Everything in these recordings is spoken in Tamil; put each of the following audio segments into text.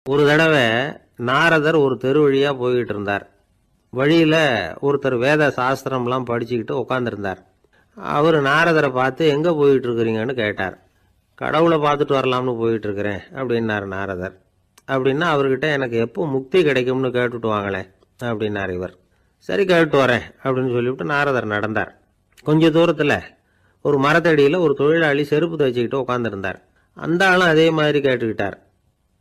ஒரு தடவை நாரதர் ஒரு தெரு வழியா போய்கிட்டு இருந்தார். வழியில ஒருத்தர் வேத சாஸ்திரம்லாம் படிச்சுக்கிட்டு உட்காந்துருந்தார். அவர் நாரதரை பார்த்து எங்க போயிட்டு இருக்கிறீங்கன்னு கேட்டார். கடவுளை பார்த்துட்டு வரலாம்னு போயிட்டு இருக்கிறேன் அப்படின்னார் நாரதர். அப்படின்னா அவர்கிட்ட எனக்கு எப்போ முக்தி கிடைக்கும்னு கேட்டுட்டு வாங்களேன் அப்படின்னார் இவர். சரி கேட்டு வரேன் அப்படின்னு சொல்லிவிட்டு நாரதர் நடந்தார். கொஞ்ச தூரத்தில் ஒரு மரத்தடியில் ஒரு தொழிலாளி செருப்பு தைச்சிக்கிட்டு உட்காந்துருந்தார். அந்த ஆளும் அதே மாதிரி கேட்டுக்கிட்டார்.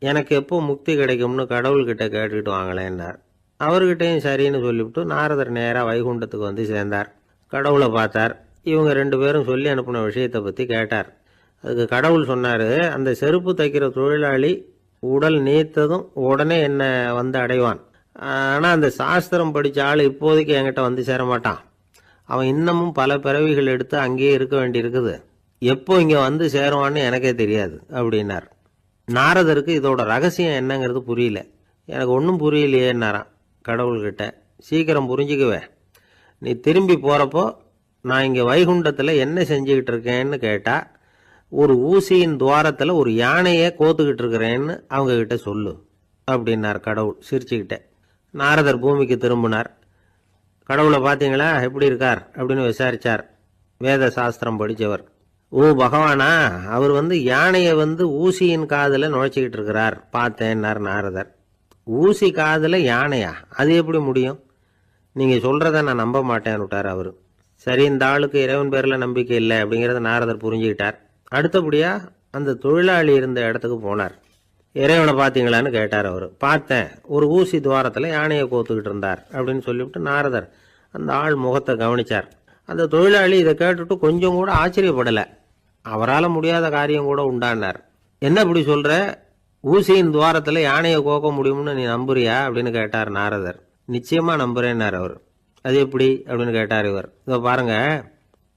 எனக்கு எப்போ முக்தி கிடைக்கும்னு கடவுள்கிட்ட கேட்டுக்கிட்டு வாங்களேன்னார். அவர்கிட்டையும் சரின்னு சொல்லிவிட்டு நாரதர் நேராக வைகுண்டத்துக்கு வந்து சேர்ந்தார். கடவுளை பார்த்தார். இவங்க ரெண்டு பேரும் சொல்லி அனுப்பின விஷயத்தை பற்றி கேட்டார். அதுக்கு கடவுள் சொன்னார், அந்த செருப்பு தைக்கிற தொழிலாளி உடல் நீத்ததும் உடனே என்னை வந்து அடைவான். ஆனால் அந்த சாஸ்திரம் படித்த ஆள் இப்போதைக்கு என்கிட்ட வந்து சேர மாட்டான். அவன் இன்னமும் பல பிறவிகள் எடுத்து அங்கேயே இருக்க வேண்டியிருக்குது. எப்போ இங்கே வந்து சேருவான்னு எனக்கே தெரியாது அப்படின்னார். நாரதருக்கு இதோட ரகசியம் என்னங்கிறது புரியல. எனக்கு ஒன்றும் புரியலையேன்னாரான் கடவுள்கிட்ட. சீக்கிரம் புரிஞ்சுக்குவேன், நீ திரும்பி போகிறப்போ நான் இங்கே வைகுண்டத்தில் என்ன செஞ்சுக்கிட்டு இருக்கேன்னு கேட்டால் ஒரு ஊசியின் துவாரத்தில் ஒரு யானையை கோத்துக்கிட்டு இருக்கிறேன்னு அவங்கக்கிட்ட சொல்லு அப்படின்னார் கடவுள் சிரிச்சுக்கிட்டே. நாரதர் பூமிக்கு திரும்பினார். கடவுளை பார்த்தீங்களா எப்படி இருக்கார் அப்படின்னு விசாரித்தார் வேத சாஸ்திரம் படித்தவர். ஓ பகவானா, அவர் யானையை ஊசியின் காதில் நுழைச்சிக்கிட்டு இருக்கிறார் பார்த்தேன்னார் நாரதர். ஊசி காதில் யானையா? அது எப்படி முடியும்? நீங்கள் சொல்கிறத நான் நம்ப மாட்டேன்னு விட்டார் அவர். சரி, இந்த ஆளுக்கு இறைவன் பேரில் நம்பிக்கை இல்லை அப்படிங்கிறத நாரதர் புரிஞ்சுக்கிட்டார். அடுத்தபடியாக அந்த தொழிலாளி இருந்த இடத்துக்கு போனார். இறைவனை பார்த்தீங்களான்னு கேட்டார் அவர். பார்த்தேன், ஒரு ஊசி துவாரத்தில் யானையை கோத்துக்கிட்டு இருந்தார் அப்படின்னு சொல்லிவிட்டு நாரதர் அந்த ஆள் முகத்தை கவனித்தார். அந்த தொழிலாளி இதை கேட்டுட்டு கொஞ்சம் கூட ஆச்சரியப்படலை. அவரால் முடியாத காரியம் கூட உண்டானார். என்ன இப்படி சொல்கிற? ஊசியின் துவாரத்தில் யானையை கோக்க முடியும்னு நீ நம்புறியா அப்படின்னு கேட்டார் நாரதர். நிச்சயமாக நம்புறேன்னார் அவர். அது எப்படி அப்படின்னு கேட்டார் இவர். இதோ பாருங்க,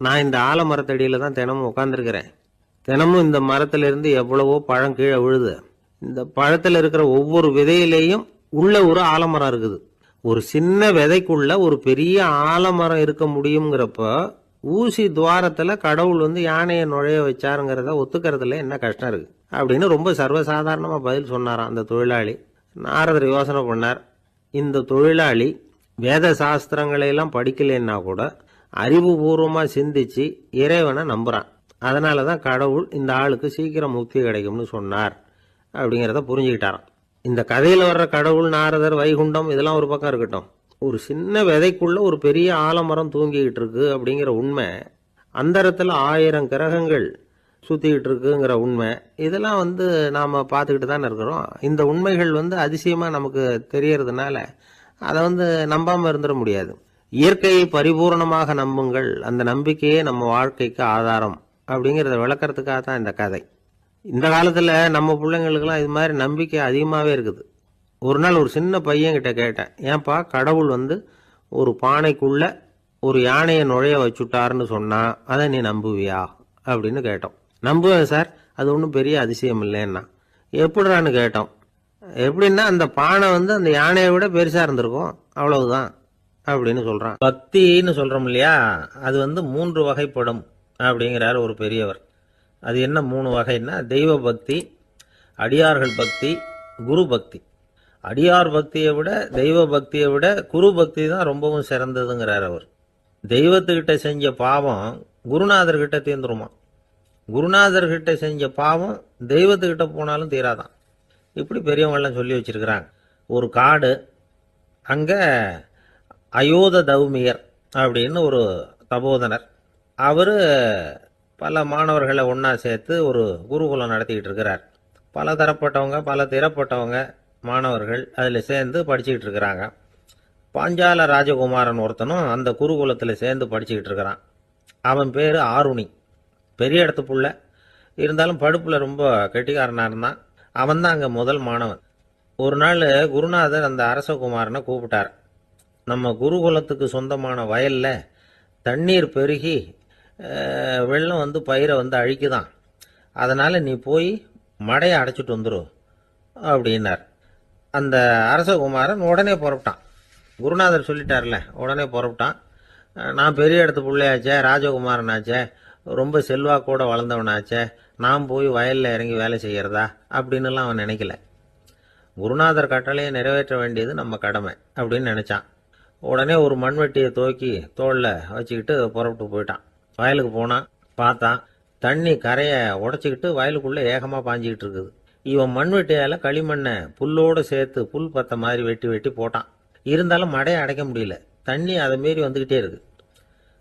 நான் இந்த ஆலமரத்தடியில் தான் தினமும் உட்காந்துருக்கிறேன். தினமும் இந்த மரத்திலிருந்து எவ்வளவோ பழம் கீழே விழுது. இந்த பழத்தில் இருக்கிற ஒவ்வொரு விதையிலேயும் உள்ள ஒரு ஆலமரம் இருக்குது. ஒரு சின்ன விதைக்குள்ள ஒரு பெரிய ஆலமரம் இருக்க முடியுங்கிறப்ப ஊசி துவாரத்தில் கடவுள் யானையை நுழைய வச்சாருங்கிறத ஒத்துக்கிறதுல என்ன கஷ்டம் இருக்கு அப்படின்னு ரொம்ப சர்வசாதாரணமாக பதில் சொன்னாராம் அந்த தொழிலாளி. நாரதர் யோசனை பண்ணார். இந்த தொழிலாளி வேத சாஸ்திரங்களையெல்லாம் படிக்கலைன்னா கூட அறிவுபூர்வமாக சிந்திச்சு இறைவனை நம்புகிறான். அதனால தான் கடவுள் இந்த ஆளுக்கு சீக்கிரம் முக்தி கிடைக்கும்னு சொன்னார் அப்படிங்கிறத புரிஞ்சுக்கிட்டாராம். இந்த கதையில் வர்ற கடவுள், நாரதர், வைகுண்டம் இதெல்லாம் ஒரு பக்கம் இருக்கட்டும், ஒரு சின்ன விதைக்குள்ள ஒரு பெரிய ஆலமரம் தூங்கிக்கிட்டு இருக்கு அப்படிங்கிற உண்மை, அந்தரத்தில் 1000 கிரகங்கள் சுற்றிக்கிட்டு இருக்குங்கிற உண்மை, இதெல்லாம் நாம் பார்த்துக்கிட்டு தானே இருக்கிறோம். இந்த உண்மைகள் அதிசயமாக நமக்கு தெரியறதுனால அதை நம்பாமல் இருந்துட முடியாது. இயற்கையை பரிபூர்ணமாக நம்புங்கள், அந்த நம்பிக்கையே நம்ம வாழ்க்கைக்கு ஆதாரம் அப்படிங்கிறத விளக்கறதுக்காக தான் இந்த கதை. இந்த காலத்தில் நம்ம பிள்ளைங்களுக்கெல்லாம் இது மாதிரி நம்பிக்கை அதிகமாகவே இருக்குது. ஒரு நாள் ஒரு சின்ன பையன்கிட்ட கேட்டேன், ஏன்பா கடவுள் ஒரு பானைக்குள்ள ஒரு யானையை நுழைய வச்சுட்டாருன்னு சொன்னா அதை நீ நம்புவியா அப்படின்னு கேட்டோம். நம்புவேன் சார், அது ஒன்றும் பெரிய அதிசயம் இல்லைன்னா. எப்படிறான்னு கேட்டோம். எப்படின்னா அந்த பானை அந்த யானையை விட பெருசா இருந்திருக்கும், அவ்வளவுதான் அப்படின்னு சொல்றான். பக்தின்னு சொல்றோம் இல்லையா, அது 3 வகைப்படும் அப்படிங்கிறார் ஒரு பெரியவர். அது என்ன 3 வகைன்னா, தெய்வ பக்தி, அடியார்கள் பக்தி, குரு பக்தி. அடியார் பக்தியை விட தெய்வ பக்தியை விட குரு பக்தி தான் ரொம்பவும் சிறந்ததுங்கிறார் அவர். தெய்வத்துக்கிட்ட செஞ்ச பாவம் குருநாதர்கிட்ட தீர்ந்துருமா, குருநாதர்கிட்ட செஞ்ச பாவம் தெய்வத்துக்கிட்ட போனாலும் தீராதான். இப்படி பெரியவங்களாம் சொல்லி வச்சிருக்கிறாங்க. ஒரு காடு, அங்கே அயோத தௌமியர் அப்படின்னு ஒரு தபோதனர், அவர் பல மாணவர்களை ஒன்றா சேர்த்து ஒரு குருகுலம் நடத்திக்கிட்டு இருக்கிறார். பல தரப்பட்டவங்க பல திறப்பட்டவங்க மாணவர்கள் அதில் சேர்ந்து படிச்சுக்கிட்டு இருக்கிறாங்க. பாஞ்சால ராஜகுமாரன் ஒருத்தனும் அந்த குருகுலத்தில் சேர்ந்து படிச்சுக்கிட்டு இருக்கிறான். அவன் பேர் ஆருணி. பெரிய இடத்து புள்ள, இருந்தாலும் படுப்பில் ரொம்ப கெட்டிக்காரனாக இருந்தான். அவன் தான் அங்கே முதல் மாணவன். ஒரு நாள் குருநாதர் அந்த அரசகுமாரனை கூப்பிட்டார். நம்ம குருகுலத்துக்கு சொந்தமான வயலில் தண்ணீர் பெருகி வெள்ளம் பயிரை அழிக்குதான், அதனால் நீ போய் மடையை அடைச்சிட்டு வந்துடும் அப்படின்னார். அந்த அரசகுமாரன் உடனே புறப்பட்டான். குருநாதர் சொல்லிட்டார்ல, உடனே புறப்பட்டான். நான் பெரிய இடத்து பிள்ளையாச்சே, ராஜகுமாரனாச்சே, ரொம்ப செல்வாக்கூட வளர்ந்தவனாச்சே, நான் போய் வயலில் இறங்கி வேலை செய்கிறதா அப்படின்னுலாம் அவன் நினைக்கல. குருநாதர் கட்டளையை நிறைவேற்ற வேண்டியது நம்ம கடமை அப்படின்னு நினைச்சான். உடனே ஒரு மண்வெட்டியை தூக்கி தோளில் வச்சுக்கிட்டு புறப்பட்டு போயிட்டான். வயலுக்கு போனான். பார்த்தான், தண்ணி கரையை உடச்சிக்கிட்டு வயலுக்குள்ளே ஏகமாக பாஞ்சிக்கிட்டு இருக்குது. இவன் மண்வெட்டியால் களிமண்ணை புல்லோடு சேர்த்து புல் பத்த மாதிரி வெட்டி வெட்டி போட்டான். இருந்தாலும் மடையை அடைக்க முடியல. தண்ணி அதை மீறி வந்துக்கிட்டே இருக்குது.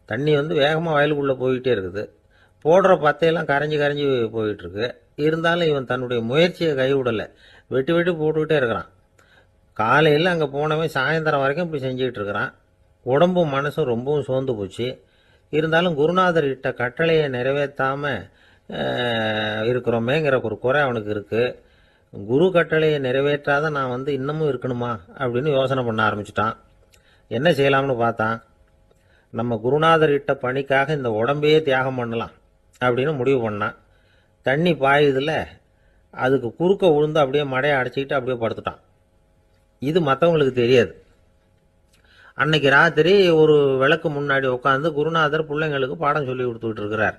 தண்ணி வேகமாக வயலுக்குள்ளே போய்கிட்டே இருக்குது. போடுற பத்தையெல்லாம் கரைஞ்சி கரைஞ்சி போயிட்டுருக்கு. இருந்தாலும் இவன் தன்னுடைய முயற்சியை கைவிடலை. வெட்டி வெட்டி போட்டுக்கிட்டே இருக்கிறான். காலையில் அங்கே போனவன் சாயந்தரம் வரைக்கும் இப்படி செஞ்சுக்கிட்டு இருக்கிறான். உடம்பும் மனசும் ரொம்பவும் சோர்ந்து போச்சு. இருந்தாலும் குருநாதர் இட்ட கட்டளையை நிறைவேற்றாமல் இருக்கிறோமேங்கிற ஒரு குறை அவனுக்கு இருக்குது. குரு கட்டளையை நிறைவேற்றாத நான் இன்னமும் இருக்கணுமா அப்படின்னு யோசனை பண்ண ஆரம்பிச்சிட்டான். என்ன செய்யலாம்னு பார்த்தான். நம்ம குருநாதர் இட்ட பணிக்காக இந்த உடம்பையே தியாகம் பண்ணலாம் அப்படின்னு முடிவு பண்ணான். தண்ணி பாயுதில் அதுக்கு குறுக்க விழுந்து அப்படியே மடையை அடைச்சிக்கிட்டு அப்படியே படுத்துட்டான். இது மற்றவங்களுக்கு தெரியாது. அன்னைக்கு ராத்திரி ஒரு விளக்கு முன்னாடி உட்காந்து குருநாதர் பிள்ளைங்களுக்கு பாடம் சொல்லி கொடுத்துக்கிட்டு இருக்கிறார்.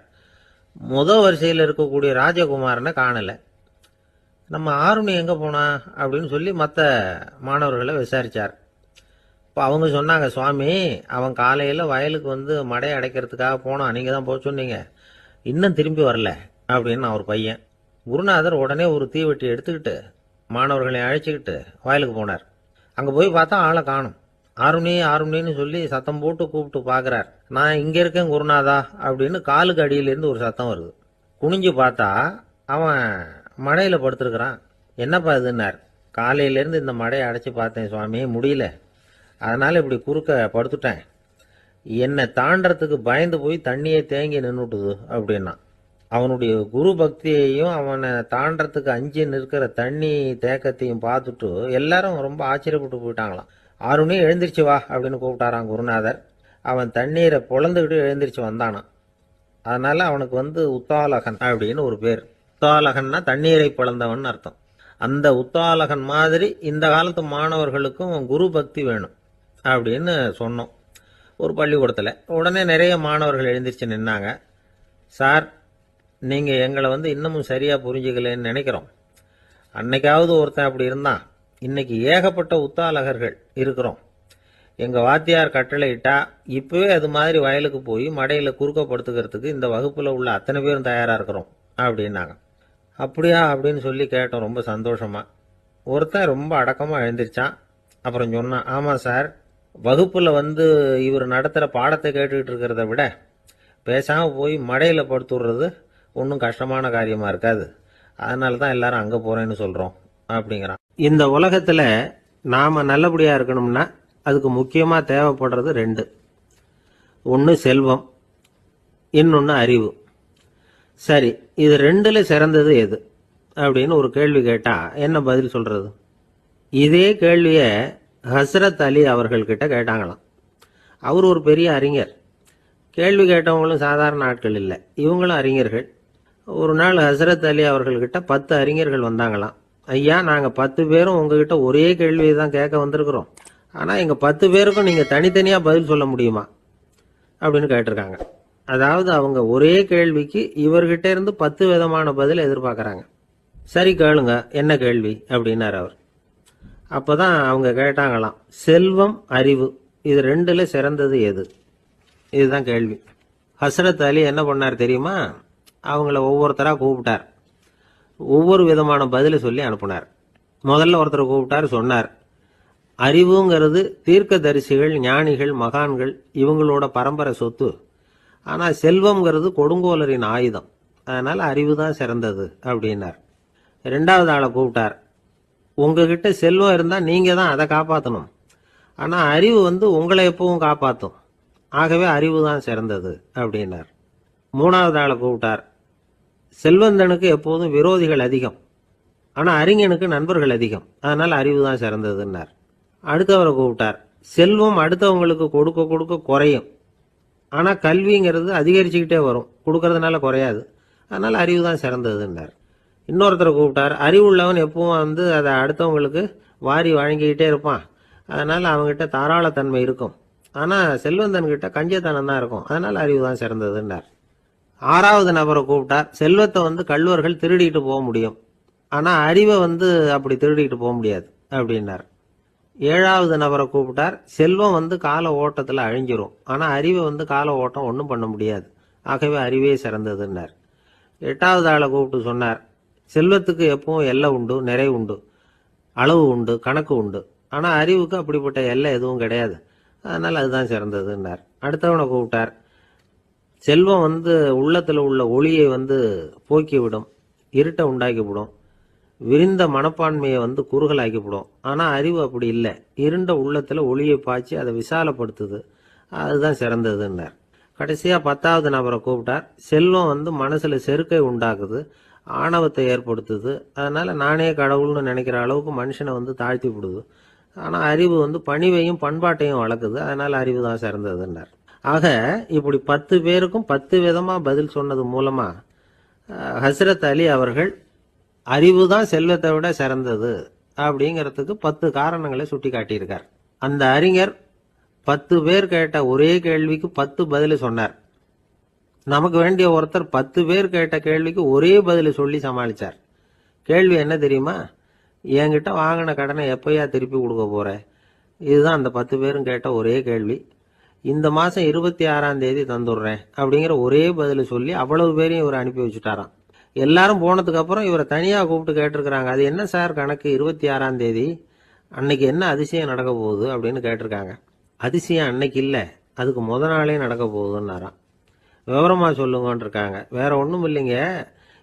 வரிசையில் இருக்கக்கூடிய ராஜகுமாரனை காணலை. நம்ம ஆருணி எங்கே போனா அப்படின்னு சொல்லி மற்ற மாணவர்களை விசாரித்தார். இப்போ அவங்க சொன்னாங்க, சுவாமி அவன் காலையில் வயலுக்கு மடையை அடைக்கிறதுக்காக போனான், நீங்கள் தான் போக சொன்னீங்க, இன்னும் திரும்பி வரல அப்படின்னு அவர் பையன். குருநாதர் உடனே ஒரு தீவெட்டி எடுத்துக்கிட்டு மாணவர்களை அழைச்சிக்கிட்டு வயலுக்கு போனார். அங்கே போய் பார்த்தா ஆளை காணும். ஆருணி ஆருணின்னு சொல்லி சத்தம் போட்டு கூப்பிட்டு பார்க்குறார். நான் இங்கே இருக்கேன் குருநாதா அப்படின்னு காலுக்கு அடியிலேருந்து ஒரு சத்தம் வருது. குனிஞ்சு பார்த்தா அவன் மடையில் படுத்துருக்கிறான். என்னப்பா இதுன்னார். காலையிலேருந்து இந்த மடையை அடைச்சி பார்த்தேன் சுவாமி, முடியல, அதனால் இப்படி குறுக்க படுத்துட்டேன். என்னை தாண்டறதுக்கு பயந்து போய் தண்ணியை தேங்கி நின்றுட்டுது அப்படின்னா. அவனுடைய குரு பக்தியையும் அவனை தாண்டறதுக்கு அஞ்சு நிற்கிற தண்ணி தேக்கத்தையும் பார்த்துட்டு எல்லாரும் ரொம்ப ஆச்சரியப்பட்டு போயிட்டாங்களாம். ஆருணி எழுந்திரிச்சு வா அப்படின்னு கூப்பிட்டாரான் குருநாதர். அவன் தண்ணீரை பொழந்துக்கிட்டு எழுந்திரிச்சு வந்தானான். அதனால் அவனுக்கு உத்தாலகன் அப்படின்னு ஒரு பேர். உத்தாலகன்னா தண்ணீரை பிளந்தவன் அர்த்தம். அந்த உத்தாலகன் மாதிரி இந்த காலத்து மாணவர்களுக்கும் குரு பக்தி வேணும் அப்படின்னு சொன்னோம் ஒரு பள்ளிக்கூடத்தில். உடனே நிறைய மாணவர்கள் எழுந்திரிச்சு நின்னாங்க. சார், நீங்கள் எங்களை இன்னமும் சரியாக புரிஞ்சுக்கலன்னு நினைக்கிறோம். அன்னைக்காவது ஒருத்தன் அப்படி இருந்தான், இன்னைக்கு ஏகப்பட்ட உத்தாலகர்கள் இருக்கிறோம். எங்கள் வாத்தியார் கட்டளையிட்டா இப்போவே அது மாதிரி வயலுக்கு போய் மடையில் குறுக்கப்படுத்துக்கிறதுக்கு இந்த வகுப்பில் உள்ள அத்தனை பேரும் தயாராக இருக்கிறோம் அப்படின்னாங்க. அப்படியா அப்படின்னு சொல்லி கேட்டோம் ரொம்ப சந்தோஷமாக. ஒருத்தன் ரொம்ப அடக்கமாக எழுந்திரிச்சான். அப்புறம் சொன்னான், ஆமாம் சார், வகுப்பில் இவர் நடத்துகிற பாடத்தை கேட்டுக்கிட்டு இருக்கிறத விட பேசாமல் போய் மடையில் படுத்துடுறது ஒன்றும் கஷ்டமான காரியமாக இருக்காது, அதனால தான் எல்லாரும் அங்கே போகிறேன்னு சொல்கிறோம் அப்படிங்கிறான். இந்த உலகத்தில் நாம் நல்லபடியாக இருக்கணும்னா அதுக்கு முக்கியமாக தேவைப்படுறது ரெண்டு. ஒன்று செல்வம், இன்னொன்று அறிவு. சரி, இது ரெண்டில் சிறந்தது எது அப்படின்னு ஒரு கேள்வி கேட்டால் என்ன பதில் சொல்கிறது? இதே கேள்வியை ஹஸ்ரத் அலி அவர்கள்கிட்ட கேட்டாங்களாம். அவர் ஒரு பெரிய அறிஞர். கேள்வி கேட்டவங்களும் சாதாரண ஆட்கள் இல்லை, இவங்களும் அறிஞர்கள். ஒரு நாள் ஹஸ்ரத் அலி அவர்கள்கிட்ட 10 அறிஞர்கள் வந்தாங்களாம். ஐயா, நாங்கள் 10 பேரும் உங்ககிட்ட ஒரே கேள்வியை தான் கேட்க வந்திருக்கிறோம், ஆனால் எங்கள் 10 பேருக்கும் நீங்கள் தனித்தனியாக பதில் சொல்ல முடியுமா அப்படின்னு கேட்டிருக்காங்க. அதாவது அவங்க ஒரே கேள்விக்கு இவர்கிட்ட இருந்து 10 விதமான பதில் எதிர்பார்க்குறாங்க. சரி கேளுங்க, என்ன கேள்வி அப்படின்னார் அவர். அப்போ தான் அவங்க கேட்டாங்களாம், செல்வம் அறிவு இது ரெண்டில் சிறந்தது எது? இதுதான் கேள்வி. ஹஸ்ரத் அலி என்ன பண்ணார் தெரியுமா? அவங்கள ஒவ்வொருத்தராக கூப்பிட்டார். ஒவ்வொரு விதமான பதிலை சொல்லி அனுப்புனார். முதல்ல ஒருத்தரை கூப்பிட்டார், சொன்னார், அறிவுங்கிறது தீர்க்கதரிசிகள், ஞானிகள், மகான்கள் இவங்களோட பரம்பரை சொத்து. ஆனால் செல்வம்ங்கிறது கொடுங்கோலரின் ஆயுதம், அதனால் அறிவு தான் சிறந்தது அப்படின்னார். ரெண்டாவது ஆளை கூப்பிட்டார். உங்ககிட்ட செல்வம் இருந்தால் நீங்கள் தான் அதை காப்பாற்றணும், ஆனால் அறிவு உங்களை எப்பவும் காப்பாற்றும், ஆகவே அறிவு தான் சிறந்தது அப்படின்னார். மூணாவது ஆளை கூப்பிட்டார். செல்வந்தனுக்கு எப்போதும் விரோதிகள் அதிகம், ஆனால் அறிஞனுக்கு நண்பர்கள் அதிகம், அதனால் அறிவு தான் சிறந்ததுன்னார். அடுத்தவரை கூப்பிட்டார். செல்வம் அடுத்தவங்களுக்கு கொடுக்க கொடுக்க குறையும், ஆனால் கல்விங்கிறது அதிகரிச்சுக்கிட்டே வரும், கொடுக்கறதுனால குறையாது, அதனால் அறிவு தான் சிறந்ததுன்னார். இன்னொருத்தரை கூப்பிட்டார். அறிவுள்ளவன் எப்பவும் அதை அடுத்தவங்களுக்கு வாரி வழங்கிக்கிட்டே இருப்பான், அதனால் அவங்ககிட்ட தாராளத்தன்மை இருக்கும், ஆனால் செல்வந்தன்கிட்ட கஞ்சத்தனம் தான் இருக்கும், அதனால் அறிவு தான் சிறந்ததுன்னார். ஆறாவது நபரை கூப்பிட்டார். செல்வத்தை கள்வர்கள் திருடிட்டு போக முடியும், ஆனால் அறிவை அப்படி திருடிக்கிட்டு போக முடியாது அப்படின்னார். 7வது நபரை கூப்பிட்டார். செல்வம் கால ஓட்டத்தில் அழிஞ்சிரும், ஆனால் அறிவை கால ஓட்டம் ஒன்றும் பண்ண முடியாது, ஆகவே அறிவே சிறந்ததுன்னார். 8வது ஆளை கூப்பிட்டு சொன்னார், செல்வத்துக்கு எப்பவும் எல்லை உண்டு, நிறை உண்டு, அளவு உண்டு, கணக்கு உண்டு, ஆனால் அறிவுக்கு அப்படிப்பட்ட எல்லை எதுவும் கிடையாது, அதனால் அதுதான் சிறந்ததுன்னார். அடுத்தவனை கூப்பிட்டார். செல்வம் உள்ளத்தில் உள்ள ஒளியை போக்கிவிடும், இருட்டை உண்டாக்கிவிடும், விரிந்த மனப்பான்மையை குறுகலாக்கிவிடும். ஆனால் அறிவு அப்படி இல்லை, இருண்ட உள்ளத்தில் ஒளியை பாய்ச்சி அதை விசாலப்படுத்துது, அதுதான் சிறந்ததுன்னார். கடைசியாக 10வது நபரை கூப்பிட்டார். செல்வம் மனசில் செருக்கை உண்டாக்குது, ஆணவத்தை ஏற்படுத்துது, அதனால் நானே கடவுள்னு நினைக்கிற அளவுக்கு மனுஷனை தாழ்த்தி விடுது. ஆனால் அறிவு பணிவையும் பண்பாட்டையும் வளர்க்குது, அதனால் அறிவு தான் சிறந்ததுன்னார். ஆக இப்படி 10 பேருக்கும் 10 விதமாக பதில் சொன்னது மூலமாக ஹஸ்ரத் அலி அவர்கள் அறிவு தான் செல்வத்தை விட சிறந்தது அப்படிங்கிறதுக்கு 10 காரணங்களை சுட்டி காட்டியிருக்கார். அந்த அறிஞர் 10 பேர் கேட்ட ஒரே கேள்விக்கு 10 பதில் சொன்னார். நமக்கு வேண்டிய ஒருத்தர் 10 பேர் கேட்ட கேள்விக்கு ஒரே பதில் சொல்லி சமாளித்தார். கேள்வி என்ன தெரியுமா? என்கிட்ட வாங்கின கடனை எப்போயா திருப்பி கொடுக்க போற? இதுதான் அந்த 10 பேரும் கேட்ட ஒரே கேள்வி. இந்த மாதம் 26ஆம் தேதி தந்துடுறேன் அப்படிங்கிற ஒரே பதில் சொல்லி அவ்வளவு பேரையும் இவர் அனுப்பி வச்சுட்டாராம். எல்லாரும் போனதுக்கு அப்புறம் இவரை தனியாக கூப்பிட்டு கேட்டிருக்கிறாங்க, அது என்ன சார் கணக்கு, 26ஆம் தேதி அன்னைக்கு என்ன அதிசயம் நடக்க போகுது அப்படின்னு கேட்டிருக்காங்க. அதிசயம் அன்னைக்கு இல்லை, அதுக்கு முத நாளே நடக்க போகுதுன்னாராம். விவரமாக சொல்லுங்கன்னு இருக்காங்க. வேற ஒன்றும் இல்லைங்க,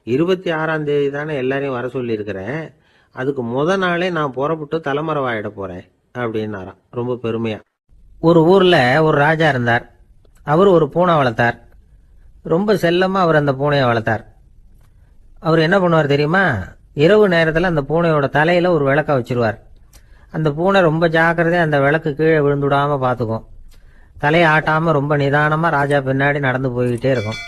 26ஆம் தேதி தானே எல்லாரையும் வர சொல்லியிருக்கிறேன், அதுக்கு முத நாளே நான் புறப்பட்டு தலைமறைவாயிட போகிறேன் அப்படின்னாராம் ரொம்ப பெருமையாக. ஒரு ஊரில் ஒரு ராஜா இருந்தார். அவர் ஒரு பூனை வளர்த்தார். ரொம்ப செல்லமாக அவர் அந்த பூனையை வளர்த்தார். அவர் என்ன பண்ணுவார் தெரியுமா? இரவு நேரத்தில் அந்த பூனையோட தலையில் ஒரு விளக்க வச்சிருவார். அந்த பூனை ரொம்ப ஜாக்கிரதையாக அந்த விளக்கு கீழே விழுந்துடாமல் பார்த்துக்கும். தலையை ஆட்டாமல் ரொம்ப நிதானமாக ராஜா பின்னாடி நடந்து போய்கிட்டே இருக்கும்.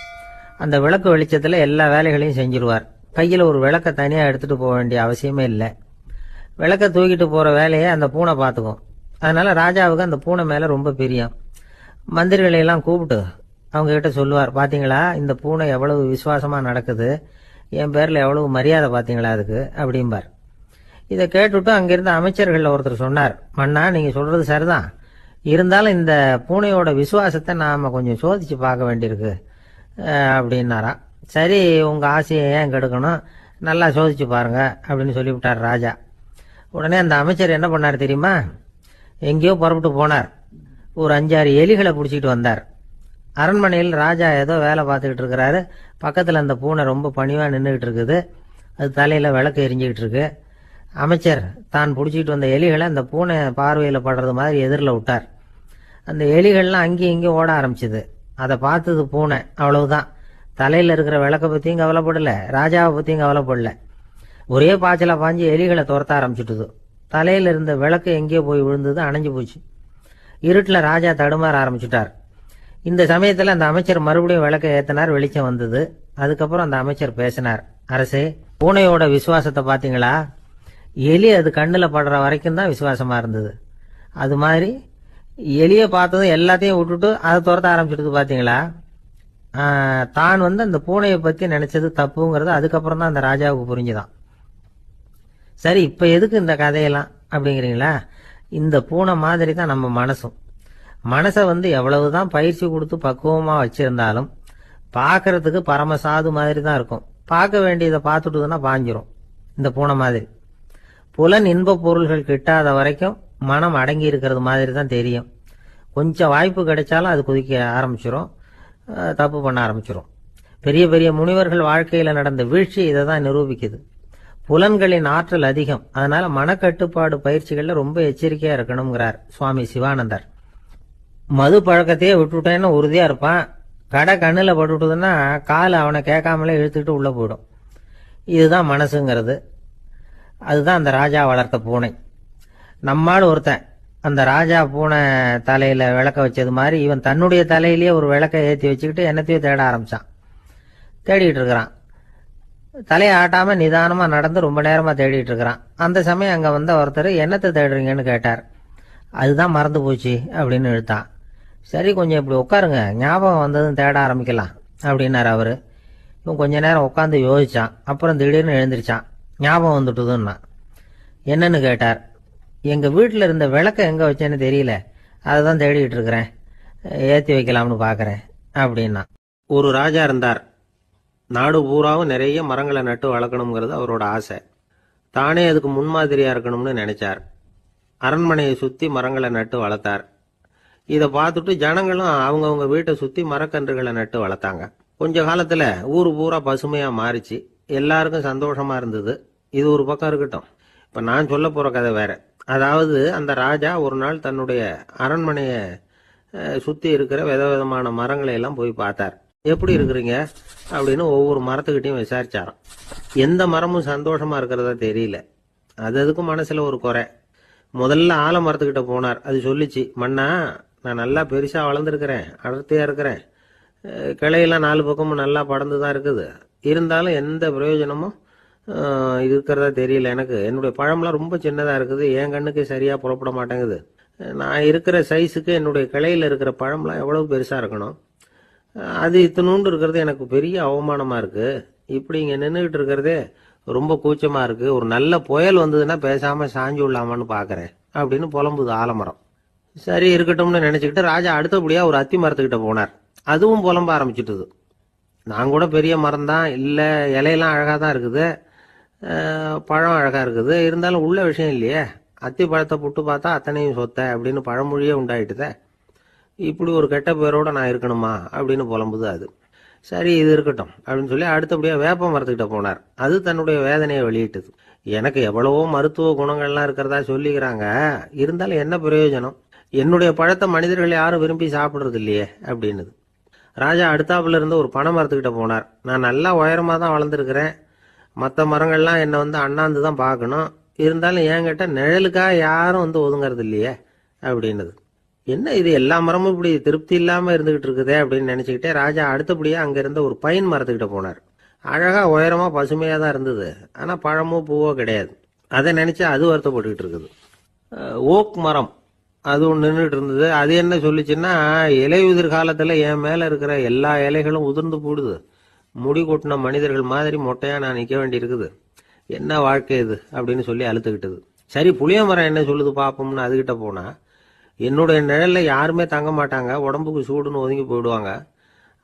அந்த விளக்கு வெளிச்சத்தில் எல்லா வேலைகளையும் செஞ்சிருவார். கையில் ஒரு விளக்கை தனியாக எடுத்துகிட்டு போக வேண்டிய அவசியமே இல்லை. விளக்கை தூக்கிட்டு போகிற வேலையை அந்த பூனை பார்த்துக்கும். அதனால் ராஜாவுக்கு அந்த பூனை மேலே ரொம்ப பிரியம். மந்திரிகளையெல்லாம் கூப்பிட்டு அவங்ககிட்ட சொல்லுவார், பார்த்தீங்களா இந்த பூனை எவ்வளவு விசுவாசமாக நடக்குது, என் பேரில் எவ்வளவு மரியாதை பார்த்தீங்களா அதுக்கு அப்படிம்பார். இதை கேட்டுவிட்டு அங்கிருந்த அமைச்சர்களில் ஒருத்தர் சொன்னார், மன்னா நீங்கள் சொல்கிறது சரிதான், இருந்தாலும் இந்த பூனையோட விசுவாசத்தை நாம் கொஞ்சம் சோதித்து பார்க்க வேண்டியிருக்கு அப்படின்னாராம். சரி, உங்கள் ஆசையை ஏன் கெடுக்கணும், நல்லா சோதிச்சு பாருங்க அப்படின்னு சொல்லிவிட்டார் ராஜா. உடனே அந்த அமைச்சர் என்ன பண்ணார் தெரியுமா? எங்கேயோ புறப்பட்டு போனார். ஒரு 5-6 எலிகளை பிடிச்சிட்டு வந்தார். அரண்மனையில் ராஜா ஏதோ வேலை பார்த்துக்கிட்டு இருக்கிறாரு. பக்கத்தில் அந்த பூனை ரொம்ப பணிவாக நின்றுக்கிட்டு இருக்குது. அது தலையில் விளக்கு எரிஞ்சிக்கிட்டு இருக்கு. அமைச்சர் தான் பிடிச்சிட்டு வந்த எலிகளை அந்த பூனை பார்வையில் படுறது மாதிரி எதிரில் விட்டார். அந்த எலிகள்லாம் அங்கேயும் இங்கேயும் ஓட ஆரம்பிச்சுது. அதை பார்த்தது பூனை, அவ்வளவுதான். தலையில் இருக்கிற விளக்கை பற்றியும் கவலைப்படலை, ராஜாவை பற்றியும் கவலைப்படலை. ஒரே பாய்ச்சலாக பாஞ்சு எலிகளை துரத்த ஆரம்பிச்சுட்டுது. தலையில் இருந்த விளக்கு எங்கேயோ போய் விழுந்தது, அணைஞ்சு போச்சு. இருட்டில் ராஜா தடுமாற ஆரம்பிச்சுட்டார். இந்த சமயத்தில் அந்த அமைச்சர் மறுபடியும் விளக்கை ஏற்றினார், வெளிச்சம் வந்தது. அதுக்கப்புறம் அந்த அமைச்சர் பேசினார், அரசே பூனையோட விசுவாசத்தை பார்த்தீங்களா? எலி அது கண்ணில் படுற வரைக்கும் தான் விசுவாசமாக இருந்தது. அது மாதிரி எலியை பார்த்ததும் எல்லாத்தையும் விட்டுட்டு அதை துரத்த ஆரம்பிச்சுட்டு பார்த்தீங்களா? தான் அந்த பூனையை பற்றி நினைச்சது தப்புங்கிறது அதுக்கப்புறம் தான் அந்த ராஜாவுக்கு புரிஞ்சுதான். சரி, இப்போ எதுக்கு இந்த கதையெல்லாம் அப்படிங்கிறீங்களா? இந்த பூனை மாதிரி தான் நம்ம மனசும். மனசை எவ்வளவுதான் பயிற்சி கொடுத்து பக்குவமாக வச்சிருந்தாலும் பார்க்கறதுக்கு பரமசாது மாதிரி தான் இருக்கும். பார்க்க வேண்டியதை பார்த்துட்டுதுன்னா பாஞ்சிரும். இந்த பூனை மாதிரி புலன் இன்ப பொருள்கள் கிட்டாத வரைக்கும் மனம் அடங்கி இருக்கிறது மாதிரி தான் தெரியும். கொஞ்சம் வாய்ப்பு கிடைச்சாலும் அது குதிக்க ஆரம்பிச்சிடும், தப்பு பண்ண ஆரம்பிச்சிடும். பெரிய பெரிய முனிவர்கள் வாழ்க்கையில் நடந்த வீழ்ச்சி இதை தான் நிரூபிக்குது. புலன்களின் ஆற்றல் அதிகம், அதனால மனக்கட்டுப்பாடு பயிற்சிகளில் ரொம்ப எச்சரிக்கையா இருக்கணுங்கிறார் சுவாமி சிவானந்தர். மது பழக்கத்தையே விட்டுவிட்டேன்னு உறுதியா இருப்பான். கடை கண்ணில் பட்டுவிட்டதுன்னா கால் அவனை கேட்காமலே இழுத்துக்கிட்டு உள்ள போயிடும். இதுதான் மனசுங்கிறது. அதுதான் அந்த ராஜா வளர்த்த பூனை. நம்மால் ஒருத்தன் அந்த ராஜா பூனை தலையில விளக்க வச்சது மாதிரி இவன் தன்னுடைய தலையிலேயே ஒரு விளக்கை ஏற்றி வச்சுக்கிட்டு என்னத்தையும் தேட ஆரம்பிச்சான். தேடிட்டு இருக்கிறான். தலையை ஆட்டாம நிதானமா நடந்து ரொம்ப நேரமா தேடிட்டு இருக்கிறான். அந்த சமயம் அங்க வந்த ஒருத்தர் என்னத்தை தேடுறீங்கன்னு கேட்டார். அதுதான் மறந்து போச்சு அப்படின்னு இழுத்தான். சரி, கொஞ்சம் இப்படி உட்காருங்க, ஞாபகம் வந்ததும் தேட ஆரம்பிக்கலாம் அப்படின்னாரு அவரு. இவன் கொஞ்ச நேரம் உட்காந்து யோசிச்சான். அப்புறம் திடீர்னு எழுந்திரிச்சான். ஞாபகம் வந்துட்டுதுன்னா. என்னன்னு கேட்டார். எங்கள் வீட்டில் இருந்த விளக்க எங்கே வச்சேன்னு தெரியல, அதை தான் தேடிக்கிட்டு இருக்கிறேன், ஏற்றி வைக்கலாம்னு பார்க்குறேன் அப்படின்னா. ஒரு ராஜா இருந்தார். நாடு பூராவும் நிறைய மரங்களை நட்டு வளர்க்கணுங்கிறது அவரோட ஆசை. தானே அதுக்கு முன்மாதிரியாக இருக்கணும்னு நினைச்சார். அரண்மனையை சுற்றி மரங்களை நட்டு வளர்த்தார். இதை பார்த்துட்டு ஜனங்களும் அவங்கவுங்க வீட்டை சுற்றி மரக்கன்றுகளை நட்டு வளர்த்தாங்க. கொஞ்ச காலத்தில் ஊர் பூரா பசுமையாக மாறிச்சு. எல்லாருக்கும் சந்தோஷமாக இருந்தது. இது ஒரு பக்கம் இருக்கட்டும். இப்போ நான் சொல்ல போகிற கதை வேற. அதாவது அந்த ராஜா ஒரு நாள் தன்னுடைய அரண்மனையை சுற்றி இருக்கிற விதவிதமான மரங்களை எல்லாம் போய் பார்த்தார். எப்படி இருக்கிறீங்க அப்படின்னு ஒவ்வொரு மரத்துக்கிட்டையும் விசாரிச்சாராம். எந்த மரமும் சந்தோஷமாக இருக்கிறதா தெரியல. அதுக்கும் மனசில் ஒரு குறை. முதல்ல ஆலமரத்துக்கிட்ட போனார். அது சொல்லிச்சு, மண்ணா, நான் நல்லா பெருசாக வளர்ந்துருக்கிறேன், அடர்த்தியாக இருக்கிறேன், கிளையெல்லாம் 4 பக்கமும் நல்லா படர்ந்து தான் இருக்குது, இருந்தாலும் எந்த பிரயோஜனமும் இருக்கிறதா தெரியல எனக்கு. என்னுடைய பழம்லாம் ரொம்ப சின்னதாக இருக்குது, என் கண்ணுக்கு சரியாக புறப்பட மாட்டேங்குது. நான் இருக்கிற சைஸுக்கு என்னுடைய கிளையில் இருக்கிற பழம்லாம் எவ்வளவு பெருசாக இருக்கணும், அது இத்தினூண்டு இருக்கிறது எனக்கு பெரிய அவமானமாக இருக்குது. இப்படி இங்கே நின்றுக்கிட்டு இருக்கிறதே ரொம்ப கூச்சமாக இருக்குது. ஒரு நல்ல புயல் வந்ததுன்னா பேசாமல் சாஞ்சு விடலாமான்னு பார்க்குறேன் அப்படின்னு புலம்புது ஆலமரம். சரி இருக்கட்டும்னு நினச்சிக்கிட்டு ராஜா அடுத்தபடியாக ஒரு அத்தி மரத்துக்கிட்ட போனார். அதுவும் புலம்ப ஆரம்பிச்சிட்டுது. நான் கூட பெரிய மரம் தான், இல்லை இலையெல்லாம் அழகாக தான் இருக்குது, பழம் அழகாக இருக்குது, இருந்தாலும் உள்ள விஷயம் இல்லையே, அத்தி பழத்தை புட்டு பார்த்தா அத்தனையும் சொத்த அப்படின்னு பழமொழியே உண்டாயிட்டுதே. இப்படி ஒரு கெட்ட பேரோட நான் இருக்கணுமா அப்படின்னு புலம்புது அது. சரி இது இருக்கட்டும் அப்படின்னு சொல்லி அடுத்தபடியாக வேப்ப மரத்துக்கிட்ட போனார். அது தன்னுடைய வேதனையை வெளியிட்டது. எனக்கு எவ்வளவோ மருத்துவ குணங்கள்லாம் இருக்கிறதா சொல்லிக்கிறாங்க, இருந்தாலும் என்ன பிரயோஜனம், என்னுடைய பழத்தை மனிதர்கள் யாரும் விரும்பி சாப்பிட்றது இல்லையே அப்படின்னுது. ராஜா அடுத்தாப்புல இருந்து ஒரு பனை மரத்துக்கிட்ட போனார். நான் நல்லா உயரமாக தான் வளர்ந்துருக்கிறேன், மற்ற மரங்கள்லாம் என்னை அண்ணாந்து தான் பார்க்கணும், இருந்தாலும் என்கிட்ட நிழலுக்காக யாரும் ஒதுங்கிறது இல்லையே அப்படின்னுது. என்ன இது எல்லா மரமும் இப்படி திருப்தி இல்லாமல் இருந்துகிட்டு இருக்குதே அப்படின்னு நினச்சிக்கிட்டே ராஜா அடுத்தபடியாக அங்கே இருந்த ஒரு பைன் மரத்துக்கிட்ட போனார். அழகாக உயரமாக பசுமையாக தான் இருந்தது, ஆனால் பழமோ பூவோ கிடையாது. அதை நினச்சி அது வருத்தப்பட்டுக்கிட்டு இருக்குது. ஓக் மரம் அது ஒன்று நின்றுட்டு இருந்தது. அது என்ன சொல்லிச்சுன்னா, இலையுதிர் காலத்தில் என் மேலே இருக்கிற எல்லா இலைகளும் உதிர்ந்து போடுது, முடி கொட்டின மனிதர்கள் மாதிரி மொட்டையாக நான் நிற்க வேண்டி இருக்குது, என்ன வாழ்க்கை இது அப்படின்னு சொல்லி அழுத்துக்கிட்டது. சரி புளிய மரம் என்ன சொல்லுது பார்ப்போம்னு அதுகிட்ட போனால், என்னுடைய நிழலில் யாருமே தங்க மாட்டாங்க, உடம்புக்கு சூடுன்னு ஒதுங்கி போயிடுவாங்க,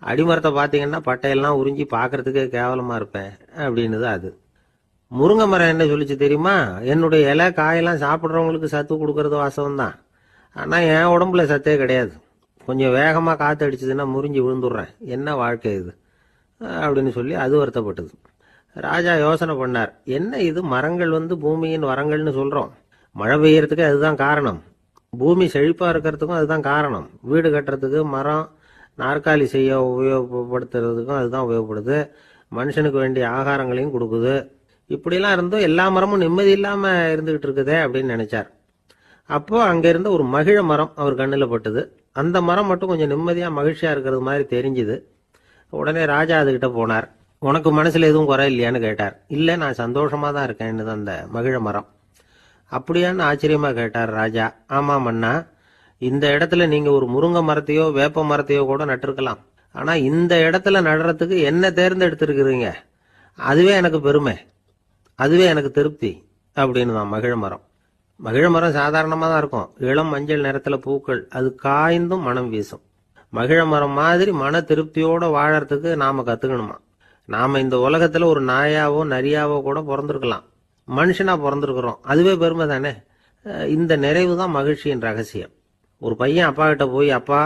அடிமரத்தை பார்த்தீங்கன்னா பட்டையெல்லாம் உறிஞ்சி பார்க்கறதுக்கே கேவலமாக இருப்பேன் அப்படின்னுது அது. முருங்கை மரம் என்ன சொல்லிச்சு தெரியுமா, என்னுடைய இலை காயெல்லாம் சாப்பிட்றவங்களுக்கு சத்து கொடுக்கறது வாசவம் தான், ஆனால் என் உடம்புல சத்தே கிடையாது, கொஞ்சம் வேகமாக காற்று அடிச்சதுன்னா முறிஞ்சி விழுந்துடுறேன், என்ன வாழ்க்கை இது அப்படின்னு சொல்லி அது வருத்தப்பட்டது. ராஜா யோசனை பண்ணார், என்ன இது மரங்கள் பூமியின் வரங்கள்னு சொல்கிறோம், மழை பெய்யறதுக்கு அதுதான் காரணம், பூமி செழிப்பாக இருக்கிறதுக்கும் அதுதான் காரணம், வீடு கட்டுறதுக்கு மரம், நாற்காலி செய்ய உபயோகப்படுத்துறதுக்கும் அதுதான் உபயோகப்படுது, மனுஷனுக்கு வேண்டிய ஆகாரங்களையும் கொடுக்குது, இப்படிலாம் இருந்தும் எல்லா மரமும் நிம்மதி இல்லாமல் இருந்துகிட்டு இருக்குதே அப்படின்னு நினைச்சார். அப்போ அங்கே இருந்த ஒரு மகிழ மரம் அவர் கண்ணில் பட்டுது. அந்த மரம் மட்டும் கொஞ்சம் நிம்மதியாக மகிழ்ச்சியாக இருக்கிறது மாதிரி தெரிஞ்சுது. உடனே ராஜா அதுகிட்ட போனார். உனக்கு மனசில் எதுவும் குறை இல்லையான்னு கேட்டார். இல்லை, நான் சந்தோஷமாக தான் இருக்கேன்னு அந்த மகிழ மரம். அப்படியான்னு ஆச்சரியமாக கேட்டார் ராஜா. ஆமாம் மன்னா, இந்த இடத்துல நீங்கள் ஒரு முருங்கை மரத்தையோ வேப்ப மரத்தையோ கூட நட்டிருக்கலாம், ஆனால் இந்த இடத்துல நடுறதுக்கு என்ன தேர்ந்தெடுத்திருக்கிறீங்க, அதுவே எனக்கு பெருமை, அதுவே எனக்கு திருப்தி அப்படின்னு தான் மகிழ மரம். மகிழ மரம் சாதாரணமாக தான் இருக்கும், இளம் மஞ்சள் நிறத்தில் பூக்கள், அது காய்ந்தும் மனம் வீசும். மகிழ மரம் மாதிரி மன திருப்தியோடு வாழறதுக்கு நாம் கற்றுக்கணுமா. நாம் இந்த உலகத்தில் ஒரு நாயாவோ நரியாவோ கூட பிறந்திருக்கலாம், மனுஷனாக பிறந்திருக்கிறோம், அதுவே பெருமை தானே. இந்த நிறைவு தான் மகிழ்ச்சியின் ரகசியம். ஒரு பையன் அப்பா கிட்ட போய், அப்பா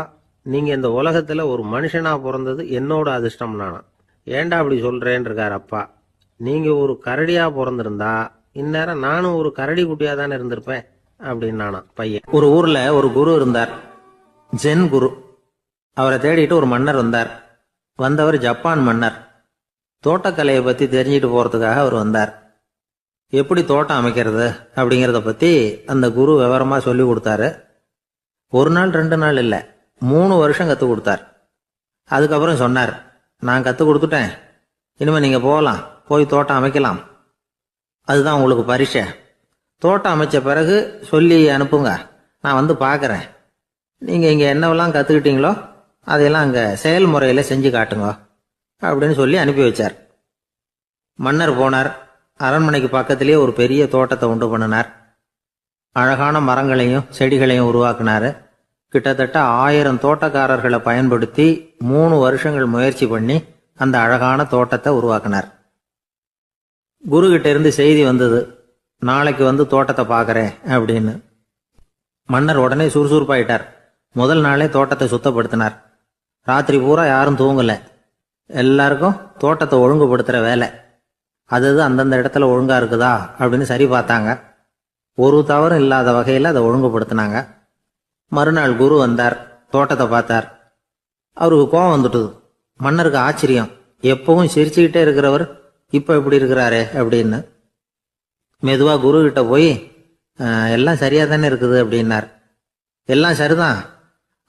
நீங்கள் இந்த உலகத்தில் ஒரு மனுஷனாக பிறந்தது என்னோட அதிர்ஷ்டம் நானா. ஏண்டா அப்படி சொல்கிறேன்னு இருக்கார் அப்பா. நீங்கள் ஒரு கரடியாக பிறந்திருந்தா இந்நேரம் நானும் ஒரு கரடி குட்டியாக தானே இருந்திருப்பேன் அப்படின்னு நானா பையன். ஒரு ஊரில் ஒரு குரு இருந்தார், ஜென் குரு. அவரை தேடிட்டு ஒரு மன்னர் வந்தார். வந்தவர் ஜப்பான் மன்னர். தோட்டக்கலையை பற்றி தெரிஞ்சுட்டு போகிறதுக்காக அவர் வந்தார். எப்படி தோட்டம் அமைக்கிறது அப்படிங்கிறத பற்றி அந்த குரு விவரமாக சொல்லி கொடுத்தாரு. ஒரு நாள் 2 நாள் இல்லை, 3 வருஷம் கற்றுக் கொடுத்தார். அதுக்கப்புறம் சொன்னார், நான் கற்றுக் கொடுத்துட்டேன், இனிமேல் நீங்கள் போகலாம், போய் தோட்டம் அமைக்கலாம், அதுதான் உங்களுக்கு பரிசை. தோட்டம் அமைச்ச பிறகு சொல்லி அனுப்புங்க, நான் வந்து பார்க்குறேன், நீங்கள் இங்கே என்னவெல்லாம் கற்றுக்கிட்டீங்களோ அதையெல்லாம் அங்கே செயல்முறையில் செஞ்சு காட்டுங்க அப்படின்னு சொல்லி அனுப்பி வச்சார். மன்னர் போனார். அரண்மனைக்கு பக்கத்திலேயே ஒரு பெரிய தோட்டத்தை உண்டு பண்ணினார். அழகான மரங்களையும் செடிகளையும் உருவாக்கினார். கிட்டத்தட்ட 1000 தோட்டக்காரர்களை பயன்படுத்தி 3 வருஷங்கள் முயற்சி பண்ணி அந்த அழகான தோட்டத்தை உருவாக்கினார். குரு கிட்ட இருந்து செய்தி வந்தது, நாளைக்கு வந்து தோட்டத்தை பார்க்கறேன் அப்படின்னு. மன்னர் உடனே சுறுசுறுப்பாயிட்டார். முதல் நாளே தோட்டத்தை சுத்தப்படுத்தினார். ராத்திரி பூரா யாரும் தூங்கல. எல்லாருக்கும் தோட்டத்தை ஒழுங்குபடுத்துற வேலை. அது அந்தந்த இடத்துல ஒழுங்கா இருக்குதா அப்படின்னு சரி பார்த்தாங்க. ஒரு தவறும் இல்லாத வகையில் அதை ஒழுங்குபடுத்தினாங்க. மறுநாள் குரு வந்தார், தோட்டத்தை பார்த்தார். அவருக்கு கோபம் வந்துட்டுது. மன்னருக்கு ஆச்சரியம், எப்பவும் சிரிச்சுக்கிட்டே இருக்கிறவர் இப்போ இப்படி இருக்கிறாரே அப்படின்னு. மெதுவா குரு கிட்ட போய் எல்லாம் சரியா தானே இருக்குது அப்படின்னார். எல்லாம் சரிதான்,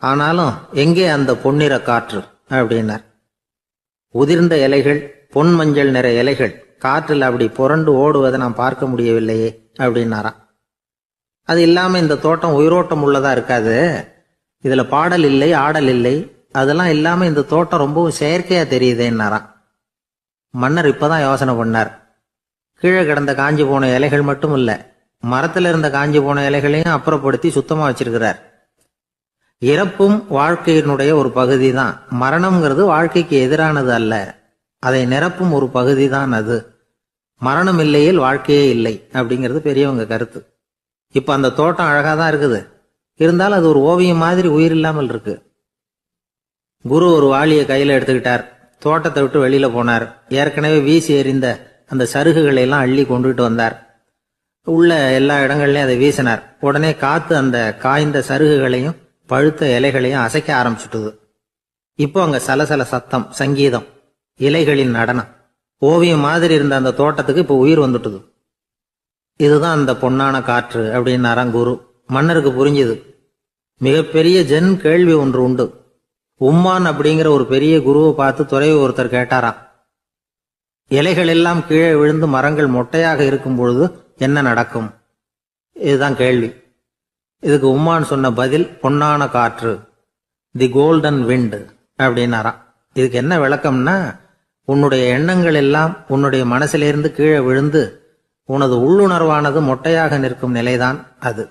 ஆனாலும் எங்கே அந்த பொன்னிற காற்று அப்படின்னார். உதிர்ந்த இலைகள், பொன் மஞ்சள் நிற இலைகள் காற்றில் அப்படி புரண்டு ஓடுவதை நான் பார்க்க முடியவில்லையே அப்படின்னாராம். அது இல்லாம இந்த தோட்டம் உயிரோட்டம் உள்ளதா இருக்காது, இதுல பாடல் இல்லை, ஆடல் இல்லை, அதெல்லாம் இல்லாம இந்த தோட்டம் ரொம்பவும் செயற்கையா தெரியுதேன்னாராம். மன்னர் இப்பதான் யோசனை பண்ணார். கீழே கிடந்த காஞ்சி போன இலைகள் மட்டும் இல்ல, மரத்துல இருந்த காஞ்சி போன இலைகளையும் அப்புறப்படுத்தி சுத்தமா வச்சிருக்கிறார். இறப்பும் வாழ்க்கையினுடைய ஒரு பகுதி தான். மரணம்ங்கிறது வாழ்க்கைக்கு எதிரானது அல்ல, அதை நிரப்பும் ஒரு பகுதி தான் அது. மரணம் இல்லையில் வாழ்க்கையே இல்லை அப்படிங்கிறது பெரியவங்க கருத்து. இப்ப அந்த தோட்டம் அழகா தான் இருக்குது, இருந்தாலும் அது ஒரு ஓவியம் மாதிரி உயிர் இல்லாமல் இருக்கு. குரு ஒரு வாளியை கையில எடுத்துக்கிட்டார். தோட்டத்தை விட்டு வெளியில போனார். ஏற்கனவே வீசி எறிந்த அந்த சருகுகளை எல்லாம் அள்ளி கொண்டுகிட்டு வந்தார். உள்ள எல்லா இடங்கள்லயும் அதை வீசினார். உடனே காத்து அந்த காய்ந்த சருகுகளையும் பழுத்த இலைகளையும் அசைக்க ஆரம்பிச்சுட்டுது. இப்போ அங்க சலசல சத்தம், சங்கீதம், இலைகளின் நடனம், ஓவியம் மாதிரி இருந்த அந்த தோட்டத்துக்கு இப்போ உயிர் வந்துட்டுது. இதுதான் அந்த பொன்னான காற்று அப்படின்னாராம் குரு. மன்னருக்கு புரிஞ்சுது. மிகப்பெரிய ஜென் கேள்வி ஒன்று உண்டு. உம்மான் அப்படிங்கிற ஒரு பெரிய குருவை பார்த்து துறவி ஒருத்தர் கேட்டாராம், இலைகள் எல்லாம் கீழே விழுந்து மரங்கள் மொட்டையாக இருக்கும் பொழுது என்ன நடக்கும்? இதுதான் கேள்வி. இதுக்கு உம்மான் சொன்ன பதில் பொன்னான காற்று, தி கோல்டன் விண்ட் அப்படின்னாராம். இதுக்கு என்ன விளக்கம்னா, உன்னுடைய எண்ணங்கள் எல்லாம் உன்னுடைய மனசிலிருந்து கீழே விழுந்து உனது உள்ளுணர்வானது மொட்டையாக நிற்கும் நிலைதான் அது.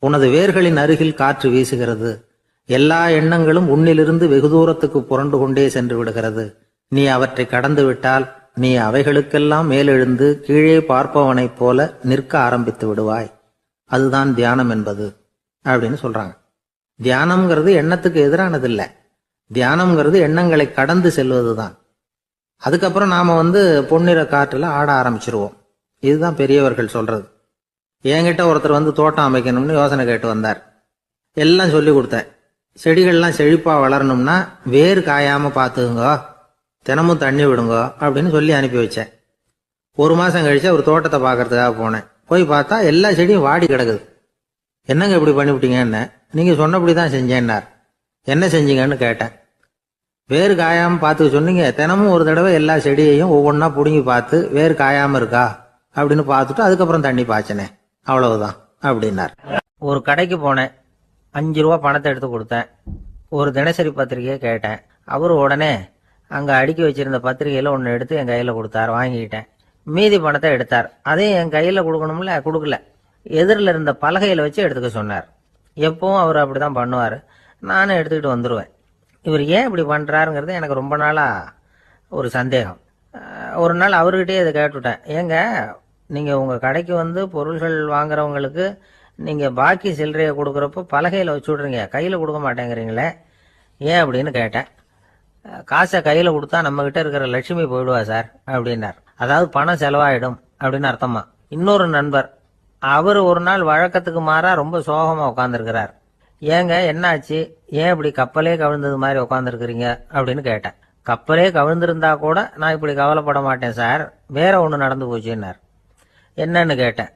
உனது வேர்களின் அருகில் காற்று வீசுகிறது. எல்லா எண்ணங்களும் உன்னிலிருந்து வெகு தூரத்துக்கு புரண்டு கொண்டே சென்று விடுகிறது. நீ அவற்றை கடந்து விட்டால் நீ அவைகளுக்கெல்லாம் மேலெழுந்து கீழே பார்ப்பவனைப் போல நிற்க ஆரம்பித்து விடுவாய். அதுதான் தியானம் என்பது அப்படின்னு சொல்றாங்க. தியானம்ங்கிறது எண்ணத்துக்கு எதிரானது இல்லை. தியானம்ங்கிறது எண்ணங்களை கடந்து செல்வதுதான். அதுக்கப்புறம் நாம பொன்னிற காற்றுல ஆட ஆரம்பிச்சிருவோம். இதுதான் பெரியவர்கள் சொல்றது. என்கிட்ட ஒருத்தர் தோட்டம் அமைக்கணும்னு யோசனை கேட்டு வந்தார். எல்லாம் சொல்லி கொடுத்தேன். செடிகள்லாம் செழிப்பா வளரணும்னா வேர் காயாம பார்த்துக்குங்க, தினமும் தண்ணி விடுங்க அப்படின்னு சொல்லி அனுப்பி வச்சேன். 1 மாசம் கழிச்சு ஒரு தோட்டத்தை பார்க்கறதுக்காக போனேன். போய் பார்த்தா எல்லா செடியும் வாடி கிடக்குது. என்னங்க இப்படி பண்ணிவிட்டீங்கன்னு. நீங்க சொன்னபடிதான் செஞ்சேன்னார். என்ன செஞ்சீங்கன்னு கேட்டேன். வேறு காயாம பார்த்துக்க சொன்னீங்க, தினமும் ஒரு தடவை எல்லா செடியையும் ஒவ்வொன்றா பிடுங்கி பார்த்து வேறு காயாம இருக்கா அப்படின்னு பார்த்துட்டு அதுக்கப்புறம் தண்ணி பாய்ச்சனே, அவ்வளவுதான் அப்படின்னார். ஒரு கடைக்கு போனேன். 5 ரூபா பணத்தை எடுத்து கொடுத்தேன். ஒரு தினசரி பத்திரிகையை கேட்டேன். அவரு உடனே அங்கே அடுக்கி வச்சிருந்த பத்திரிகையில் ஒன்று எடுத்து என் கையில் கொடுத்தார். வாங்கிக்கிட்டேன். மீதி பணத்தை எடுத்தார். அதையும் என் கையில் கொடுக்கணும்ல, கொடுக்கல. எதிரில் இருந்த பலகையில் வச்சு எடுத்துக்க சொன்னார். எப்பவும் அவர் அப்படி தான் பண்ணுவார். நானும் எடுத்துக்கிட்டு வந்துடுவேன். இவர் ஏன் இப்படி பண்ணுறாருங்கிறது எனக்கு ரொம்ப நாளாக ஒரு சந்தேகம். ஒரு நாள் அவர்கிட்டயே இதை கேட்டுவிட்டேன். ஏங்க, நீங்கள் உங்கள் கடைக்கு பொருள்கள் வாங்குறவங்களுக்கு நீங்கள் பாக்கி சில்லறையை கொடுக்குறப்போ பலகையில் வச்சு விட்றீங்க, கையில் கொடுக்க மாட்டேங்கிறீங்களே, ஏன் அப்படின்னு கேட்டேன். காசை கையில் கொடுத்தா நம்மகிட்ட இருக்கிற லட்சுமி போயிடுவா சார் அப்படின்னார். அதாவது பணம் செலவாயிடும் அப்படின்னு அர்த்தமா. இன்னொரு நண்பர், அவர் ஒரு நாள் வழக்கத்துக்கு மாறா ரொம்ப சோகமா உட்காந்துருக்கிறார். ஏங்க என்னாச்சு, ஏன் இப்படி கப்பலே கவிழ்ந்தது மாதிரி உட்காந்துருக்கிறீங்க அப்படின்னு கேட்டேன். கப்பலே கவிழ்ந்திருந்தா கூட நான் இப்படி கவலைப்பட மாட்டேன் சார், வேற ஒன்று நடந்து போச்சுன்னார். என்னன்னு கேட்டேன்.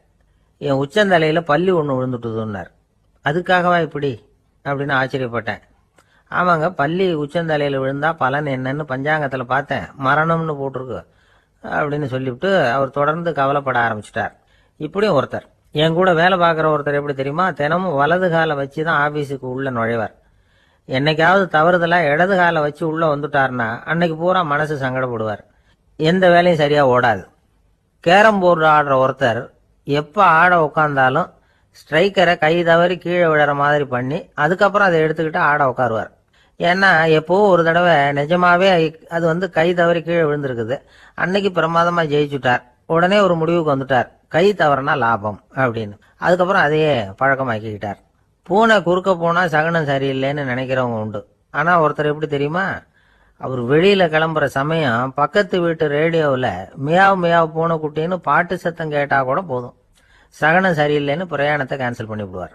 என் உச்சந்தலையில பள்ளி ஒன்று விழுந்துட்டுதுன்னார். அதுக்காகவா இப்படி அப்படின்னு ஆச்சரியப்பட்டேன். ஆமாங்க, பள்ளி உச்சந்தலையில் விழுந்தா பலன் என்னன்னு பஞ்சாங்கத்தில் பார்த்தேன், மரணம்னு போட்டிருக்கு அப்படின்னு சொல்லிவிட்டு அவர் தொடர்ந்து கவலைப்பட ஆரம்பிச்சிட்டார். இப்படியும் ஒருத்தர், என் கூட வேலை பார்க்குற ஒருத்தர் எப்படி தெரியுமா, தினமும் வலது காலை வச்சு தான் ஆஃபீஸுக்கு உள்ள நுழைவார். என்னைக்காவது தவறுதலாக இடது காலை வச்சு உள்ள வந்துட்டார்னா அன்னைக்கு பூரா மனசு சங்கடப்படுவார். எந்த வேலையும் சரியாக ஓடாது. கேரம் போர்டு ஆடுற ஒருத்தர் எப்போ ஆட உட்காந்தாலும் ஸ்ட்ரைக்கரை கை தவறி கீழே விழுற மாதிரி பண்ணி அதுக்கப்புறம் அதை எடுத்துக்கிட்டு ஆட உட்காருவார். ஏன்னா எப்போ ஒரு தடவை நிஜமாவே அது கை தவறி கீழே விழுந்திருக்குது. அன்னைக்கு பிரமாதமா ஜெயிச்சுட்டார். உடனே ஒரு முடிவுக்கு வந்துட்டார், கை தவறுனா லாபம் அப்படின்னு. அதுக்கப்புறம் அதையே பழக்கமாக்கிக்கிட்டார். பூனை குறுக்க போனா சகனம் சரியில்லைன்னு நினைக்கிறவங்க உண்டு. ஆனா ஒருத்தர் எப்படி தெரியுமா, அவர் வெளியில கிளம்புற சமயம் பக்கத்து வீட்டு ரேடியோவில் மியாவ் மியாவ் பூனை குட்டின்னு பாட்டு சத்தம் கேட்டா கூட போதும், சகனம் சரியில்லைன்னு பிரயாணத்தை கேன்சல் பண்ணி விடுவார்.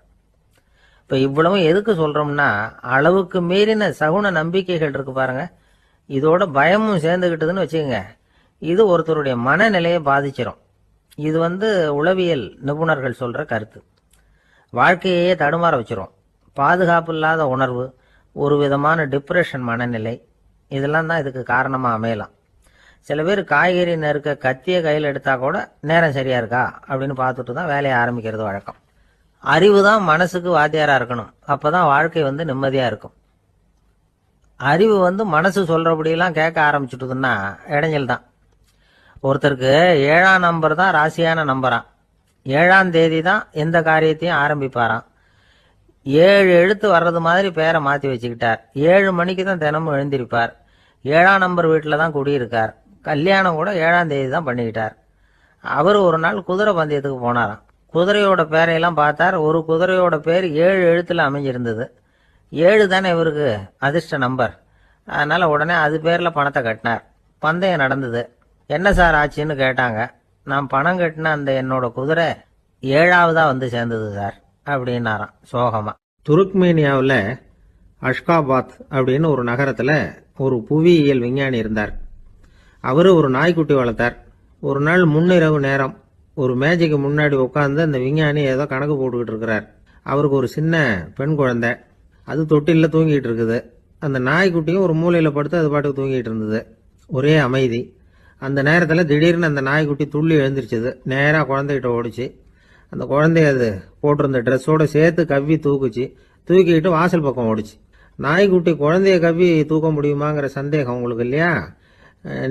இப்ப இவ்வளவும் எதுக்கு சொல்றோம்னா, அளவுக்கு மீறின சகுன நம்பிக்கைகள் இருக்கு பாருங்க, இதோட பயமும் சேர்ந்துகிட்டதுன்னு வச்சுக்கோங்க, இது ஒருத்தருடைய மனநிலையை பாதிச்சிடும். இது உளவியல் நிபுணர்கள் சொல்ற கருத்து. வாழ்க்கையே தடுமாற வச்சிரும். பாதுகாப்பு இல்லாத உணர்வு, ஒரு விதமான டிப்ரெஷன் மனநிலை, இதெல்லாம் தான் இதுக்கு காரணமா அமையலாம். சில பேர் காய்கறி நறுக்க கத்திய கையில் எடுத்தா கூட நேரம் சரியா இருக்கா அப்படின்னு பார்த்துட்டு தான் வேலையை ஆரம்பிக்கிறது வழக்கம். அறிவு தான் மனசுக்கு வாத்தியாரா இருக்கணும், அப்பதான் வாழ்க்கை நிம்மதியா இருக்கும். அறிவு மனசு சொல்றபடியெல்லாம் கேட்க ஆரம்பிச்சுட்டுதுன்னா இடைஞ்சல் தான். ஒருத்தருக்கு 7ஆம் நம்பர் தான் ராசியான நம்பராம். 7ஆம் தேதி தான் எந்த காரியத்தையும் ஆரம்பிப்பாராம். 7 எழுத்து வர்றது மாதிரி பேரை மாத்தி வச்சுக்கிட்டார். 7 மணிக்கு தான் தினமும் எழுந்திருப்பார். 7ஆம் நம்பர் வீட்டில் தான் குடியிருக்கார். கல்யாணம் கூட 7ஆம் தேதி தான் பண்ணிக்கிட்டார். அவர் ஒரு நாள் குதிரை பந்தயத்துக்கு போனாராம். குதிரையோட பேரையெல்லாம் பார்த்தார். ஒரு குதிரையோட பேர் 7 எழுத்துல அமைஞ்சிருந்தது. 7 தானே இவருக்கு அதிர்ஷ்ட நம்பர். அதனால உடனே அது பேர்ல பணத்தை கட்டினார். பந்தயம் நடந்தது. என்ன சார் ஆச்சுன்னு கேட்டாங்க. நான் பணம் கட்டின அந்த என்னோட குதிரை 7ஆவதா சேர்ந்தது சார் அப்படின்னாராம் சோகமா. துருக்மேனியாவில் அஷ்காபாத் அப்படின்னு ஒரு நகரத்தில் ஒரு புவியியல் விஞ்ஞானி இருந்தார். அவரு ஒரு நாய்க்குட்டி வளர்த்தார். ஒரு நாள் முன்னிரவு நேரம் ஒரு மேஜைக்கு முன்னாடி உட்காந்து அந்த விஞ்ஞானி ஏதோ கணக்கு போட்டுக்கிட்டு இருக்கிறார். அவருக்கு ஒரு சின்ன பெண் குழந்தை, அது தொட்டிலில் தூங்கிட்டு இருக்குது. அந்த நாய்க்குட்டியும் ஒரு மூலையில் படுத்து அது பாட்டுக்கு தூங்கிட்டு இருந்தது. ஒரே அமைதி. அந்த நேரத்தில் திடீர்னு அந்த நாய்க்குட்டி துள்ளி எழுந்திரிச்சது. நேராக குழந்தைகிட்ட ஓடிச்சு. அந்த குழந்தைய அது போட்டிருந்த ட்ரெஸ்ஸோட சேர்த்து கவ்வி தூக்குச்சு. தூக்கிக்கிட்டு வாசல் பக்கம் ஓடிச்சு. நாய்க்குட்டி குழந்தைய கவ்வி தூக்க முடியுமாங்கிற சந்தேகம் உங்களுக்கு இல்லையா?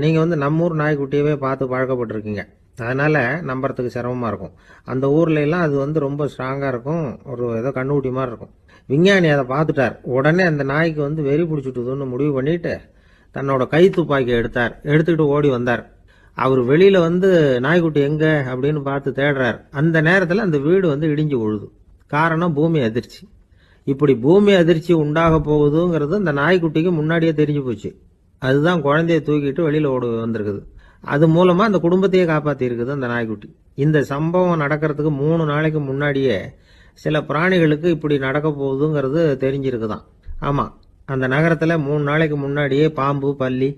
நீங்கள் நம்ம ஊர் நாய்க்குட்டியவே பார்த்து பழக்கப்பட்டிருக்கீங்க, அதனால் நம்புறதுக்கு சிரமமாக இருக்கும். அந்த ஊர்ல எல்லாம் அது ரொம்ப ஸ்ட்ராங்காக இருக்கும், ஒரு ஏதோ கண்ணுக்குட்டி மாதிரி இருக்கும். விஞ்ஞானி அதை பார்த்துட்டார். உடனே அந்த நாய்க்கு வெறி பிடிச்சிட்டுதுன்னு முடிவு பண்ணிட்டு தன்னோட கை துப்பாக்கி எடுத்துக்கிட்டு ஓடி வந்தார். அவர் வெளியில நாய்க்குட்டி எங்க அப்படின்னு பார்த்து தேடுறார். அந்த நேரத்தில் அந்த வீடு இடிஞ்சு விழுது. காரணம் பூமி அதிர்ச்சி. இப்படி பூமி அதிர்ச்சி உண்டாக போகுதுங்கிறது அந்த நாய்க்குட்டிக்கு முன்னாடியே தெரிஞ்சு போச்சு. அதுதான் குழந்தைய தூக்கிட்டு வெளியில ஓடி வந்திருக்குது. அது மூலமா அந்த குடும்பத்தையே காப்பாத்தி இருக்குது அந்த நாய்க்குட்டி. இந்த சம்பவம் நடக்கிறதுக்கு 3 நாளைக்கு முன்னாடியே சில பிராணிகளுக்கு இப்படி நடக்க போகுதுங்கிறது தெரிஞ்சிருக்குதான். ஆமா, அந்த நகரத்துல 3 நாளைக்கு முன்னாடியே பாம்பு, பல்லி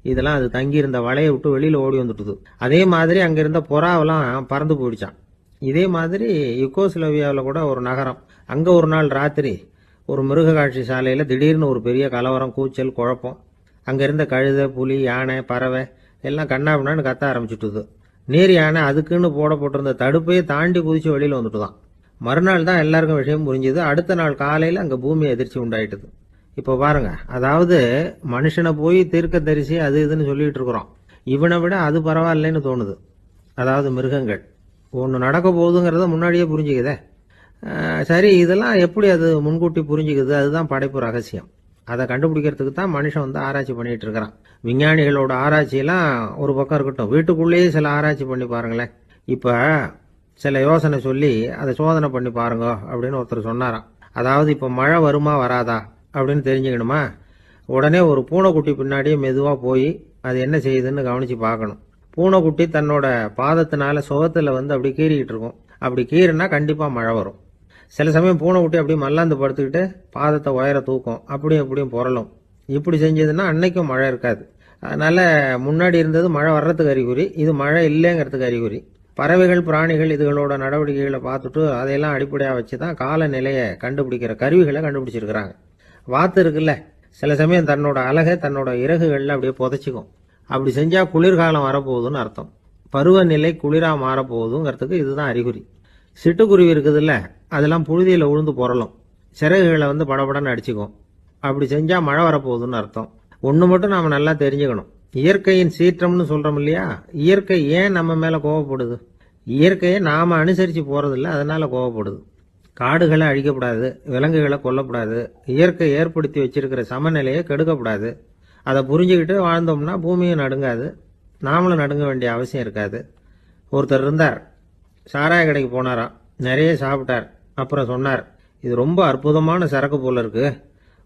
இதெல்லாம் அது தங்கியிருந்த வலையை விட்டு வெளியில ஓடி வந்துட்டுது. அதே மாதிரி அங்க இருந்த புறாவெல்லாம் பறந்து போயிடுச்சான். இதே மாதிரி யுகோஸ்லோவியாவில் கூட ஒரு நகரம், அங்க ஒரு நாள் ராத்திரி ஒரு மிருக காட்சி சாலையில திடீர்னு ஒரு பெரிய கலவரம், கூச்சல், குழப்பம். அங்க இருந்த கழுதை, புலி, யானை, பறவை எல்லாம் கண்ணாபின்னான்னு கத்த ஆரம்பிச்சுட்டுது. நீர் யானை அதுக்குன்னு போடப்பட்டிருந்த தடுப்பையே தாண்டி குதிச்சு வெளியில வந்துட்டுதான். மறுநாள் தான் எல்லாருக்கும் விஷயம் புரிஞ்சுது. அடுத்த நாள் காலையில அங்க பூமி அதிர்ச்சி உண்டாயிட்டுது. இப்ப பாருங்க, அதாவது மனுஷனை போய் தீர்க்க தரிசி அது இதுன்னு சொல்லிட்டு இருக்கிறோம். இவனை விட அது பரவாயில்லைன்னு தோணுது. அதாவது மிருகங்கள் ஒன்று நடக்க போகுதுங்கிறத முன்னாடியே புரிஞ்சுக்குதே. சரி, இதெல்லாம் எப்படி அது முன்கூட்டி புரிஞ்சுக்குது? அதுதான் படைப்பு ரகசியம். அதை கண்டுபிடிக்கிறதுக்கு தான் மனுஷன் ஆராய்ச்சி பண்ணிட்டு இருக்கிறான். விஞ்ஞானிகளோட ஆராய்ச்சியெல்லாம் ஒரு பக்கம் இருக்கட்டும், வீட்டுக்குள்ளேயே சில ஆராய்ச்சி பண்ணி பாருங்களேன். இப்ப சில யோசனை சொல்லி அதை சோதனை பண்ணி பாருங்க அப்படின்னு ஒருத்தர் சொன்னாராம். அதாவது இப்ப மழை வருமா வராதா அப்படின்னு தெரிஞ்சுக்கணுமா, உடனே ஒரு பூனைக்குட்டி பின்னாடியே மெதுவா போய் அது என்ன செய்யுதுன்னு கவனிச்சு பார்க்கணும். பூனைக்குட்டி தன்னோட பாதத்தினால சுகத்துல அப்படி கீறிக்கிட்டு இருக்கும். அப்படி கீறினா கண்டிப்பா மழை வரும். சில சமயம் பூனைக்குட்டி அப்படியே மல்லாந்து படுத்துக்கிட்டு பாதத்தை உயர தூக்கும், அப்படியும் புரளும். இப்படி செஞ்சதுன்னா அன்னைக்கும் மழை இருக்காது. அதனால முன்னாடி இருந்தது மழை வர்றதுக்கு அறிகுறி, இது மழை இல்லைங்கிறதுக்கு அறிகுறி. பறவைகள், பிராணிகள் இதுகளோட நடவடிக்கைகளை பார்த்துட்டு அதையெல்லாம் அடிப்படையாக வச்சு தான் காலநிலையை கண்டுபிடிக்கிற கருவிகளை கண்டுபிடிச்சிருக்கிறாங்க. வாத்து இருக்குல்ல, சில சமயம் தன்னோட அழகை தன்னோட இறகுகளில் அப்படியே புதைச்சிக்கும். அப்படி செஞ்சா குளிர்காலம் வரப்போகுதுன்னு அர்த்தம். பருவநிலை குளிரா மாறப்போகுதுங்கிறதுக்கு இதுதான் அறிகுறி. சிட்டுக்குருவி இருக்குதுல்ல, அதெல்லாம் புழுதியில உழுந்து புரளும், சிறகுகளை படபடன்னு அடிச்சுக்கும். அப்படி செஞ்சா மழை வரப்போகுதுன்னு அர்த்தம். ஒன்று மட்டும் நாம நல்லா தெரிஞ்சுக்கணும், இயற்கையின் சீற்றம்னு சொல்றோம் இல்லையா, இயற்கை ஏன் நம்ம மேல கோவப்படுது? இயற்கையை நாம அனுசரித்து போறதில்ல, அதனால கோவப்படுது. காடுகளை அழிக்கப்படாது, விலங்குகளை கொல்லக்கூடாது, இயற்கை ஏற்படுத்தி வச்சிருக்கிற சமநிலையை கெடுக்கக்கூடாது. அதை புரிஞ்சுக்கிட்டு வாழ்ந்தோம்னா பூமியும் நடுங்காது, நாமளும் நடுங்க வேண்டிய அவசியம் இருக்காது. ஒருத்தர் இருந்தார், சாராய கடைக்கு போனாராம், நிறைய சாப்பிட்டார். அப்புறம் சொன்னார், இது ரொம்ப அற்புதமான சரக்கு போல இருக்கு,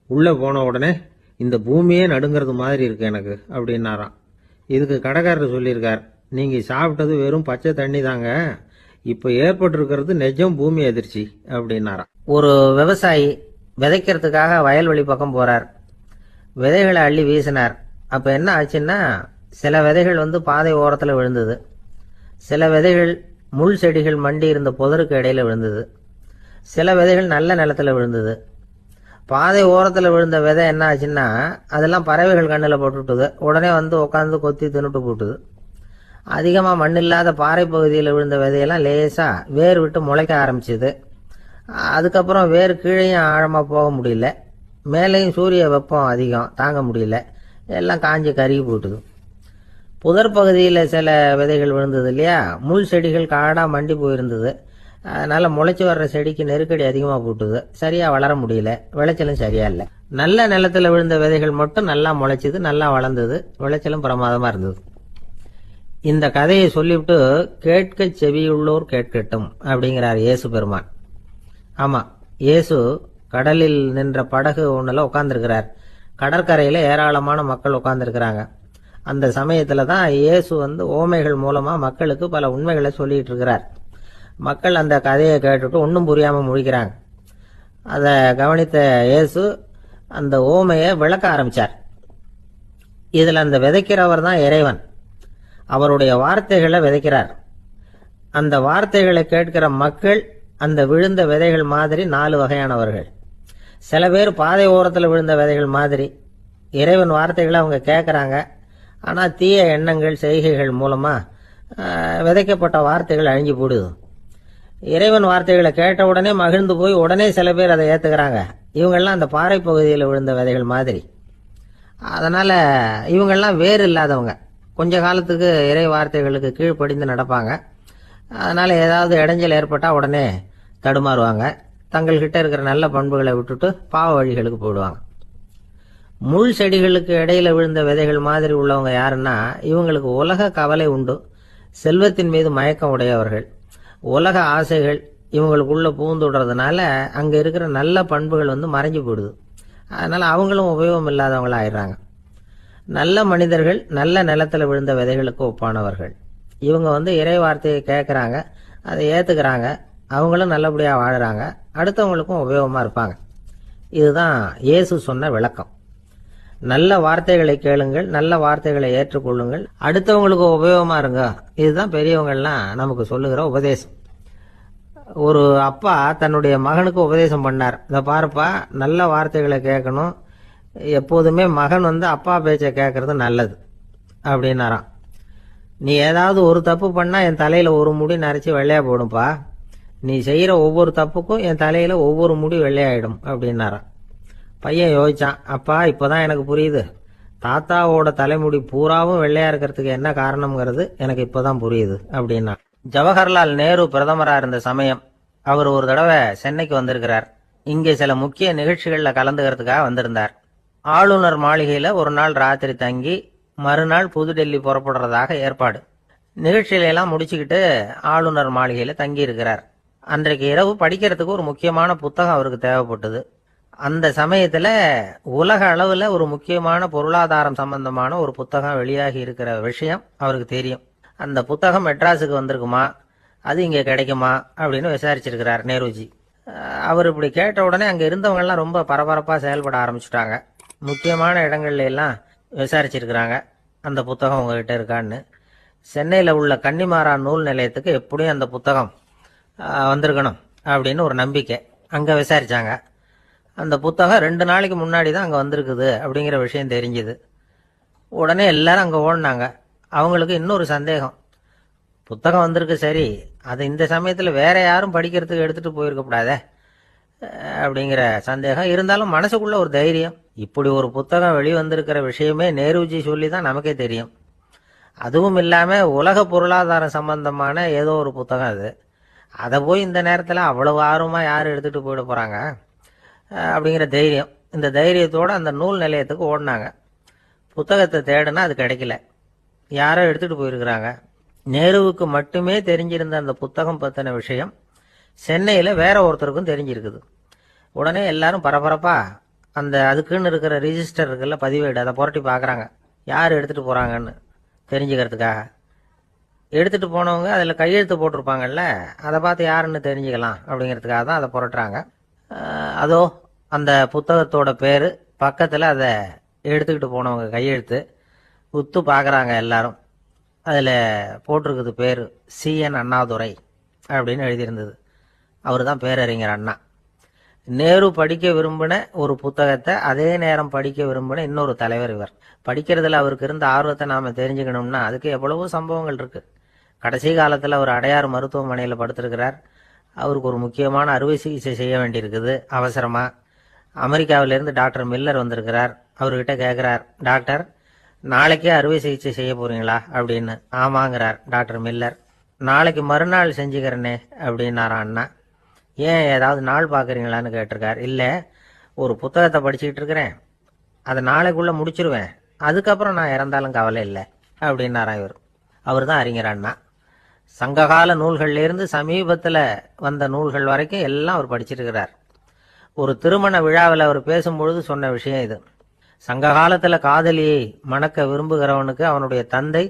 உள்ளே போன உடனே இந்த பூமியே நடுங்கிறது மாதிரி இருக்கு எனக்கு அப்படின்னாராம். இதுக்கு கடைக்காரர் சொல்லியிருக்கார், நீங்கள் சாப்பிட்டது வெறும் பச்சை தண்ணி தாங்க, இப்போ ஏற்பட்டிருக்கிறது நிஜம் பூமி அதிர்ச்சி அப்படின்னாராம். ஒரு விவசாயி விதைக்கிறதுக்காக வயல்வெளி பக்கம் போறார். விதைகளை அள்ளி வீசினார். அப்போ என்ன ஆச்சுன்னா, சில விதைகள் பாதை ஓரத்தில் விழுந்தது, சில விதைகள் முள் செடிகள் மண்டி இருந்த புதருக்கு இடையில விழுந்தது, சில விதைகள் நல்ல நிலத்தில் விழுந்தது. பாதை ஓரத்தில் விழுந்த விதை என்ன ஆச்சுன்னா, அதெல்லாம் பறவைகள் கண்ணில் போட்டுவிட்டுது. உடனே உட்காந்து கொத்தி தின்னுட்டு போட்டுது. அதிகமாக மண் இல்லாத பாறை பகுதியில் விழுந்த விதையெல்லாம் லேசாக வேர் விட்டு முளைக்க ஆரம்பிச்சுது. அதுக்கப்புறம் வேர் கீழேயும் ஆழமாக போக முடியல, மேலேயும் சூரிய வெப்பம் அதிகம் தாங்க முடியல, எல்லாம் காஞ்சி கருகி போட்டுது. புதர் பகுதியில் சில விதைகள் விழுந்தது இல்லையா, முள் செடிகள் காடாக மண்டி போயிருந்தது. அதனால் முளைச்சி வர்ற செடிக்கு நெருக்கடி அதிகமாக போட்டுது, சரியாக வளர முடியல, விளைச்சலும் சரியா இல்லை. நல்ல நிலத்தில் விழுந்த விதைகள் மட்டும் நல்லா முளைச்சிது, நல்லா வளர்ந்தது, விளைச்சலும் பிரமாதமாக இருந்தது. இந்த கதையை சொல்லிவிட்டு கேட்க செவியுள்ளோர் கேட்கட்டும் அப்படிங்கிறார் இயேசு பெருமான். ஆமாம், இயேசு கடலில் நின்ற படகு ஒன்றில் உட்காந்துருக்கிறார். கடற்கரையில் ஏராளமான மக்கள் உட்காந்துருக்கிறாங்க. அந்த சமயத்தில் தான் இயேசு ஓமைகள் மூலமாக மக்களுக்கு பல உண்மைகளை சொல்லிகிட்டு இருக்கிறார். மக்கள் அந்த கதையை கேட்டுட்டு ஒன்றும் புரியாமல் முழிக்கிறாங்க. அதை கவனித்த இயேசு அந்த ஓமையை விளக்க ஆரம்பித்தார். இதில் அந்த விதைக்கிறவர் தான் இறைவன். அவருடைய வார்த்தைகளை விதைக்கிறார். அந்த வார்த்தைகளை கேட்கிற மக்கள் அந்த விழுந்த விதைகள் மாதிரி 4 வகையானவர்கள். சில பேர் பாதை ஓரத்தில் விழுந்த விதைகள் மாதிரி. இறைவன் வார்த்தைகளை அவங்க கேட்குறாங்க, ஆனால் தீய எண்ணங்கள் செய்கைகள் மூலமாக விதைக்கப்பட்ட வார்த்தைகள் அழிஞ்சு போடுது. இறைவன் வார்த்தைகளை கேட்ட உடனே மகிழ்ந்து போய் உடனே சில பேர் அதை ஏற்றுக்கிறாங்க. இவங்கெல்லாம் அந்த பாறை பகுதியில் விழுந்த விதைகள் மாதிரி. அதனால் இவங்கெல்லாம் வேறு இல்லாதவங்க, கொஞ்ச காலத்துக்கு இறை வார்த்தைகளுக்கு கீழ்ப்படிந்து நடப்பாங்க. அதனால் ஏதாவது இடைஞ்சல் ஏற்பட்டால் உடனே தடுமாறுவாங்க, தங்கள்கிட்ட இருக்கிற நல்ல பண்புகளை விட்டுட்டு பாவ வழிகளுக்கு போயிடுவாங்க. முள் செடிகளுக்கு இடையில விழுந்த விதைகள் மாதிரி உள்ளவங்க யாருன்னா, இவங்களுக்கு உலக கவலை உண்டு, செல்வத்தின் மீது மயக்கம் உடையவர்கள். உலக ஆசைகள் இவங்களுக்குள்ள பூந்துடுறதுனால அங்கே இருக்கிற நல்ல பண்புகள் மறைஞ்சு போயிடுது. அதனால் அவங்களும் உபயோகம் இல்லாதவங்களா ஆயிடுறாங்க. நல்ல மனிதர்கள் நல்ல நிலத்தில் விழுந்த விதைகளுக்கு ஒப்பானவர்கள். இவங்க இறை வார்த்தையை கேட்குறாங்க, அதை ஏற்றுக்கிறாங்க, அவங்களும் நல்லபடியாக வாழுறாங்க, அடுத்தவங்களுக்கும் உபயோகமாக இருப்பாங்க. இதுதான் இயேசு சொன்ன விளக்கம். நல்ல வார்த்தைகளை கேளுங்கள், நல்ல வார்த்தைகளை ஏற்றுக்கொள்ளுங்கள், அடுத்தவங்களுக்கு உபயோகமாக இருங்க. இதுதான் பெரியவங்கள்லாம் நமக்கு சொல்லுகிற உபதேசம். ஒரு அப்பா தன்னுடைய மகனுக்கு உபதேசம் பண்ணார். இதை பாருப்பா, நல்ல வார்த்தைகளை கேட்கணும், எப்போதுமே மகன் அப்பா பேச்சை கேட்கறது நல்லது அப்படின்னாராம். நீ ஏதாவது ஒரு தப்பு பண்ணால் என் தலையில் ஒரு முடி நரைச்சி வெள்ளையாக போடும்பா, நீ செய்கிற ஒவ்வொரு தப்புக்கும் என் தலையில் ஒவ்வொரு முடி வெள்ளையாயிடும் அப்படின்னாராம். பையன் யோசிச்சான், அப்பா இப்போதான் எனக்கு புரியுது, தாத்தாவோட தலைமுடி பூராவும் வெள்ளையா இருக்கிறதுக்கு என்ன காரணம்ங்கிறது எனக்கு இப்போதான் புரியுது அப்படின்னா. ஜவஹர்லால் நேரு பிரதமராக இருந்த சமயம் அவர் ஒரு தடவை சென்னைக்கு வந்திருக்கிறார். இங்கே சில முக்கிய நிகழ்ச்சிகளில் கலந்துக்கிறதுக்காக வந்திருந்தார். ஆளுநர் மாளிகையில் ஒரு நாள் ராத்திரி தங்கி மறுநாள் புதுடெல்லி புறப்படுறதாக ஏற்பாடு. நிகழ்ச்சியிலெல்லாம் முடிச்சுக்கிட்டு ஆளுநர் மாளிகையில் தங்கி இருக்கிறார். அன்றைக்கு இரவு படிக்கிறதுக்கு ஒரு முக்கியமான புத்தகம் அவருக்கு தேவைப்பட்டது. அந்த சமயத்தில் உலக அளவில் ஒரு முக்கியமான பொருளாதாரம் சம்பந்தமான ஒரு புத்தகம் வெளியாகி இருக்கிற விஷயம் அவருக்கு தெரியும். அந்த புத்தகம் மெட்ராஸுக்கு வந்திருக்குமா, அது இங்கே கிடைக்குமா அப்படின்னு விசாரிச்சிருக்கிறார் நேருஜி. அவர் இப்படி கேட்ட உடனே அங்கே இருந்தவங்கெல்லாம் ரொம்ப பரபரப்பாக செயல்பட ஆரம்பிச்சுட்டாங்க. முக்கியமான இடங்கள்ல எல்லாம் விசாரிச்சிருக்கிறாங்க, அந்த புத்தகம் உங்ககிட்ட இருக்கான்னு. சென்னையில் உள்ள கன்னிமாரா நூல் நிலையத்துக்கு எப்படியும் அந்த புத்தகம் வந்திருக்கணும் அப்படின்னு ஒரு நம்பிக்கை. அங்கே விசாரித்தாங்க. அந்த புத்தகம் 2 நாளைக்கு முன்னாடி தான் அங்கே வந்திருக்குது அப்படிங்கிற விஷயம் தெரிஞ்சுது. உடனே எல்லாரும் அங்கே ஓடினாங்க. அவங்களுக்கு இன்னொரு சந்தேகம், புத்தகம் வந்திருக்கு சரி, அது இந்த சமயத்தில் வேற யாரும் படிக்கிறதுக்கு எடுத்துகிட்டு போயிருக்கக்கூடாதே, அப்படிங்கிற சந்தேகம் இருந்தாலும் மனசுக்குள்ள ஒரு தைரியம். இப்படி ஒரு புத்தகம் வெளிவந்திருக்கிற விஷயமே நேருஜி சொல்லி தான் நமக்கே தெரியும். அதுவும் இல்லாம உலக பொருளாதாரம் சம்பந்தமான ஏதோ ஒரு புத்தகம் அது. அதை போய் இந்த நேரத்தில் அவ்வளவு ஆர்வமா யார் எடுத்துட்டு போயிட போறாங்க அப்படிங்கிற தைரியம். இந்த தைரியத்தோட அந்த நூல் நிலையத்துக்கு ஓடினாங்க. புத்தகத்தை தேடுனா அது கிடைக்கல. யாரோ எடுத்துட்டு போயிருக்கிறாங்க. நேருவுக்கு மட்டுமே தெரிஞ்சிருந்த அந்த புத்தகம் பத்தின விஷயம் சென்னையில் வேற ஒருத்தருக்கும் தெரிஞ்சிருக்குது. உடனே எல்லாரும் பரபரப்பா அந்த அதுக்குன்னு இருக்கிற ரிஜிஸ்டர் இருக்குல்ல, பதிவேடு, அதை புரட்டி பார்க்குறாங்க யார் எடுத்துகிட்டு போகிறாங்கன்னு தெரிஞ்சுக்கிறதுக்காக. எடுத்துகிட்டு போனவங்க அதில் கையெழுத்து போட்டிருப்பாங்கல்ல, அதை பார்த்து யாருன்னு தெரிஞ்சுக்கலாம் அப்படிங்கிறதுக்காக தான் அதை புரட்டுறாங்க. அதோ அந்த புத்தகத்தோட பேர் பக்கத்தில் அதை எடுத்துக்கிட்டு போனவங்க கையெழுத்து உத்து பார்க்குறாங்க எல்லாரும். அதில் போட்டிருக்குது பேர் CN அண்ணாதுரை அப்படின்னு எழுதியிருந்தது. அவர் தான் பேரறிஞர் அண்ணா. நேரு படிக்க விரும்பின ஒரு புத்தகத்தை அதே நேரம் படிக்க விரும்பின இன்னொரு தலைவர் இவர். படிக்கிறதுல அவருக்கு இருந்த ஆர்வத்தை நாம் தெரிஞ்சுக்கணும்னா அதுக்கு எவ்வளவோ சம்பவங்கள் இருக்குது. கடைசி காலத்தில் அவர் அடையாறு மருத்துவமனையில் படுத்திருக்கிறார். அவருக்கு ஒரு முக்கியமான அறுவை சிகிச்சை செய்ய வேண்டியிருக்குது அவசரமாக. அமெரிக்காவிலேருந்து டாக்டர் மில்லர் வந்திருக்கிறார். அவர்கிட்ட கேட்குறார், டாக்டர் நாளைக்கே அறுவை சிகிச்சை செய்ய போகிறீங்களா அப்படின்னு. ஆமாங்கிறார் டாக்டர் மில்லர். நாளைக்கு மறுநாள் செஞ்சுக்கிறேனே அப்படின்னாரான் அண்ணா. ஏன் ஏதாவது நாள் பார்க்குறீங்களான்னு கேட்டிருக்கார். இல்லை, ஒரு புத்தகத்தை படிச்சுக்கிட்டு இருக்கிறேன், அதை நாளைக்குள்ளே முடிச்சிருவேன், அதுக்கப்புறம் நான் இறந்தாலும் கவலை இல்லை அப்படின்னாரான் இவர். அவர் தான் அறிஞர் அண்ணா. சங்ககால நூல்கள்லேருந்து சமீபத்தில் வந்த நூல்கள் வரைக்கும் எல்லாம் அவர் படிச்சிருக்கிறார். ஒரு திருமண விழாவில் அவர் பேசும்பொழுது சொன்ன விஷயம் இது. சங்க காலத்தில் காதலியை மணக்க விரும்புகிறவனுக்கு அவனுடைய தந்தை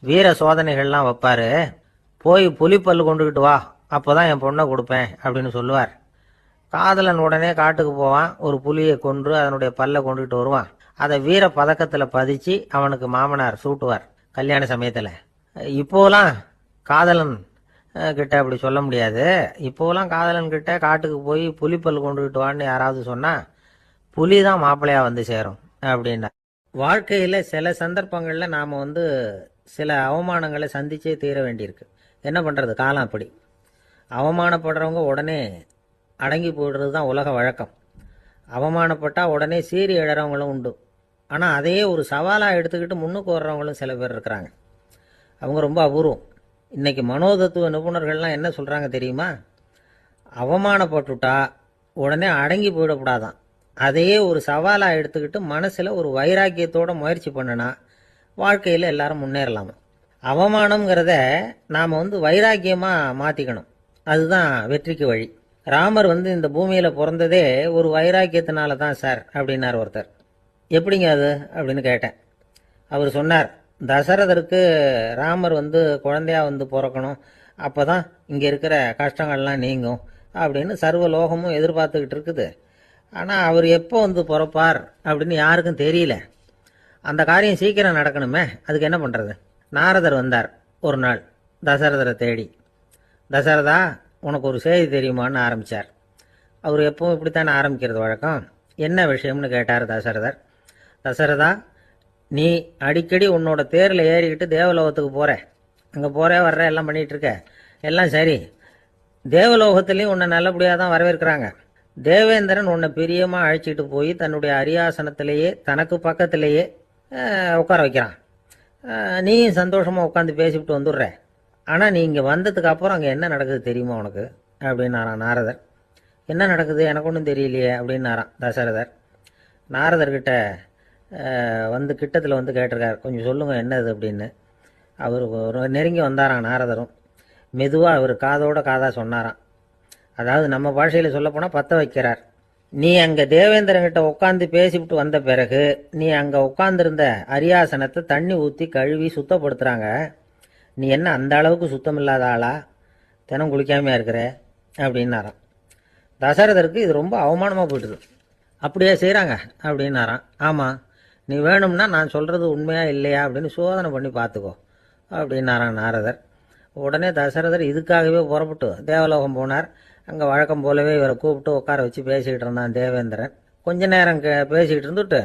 வீர சோதனைகள்லாம் வைப்பாரு. போய் புலிப்பல் கொண்டுகிட்டு வா, அப்போதான் என் பொண்ணை கொடுப்பேன் அப்படின்னு சொல்லுவார். காதலன் உடனே காட்டுக்கு போவான், ஒரு புலியை கொன்று அதனுடைய பல்லை கொண்டுகிட்டு வருவான். அதை வீர பதக்கத்தில் பதிச்சு அவனுக்கு மாமனார் சூட்டுவார் கல்யாண சமயத்தில். இப்போலாம் காதலன் கிட்ட அப்படி சொல்ல முடியாது. இப்போலாம் காதலன் கிட்ட காட்டுக்கு போய் புலிப்பல் கொண்டுகிட்டு வான்னு யாராவது சொன்னா புலி தான் மாப்பிள்ளையா வந்து சேரும் அப்படின்னா. வாழ்க்கையில் சில சந்தர்ப்பங்களில் நாம் சில அவமானங்களை சந்திச்சே தீர வேண்டியிருக்கு. என்ன பண்ணுறது, காலம் அப்படி. அவமானப்படுறவங்க உடனே அடங்கி போயிடுறது தான் உலக வழக்கம். அவமானப்பட்டால் உடனே சீறி எழறவங்களும் உண்டு. ஆனால் அதையே ஒரு சவாலாக எடுத்துக்கிட்டு முன்னுக்கு வர்றவங்களும் சில பேர் இருக்கிறாங்க. அவங்க ரொம்ப அபூர்வம். இன்றைக்கி மனோதத்துவ நிபுணர்கள்லாம் என்ன சொல்கிறாங்க தெரியுமா? அவமானப்பட்டுட்டா உடனே அடங்கி போயிடக்கூடாதான். அதையே ஒரு சவாலாக எடுத்துக்கிட்டு மனசில் ஒரு வைராக்கியத்தோட முயற்சி பண்ணினா வாழ்க்கையில் எல்லாரும் முன்னேறலாமா. அவமானம்ங்கிறத நாம் வைராக்கியமாக மாற்றிக்கணும். அதுதான் வெற்றிக்கு வழி. ராமர் இந்த பூமியில் பிறந்ததே ஒரு வைராக்கியத்தினால தான் சார் அப்படின்னார் ஒருத்தர். எப்படிங்க அது அப்படின்னு கேட்டேன். அவர் சொன்னார், தசரதருக்கு ராமர் குழந்தையா பிறக்கணும், அப்போ தான் இங்கே இருக்கிற கஷ்டங்கள்லாம் நீங்கும் அப்படின்னு சர்வ லோகமும் எதிர்பார்த்துக்கிட்டு இருக்குது. ஆனால் அவர் எப்போ பிறப்பார் அப்படின்னு யாருக்கும் தெரியல. அந்த காரியம் சீக்கிரம் நடக்கணுமே, அதுக்கு என்ன பண்ணுறது? நாரதர் வந்தார் ஒரு நாள் தசரதரை தேடி. தசரதா, உனக்கு ஒரு செய்தி தெரியுமான்னு ஆரம்பித்தார். அவர் எப்பவும் இப்படித்தானே ஆரம்பிக்கிறது வழக்கம். என்ன விஷயம்னு கேட்டார் தசரதர். தசரதா, நீ அடிக்கடி உன்னோட தேரில் ஏறிக்கிட்டு தேவலோகத்துக்கு போகிற, அங்கே போகிற வர்ற எல்லாம் பண்ணிகிட்ருக்க, எல்லாம் சரி. தேவலோகத்துலேயும் உன்னை நல்லபடியாக தான் வரவேற்கிறாங்க. தேவேந்திரன் உன்னை பிரியமாக அழைச்சிட்டு போய் தன்னுடைய அரியாசனத்திலேயே தனக்கு பக்கத்திலேயே உட்கார வைக்கிறான். நீயும் சந்தோஷமாக உட்காந்து பேசிவிட்டு வந்துடுற. ஆனால் நீ இங்கே வந்ததுக்கு அப்புறம் அங்கே என்ன நடக்குது தெரியுமா உனக்கு அப்படின்னாரான் நாரதர். என்ன நடக்குது எனக்கு ஒன்றும் தெரியலையே அப்படின்னாரான் தசரதர். நாரதர்கிட்ட கிட்டத்தில் கேட்டிருக்கார், கொஞ்சம் சொல்லுங்கள் என்னது அப்படின்னு. அவர் நெருங்கி வந்தாராம் நாரதரும். மெதுவாக அவர் காதோட காதாக சொன்னாராம். அதாவது நம்ம பாஷையில் சொல்லப்போனால் பற்ற வைக்கிறார். நீ அங்கே தேவேந்திரங்கிட்ட உட்காந்து பேசிவிட்டு வந்த பிறகு நீ அங்கே உட்காந்துருந்த அரியாசனத்தை தண்ணி ஊற்றி கழுவி சுத்தப்படுத்துகிறாங்க. நீ என்ன அந்த அளவுக்கு சுத்தம் இல்லாத ஆளா, தினம் குளிக்காமையாக இருக்கிற அப்படின்னாராம். தசரதருக்கு இது ரொம்ப அவமானமாக போயிட்டுது. அப்படியே செய்கிறாங்க அப்படின்னாராம். ஆமாம், நீ வேணும்னா நான் சொல்கிறது உண்மையா இல்லையா அப்படின்னு சோதனை பண்ணி பார்த்துக்கோ அப்படின்னாரான் நாரதர். உடனே தசரதர் இதுக்காகவே புறப்பட்டு தேவலோகம் போனார். அங்கே வழக்கம் போலவே இவரை கூப்பிட்டு உட்கார வச்சு பேசிக்கிட்டு இருந்தான் தேவேந்திரன். கொஞ்ச நேரம் பேசிக்கிட்டு இருந்துட்டு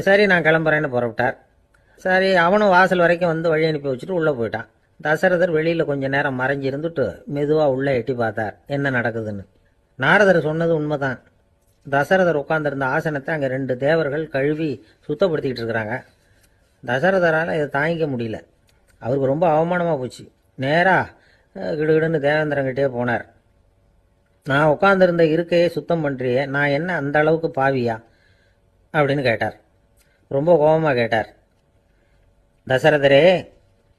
சரி நான் கிளம்புறேன்னு புறப்பட்டார். சரி, அவனும் வாசல் வரைக்கும் வழி அனுப்பி வச்சுட்டு உள்ளே போயிட்டான். தசரதர் வெளியில் கொஞ்ச நேரம் மறைஞ்சி இருந்துட்டு மெதுவாக உள்ளே எட்டி பார்த்தார் என்ன நடக்குதுன்னு. நாரதர் சொன்னது உண்மைதான். தசரதர் உட்கார்ந்திருந்த ஆசனத்தை அங்கே 2 தேவர்கள் கழுவி சுத்தப்படுத்திக்கிட்டு இருக்கிறாங்க. தசரதரால் இதை தாங்கிக்க முடியல. அவருக்கு ரொம்ப அவமானமாக போச்சு. நேராக கிடுகிடுன்னு தேவேந்திரங்கிட்டே போனார். நான் உட்காந்துருந்த இருக்கையே சுத்தம் பண்ணுறியே, நான் என்ன அந்த அளவுக்கு பாவியா அப்படின்னு கேட்டார். ரொம்ப கோபமாக கேட்டார். தசரதரே,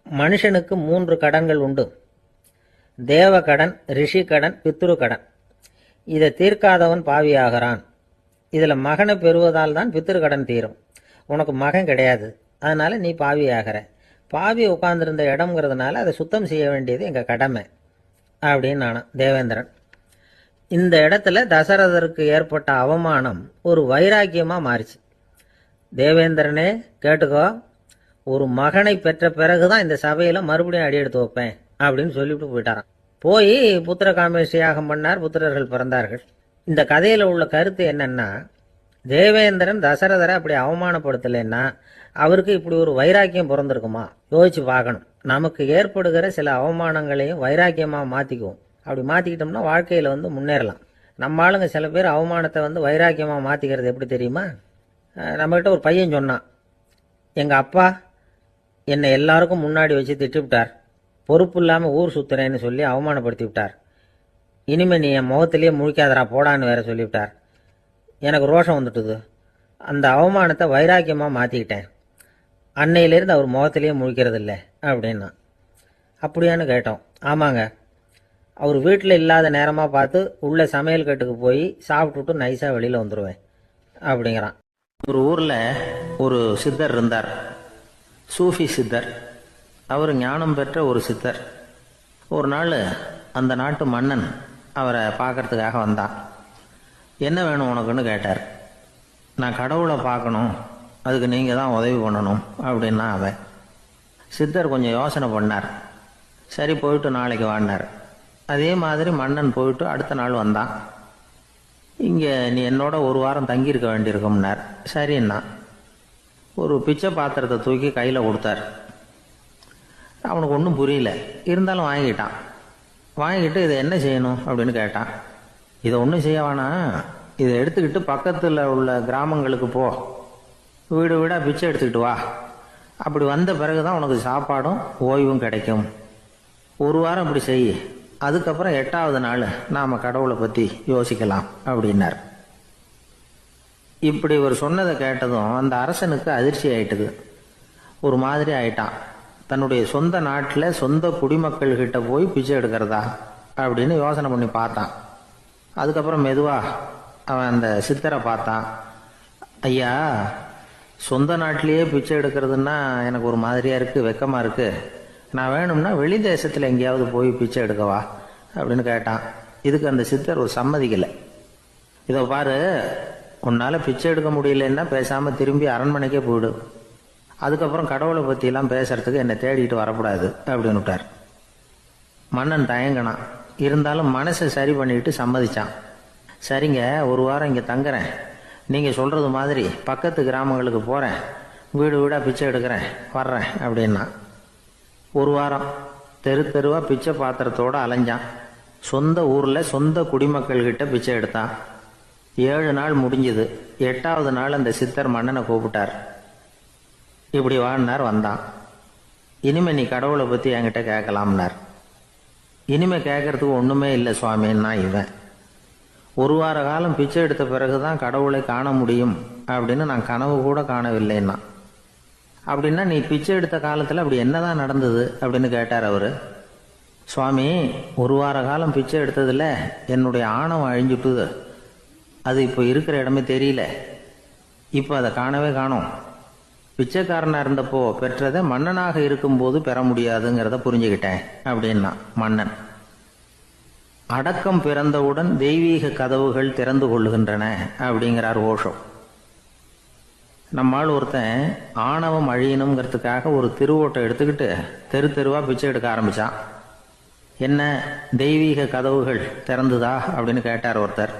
மனுஷனுக்கு 3 கடன்கள் உண்டு. தேவ கடன், ரிஷி கடன், பித்ரு கடன். இதை தீர்க்காதவன் பாவியாகிறான். இதில் மகனை பெறுவதால் தான் பித்ரு கடன் தீரும். உனக்கு மகன் கிடையாது, அதனால் நீ பாவியாகிற. பாவி உட்கார்ந்துருந்த இடம்ங்கிறதுனால அதை சுத்தம் செய்ய வேண்டியது எங்கள் கடமை அப்படின்னு நானும் தேவேந்திரன். இந்த இடத்துல தசரதருக்கு ஏற்பட்ட அவமானம் ஒரு வைராக்கியமாக மாறிச்சு. தேவேந்திரனே கேட்டுக்கோ, ஒரு மகனை பெற்ற பிறகுதான் இந்த சபையில் மறுபடியும் அடி எடுத்து வைப்பேன் அப்படின்னு சொல்லிவிட்டு போயிட்டாரான். போய் புத்திர காமேஷ் யாகம் பண்ணார். புத்திரர்கள் பிறந்தார்கள். இந்த கதையில் உள்ள கருத்து என்னன்னா, தேவேந்திரன் தசரதரை அப்படி அவமானப்படுத்தலைன்னா அவருக்கு இப்படி ஒரு வைராக்கியம் பிறந்திருக்குமா? யோசிச்சு பார்க்கணும். நமக்கு ஏற்படுகிற சில அவமானங்களையும் வைராக்கியமாக மாற்றிக்குவோம். அப்படி மாற்றிக்கிட்டோம்னா வாழ்க்கையில் முன்னேறலாம். நம்ம ஆளுங்க சில பேர் அவமானத்தை வைராக்கியமாக மாற்றிக்கிறது எப்படி தெரியுமா? நம்மகிட்ட ஒரு பையன் சொன்னான், எங்கள் அப்பா என்னை எல்லாருக்கும் முன்னாடி வச்சு திட்டுவிட்டார், பொறுப்பு இல்லாமல் ஊர் சுற்றுறேன்னு சொல்லி அவமானப்படுத்தி விட்டார். இனிமேல் நீ என் முகத்திலேயே முழிக்காதரா போடான்னு வேற சொல்லிவிட்டார். எனக்கு ரோஷம் வந்துட்டுது. அந்த அவமானத்தை வைராக்கியமாக மாற்றிக்கிட்டேன். அன்னையிலேருந்து அவர் முகத்திலேயே முழிக்கிறது இல்லை அப்படின்னா. அப்படியான்னு கேட்டோம். ஆமாங்க, அவர் வீட்டில் இல்லாத நேரமாக பார்த்து உள்ள சமையல் கட்டுக்கு போய் சாப்பிட்டுட்டு நைஸாக வெளியில் வந்துடுவேன் அப்படிங்கிறான். ஒரு ஊரில் ஒரு சித்தர் இருந்தார், சூஃபி சித்தர். அவர் ஞானம் பெற்ற ஒரு சித்தர். ஒரு நாள் அந்த நாட்டு மன்னன் அவரை பார்க்கறதுக்காக வந்தான். என்ன வேணும் உனக்குன்னு கேட்டார். நான் கடவுளை பார்க்கணும், அதுக்கு நீங்கள் தான் உதவி பண்ணணும் அப்படின்னா அவன். சித்தர் கொஞ்சம் யோசனை பண்ணார். சரி, போயிட்டு நாளைக்கு வாடினார். அதே மாதிரி மன்னன் போயிட்டு அடுத்த நாள் வந்தான். இங்கே நீ என்னோட ஒரு வாரம் தங்கியிருக்க வேண்டியிருக்கும்னார். சரின்னா ஒரு பிச்சை பாத்திரத்தை தூக்கி கையில் கொடுத்தார். அவனுக்கு ஒன்றும் புரியல, இருந்தாலும் வாங்கிட்டான். வாங்கிட்டு இதை என்ன செய்யணும் அப்படின்னு கேட்டான். இதை ஒன்றும் செய்ய வேணாம், இதை எடுத்துக்கிட்டு பக்கத்தில் உள்ள கிராமங்களுக்கு போ, வீடு வீடாக பிச்சை எடுத்துக்கிட்டு வா. அப்படி வந்த பிறகு தான் உனக்கு சாப்பாடும் ஓய்வும் கிடைக்கும். ஒரு வாரம் இப்படி செய், அதுக்கப்புறம் 8வது நாள் நாம் கடவுளை பற்றி யோசிக்கலாம் அப்படின்னார். இப்படி ஒரு சொன்னதை கேட்டதும் அந்த அரசனுக்கு அதிர்ச்சி ஆயிட்டுது. ஒரு மாதிரி ஆயிட்டான். தன்னுடைய சொந்த நாட்டில் சொந்த குடிமக்கள்கிட்ட போய் பிச்சை எடுக்கிறதா அப்படின்னு யோசனை பண்ணி பார்த்தான். அதுக்கப்புறம் மெதுவாக அவன் அந்த சித்தரை பார்த்தான். ஐயா, சொந்த நாட்டிலேயே பிச்சை எடுக்கிறதுன்னா எனக்கு ஒரு மாதிரியாக இருக்குது, வெக்கமாக இருக்குது. நான் வேணும்னா வெளி தேசத்தில் எங்கேயாவது போய் பிச்சை எடுக்கவா அப்படின்னு கேட்டான். இதுக்கு அந்த சித்தர் ஒரு சம்மதிக்கலை. இதை பாரு, உன்னால் பிச்சை எடுக்க முடியலன்னா பேசாமல் திரும்பி அரண்மனைக்கே போயிடு. அதுக்கப்புறம் கடவுளை பற்றிலாம் பேசுறதுக்கு என்னை தேடிட்டு வரக்கூடாது அப்படின்னு விட்டார். மன்னன் தயங்கினான். இருந்தாலும் மனசை சரி பண்ணிட்டு சம்மதிச்சான். சரிங்க, ஒரு வாரம் இங்கே தங்குறேன், நீங்கள் சொல்கிறது மாதிரி பக்கத்து கிராமங்களுக்கு போகிறேன், வீடு வீடாக பிச்சை எடுக்கிறேன், வர்றேன் அப்படின்னா. ஒரு வாரம் தெரு தெருவாக பிச்சை பாத்திரத்தோடு அலைஞ்சான். சொந்த ஊரில் சொந்த குடிமக்கள்கிட்ட பிச்சை எடுத்தான். 7 நாள் முடிஞ்சுது. 8வது நாள் அந்த சித்தர் மன்னனை கூப்பிட்டார். இப்படி வாழ்னார். வந்தான். இனிமே நீ கடவுளை பற்றி என்கிட்ட கேட்கலாம்னார். இனிமே கேட்கறதுக்கு ஒன்றுமே இல்லை சுவாமின்னா இவன். ஒரு வார காலம் பிச்சை எடுத்த பிறகுதான் கடவுளை காண முடியும் அப்படின்னு நான் கனவு கூட காணவில்லைன்னா. அப்படின்னா நீ பிச்சை எடுத்த காலத்தில் அப்படி என்னதான் நடந்தது அப்படின்னு கேட்டார் அவர். சுவாமி, ஒரு வார காலம் பிச்சை எடுத்ததில் என்னுடைய ஆணவம் அழிஞ்சுட்டுது. அது இப்போ இருக்கிற இடமே தெரியல. இப்போ அதை காணவே காணோம். பிச்சைக்காரனாக இருந்தப்போ பெற்றதை மன்னனாக இருக்கும்போது பெற முடியாதுங்கிறத புரிஞ்சுக்கிட்டேன் அப்படின்னா மன்னன். அடக்கம் பிறந்தவுடன் தெய்வீக கதவுகள் திறந்து கொள்ளுகின்றன அப்படிங்கிறார் ஓஷோ. நம்மால் ஒருத்தன் ஆணவம் அழியணுங்கிறதுக்காக ஒரு திருவோட்டை எடுத்துக்கிட்டு தெரு தெருவாக பிச்சை எடுக்க ஆரம்பித்தான். என்ன, தெய்வீக கதவுகள் திறந்துதா அப்படின்னு கேட்டார் ஒருத்தர்.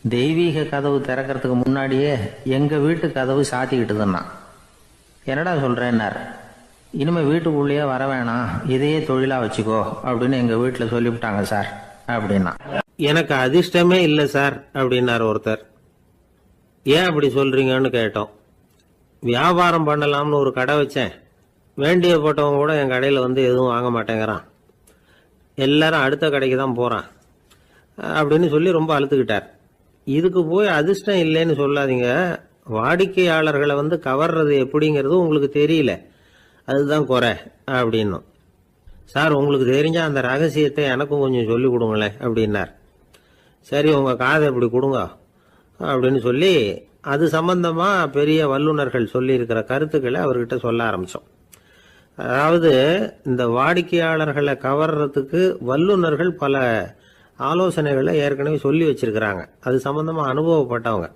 தெய்வீக கதவு திறக்கிறதுக்கு முன்னாடியே எங்கள் வீட்டு கதவு சாத்திக்கிட்டுதுன்னா. என்னடா சொல்கிறேன்னார். இனிமேல் வீட்டுக்குள்ளேயே வர வேணாம், இதையே தொழிலாக வச்சுக்கோ அப்படின்னு எங்கள் வீட்டில் சொல்லிவிட்டாங்க சார் அப்படின்னா. எனக்கு அதிர்ஷ்டமே இல்லை சார் அப்படின்னார் ஒருத்தர். ஏன் அப்படி சொல்றீங்கன்னு கேட்டோம். வியாபாரம் பண்ணலாம்னு ஒரு கடை வச்சேன். வேண்டியப்பட்டவங்க கூட என் கடையில் வந்து எதுவும் வாங்க மாட்டேங்கிறான். எல்லாரும் அடுத்த கடைக்கு தான் போகிறான் அப்படின்னு சொல்லி ரொம்ப அழுத்துக்கிட்டார். இதுக்கு போய் அதிர்ஷ்டம் இல்லைன்னு சொல்லாதீங்க. வாடிக்கையாளர்களை வந்து கவர்றது எப்படிங்கிறது உங்களுக்கு தெரியல, அதுதான் குறை அப்படின்னும். சார், உங்களுக்கு தெரிஞ்ச அந்த ரகசியத்தை எனக்கும் கொஞ்சம் சொல்லி கொடுங்களேன் அப்படின்னார். சரி, உங்கள் காதை இப்படி கொடுங்க அப்படின்னு சொல்லி அது சம்பந்தமாக பெரிய வல்லுநர்கள் சொல்லியிருக்கிற கருத்துக்களை அவர்கிட்ட சொல்ல ஆரம்பித்தோம். அதாவது இந்த வாடிக்கையாளர்களை கவர்றதுக்கு வல்லுநர்கள் பல ஆலோசனைகளை ஏற்கனவே சொல்லி வச்சிருக்கிறாங்க. அது சம்பந்தமாக அனுபவப்பட்டவங்க,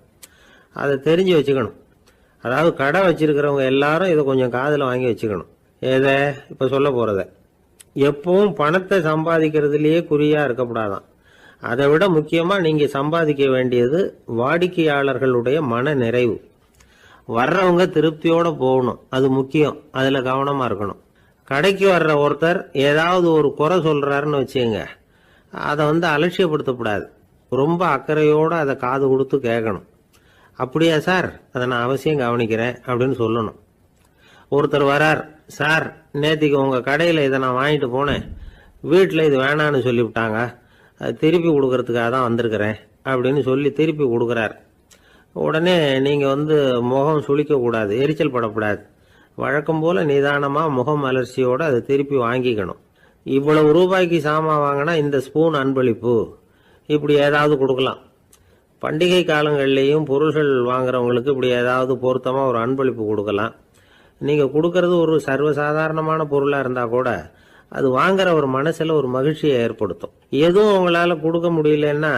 அதை தெரிஞ்சு வச்சுக்கணும். அதாவது கடை வச்சிருக்கிறவங்க எல்லாரும் இதை கொஞ்சம் காதில் வாங்கி வச்சுக்கணும். எதை இப்போ சொல்ல போகிறத. எப்பவும் பணத்தை சம்பாதிக்கிறதுலேயே குறியாக இருக்கக்கூடாதான். அதை விட முக்கியமாக நீங்கள் சம்பாதிக்க வேண்டியது வாடிக்கையாளர்களுடைய மன நிறைவு. வர்றவங்க திருப்தியோடு போகணும், அது முக்கியம். அதில் கவனமாக இருக்கணும். கடைக்கு வர்ற ஒருத்தர் ஏதாவது ஒரு குறை சொல்கிறாருன்னு வச்சுங்க, அதை வந்து அலட்சியப்படுத்தக்கூடாது. ரொம்ப அக்கறையோடு அதை காது கொடுத்து கேட்கணும். அப்படியா சார், அதை நான் அவசியம் கவனிக்கிறேன் அப்படின்னு சொல்லணும். ஒருத்தர் வரார், சார் நேற்றுக்கு உங்கள் கடையில் இதை நான் வாங்கிட்டு போனேன், வீட்டில் இது வேணான்னு சொல்லிவிட்டாங்க, அது திருப்பி கொடுக்கறதுக்காக தான் வந்திருக்கிறேன் அப்படின்னு சொல்லி திருப்பி கொடுக்குறார். உடனே நீங்கள் வந்து முகம் சுளிக்கக்கூடாது, எரிச்சல் படக்கூடாது. வழக்கம் போல் நிதானமாக முகம் அலர்ச்சியோடு அதை திருப்பி வாங்கிக்கணும். இவ்வளவு ரூபாய்க்கு சாமான் வாங்கினா இந்த ஸ்பூன் அன்பளிப்பு, இப்படி ஏதாவது கொடுக்கலாம். பண்டிகை காலங்கள்லேயும் பொருள்கள் வாங்குறவங்களுக்கு இப்படி ஏதாவது பொருத்தமாக ஒரு அன்பளிப்பு கொடுக்கலாம். நீங்கள் கொடுக்கறது ஒரு சர்வசாதாரணமான பொருளாக இருந்தால் கூட அது வாங்குற ஒரு மனசில் ஒரு மகிழ்ச்சியை ஏற்படுத்தும். எதுவும் உங்களால் கொடுக்க முடியலன்னா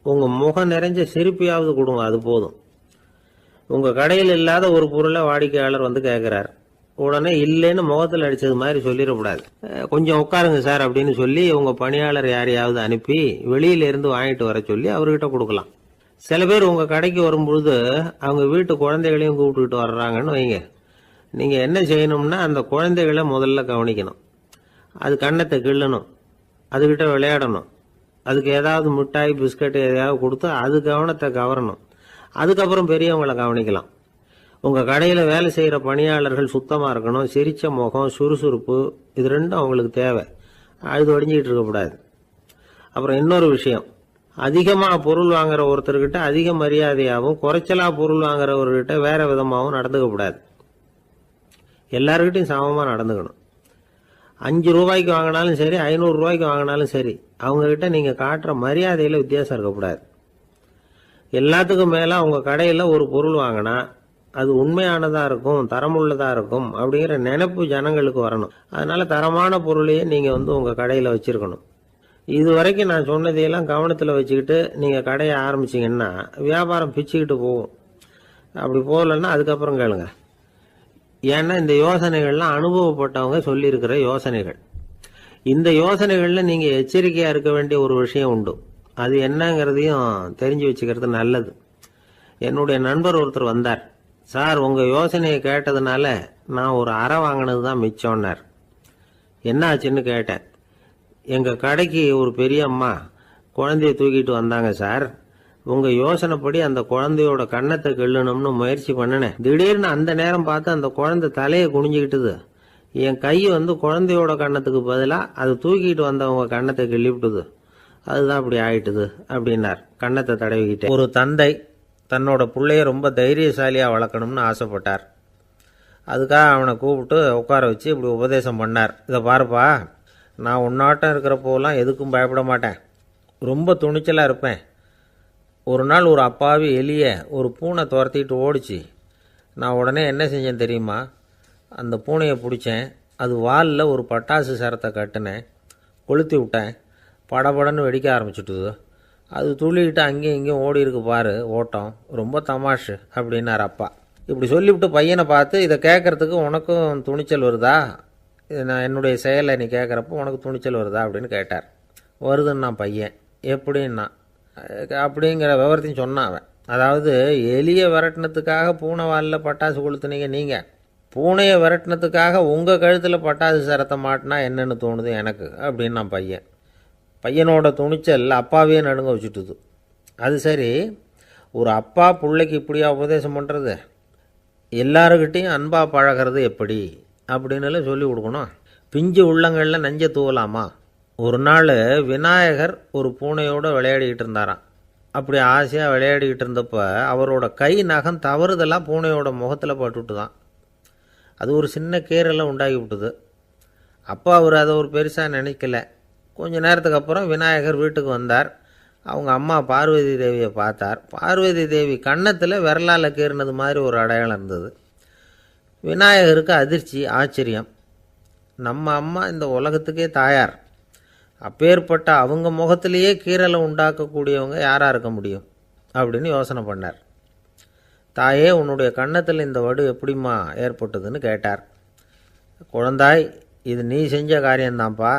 உங்கள் முகம் நிறைஞ்ச சிரிப்பையாவது கொடுங்க, அது போதும். உங்கள் கடையில் இல்லாத ஒரு பொருளை வாடிக்கையாளர் வந்து கேட்குறார், உடனே இல்லைன்னு முகத்தில் அடித்தது மாதிரி சொல்லிடக்கூடாது. கொஞ்சம் உட்காருங்க சார் அப்படின்னு சொல்லி உங்கள் பணியாளர் யாரையாவது அனுப்பி வெளியிலேருந்து வாங்கிட்டு வர சொல்லி அவர்கிட்ட கொடுக்கலாம். சில பேர் உங்கள் கடைக்கு வரும்பொழுது அவங்க வீட்டு குழந்தைகளையும் கூப்பிட்டுக்கிட்டு வர்றாங்கன்னு வைங்க. நீங்கள் என்ன செய்யணும்னா அந்த குழந்தைகளை முதல்ல கவனிக்கணும். அது கண்ணத்தை கிள்ளணும், அதுகிட்ட விளையாடணும், அதுக்கு ஏதாவது மிட்டாய் பிஸ்கட் எதையாவது கொடுத்து அது கவனத்தை கவரணும். அதுக்கப்புறம் பெரியவங்களை கவனிக்கலாம். உங்கள் கடையில் வேலை செய்கிற பணியாளர்கள் சுத்தமாக இருக்கணும். சிரிச்ச முகம், சுறுசுறுப்பு, இது ரெண்டும் அவங்களுக்கு தேவை. அழுது வடிஞ்சிக்கிட்டு இருக்கக்கூடாது. அப்புறம் இன்னொரு விஷயம், அதிகமாக பொருள் வாங்குற ஒருத்தர்கிட்ட அதிக மரியாதையாகவும் குறைச்சலாக பொருள் வாங்குறவர்கிட்ட வேற விதமாகவும் நடந்துக்கக்கூடாது. எல்லாருக்கிட்டையும் சமமாக நடந்துக்கணும். 5 ரூபாய்க்கு வாங்கினாலும் சரி, 500 ரூபாய்க்கு வாங்கினாலும் சரி, அவங்கக்கிட்ட நீங்கள் காட்டுற மரியாதையில் வித்தியாசம் இருக்கக்கூடாது. எல்லாத்துக்கும் மேலே உங்கள் கடையில் ஒரு பொருள் வாங்கினா அது உண்மையானதாக இருக்கும், தரமுள்ளதாக இருக்கும் அப்படிங்கிற நினைப்பு ஜனங்களுக்கு வரணும். அதனால் தரமான பொருளையே நீங்கள் வந்து உங்கள் கடையில் வச்சுருக்கணும். இது வரைக்கும் நான் சொன்னதையெல்லாம் கவனத்தில் வச்சுக்கிட்டு நீங்கள் கடையை ஆரம்பிச்சிங்கன்னா வியாபாரம் பிச்சுக்கிட்டு போகும். அப்படி போகலன்னா அதுக்கப்புறம் கேளுங்க. ஏன்னா இந்த யோசனைகள்லாம் அனுபவப்பட்டவங்க சொல்லியிருக்கிற யோசனைகள். இந்த யோசனைகளில் நீங்கள் எச்சரிக்கையாக இருக்க வேண்டிய ஒரு விஷயம் உண்டு. அது என்னங்கிறதையும் தெரிஞ்சு வச்சுக்கிறது நல்லது. என்னுடைய நண்பர் ஒருத்தர் வந்தார். சார், உங்கள் யோசனையை கேட்டதுனால நான் ஒரு அறை வாங்கினது தான் மிச்சம்னார். என்ன ஆச்சுன்னு கேட்டேன். எங்கள் கடைக்கு ஒரு பெரிய அம்மா குழந்தைய தூக்கிட்டு வந்தாங்க சார். உங்கள் யோசனைப்படி அந்த குழந்தையோட கன்னத்தை கிள்ளணும்னு முயற்சி பண்ணினேன். திடீர்னு அந்த நேரம் பார்த்து அந்த குழந்தை தலையை குனிஞ்சிக்கிட்டுது. என் கை வந்து குழந்தையோட கன்னத்துக்கு பதிலாக அது தூக்கிட்டு வந்தவங்க கன்னத்தை கிள்ளிவிட்டுது. அதுதான் அப்படி ஆயிட்டுது அப்படின்னார் கன்னத்தை தடவிக்கிட்டே. ஒரு தந்தை தன்னோட பிள்ளைய ரொம்ப தைரியசாலியாக வளர்க்கணும்னு ஆசைப்பட்டார். அதுக்காக அவனை கூப்பிட்டு உட்கார வச்சு இப்படி உபதேசம் பண்ணார். இதை பாருப்பா, நான் உன்னாட்டம் இருக்கிறப்போலாம் எதுக்கும் பயப்பட மாட்டேன், ரொம்ப துணிச்சலாக இருப்பேன். ஒரு நாள் ஒரு அப்பாவி எலிய ஒரு பூனை துரத்திட்டு ஓடிச்சு. நான் உடனே என்ன செஞ்சேன் தெரியுமா? அந்த பூனையை பிடிச்சேன், அது வாலில் ஒரு பட்டாசு சரத்தை கட்டினேன், கொளுத்தி விட்டேன். படபடன்னு வெடிக்க ஆரம்பிச்சுட்டுது. அது துள்ளிக்கிட்டு அங்கேயும் இங்கேயும் ஓடி இருக்கு பாரு ஓட்டம், ரொம்ப தமாஷு அப்படின்னார் அப்பா. இப்படி சொல்லிவிட்டு பையனை பார்த்து, இதை கேட்கறதுக்கு உனக்கும் துணிச்சல் வருதா? நான் என்னுடைய செயலை நீ கேட்குறப்போ உனக்கு துணிச்சல் வருதா அப்படின்னு கேட்டார். வருதுன்னா பையன். எப்படின்னா அப்படிங்கிற விவரத்தையும் சொன்னான் அவன். அதாவது எலியை விரட்டினத்துக்காக பூனை வாலில் பட்டாசு கொளுத்துனீங்க நீங்கள், பூனையை விரட்டினத்துக்காக உங்கள் கழுத்தில் பட்டாசு சரத்தை மாட்டினா என்னென்னு தோணுது எனக்கு அப்படின்னு நான் பையன். பையனோட துணிச்சல் அப்பாவையே நடுங்க வச்சுட்டுது. அது சரி, ஒரு அப்பா பிள்ளைக்கு இப்படியா உபதேசம் பண்ணுறது? எல்லாருக்கிட்டையும் அன்பாக பழகிறது எப்படி அப்படின்னு சொல்லி கொடுக்கணும். பிஞ்சு உள்ளங்களில் நஞ்சை தூவலாமா? ஒரு நாள் விநாயகர் ஒரு பூனையோடு விளையாடிக்கிட்டு இருந்தாராம். அப்படி ஆசையாக விளையாடிக்கிட்டு இருந்தப்போ அவரோட கை நகம் தவறுதெல்லாம் பூனையோட முகத்தில் பட்டுவிட்டு தான். அது ஒரு சின்ன கீறலை உண்டாகி விட்டுது. அப்போ அவர் அதை ஒரு பெருசாக நினைக்கல. கொஞ்ச நேரத்துக்கு அப்புறம் விநாயகர் வீட்டுக்கு வந்தார். அவங்க அம்மா பார்வதி தேவியை பார்த்தார். பார்வதி தேவி கன்னத்தில் விரலால் கீறினது மாதிரி ஒரு அடையாளம் இருந்தது. விநாயகருக்கு அதிர்ச்சி, ஆச்சரியம். நம்ம அம்மா இந்த உலகத்துக்கே தாயார். அப்பேற்பட்ட அவங்க முகத்திலேயே கீறலை உண்டாக்கக்கூடியவங்க யாராக இருக்க முடியும் அப்படின்னு யோசனை பண்ணார். தாயே, உன்னுடைய கன்னத்தில் இந்த வடு எப்படிம்மா ஏற்பட்டதுன்னு கேட்டார். குழந்தாய், இது நீ செஞ்ச காரியம்தான்ப்பா.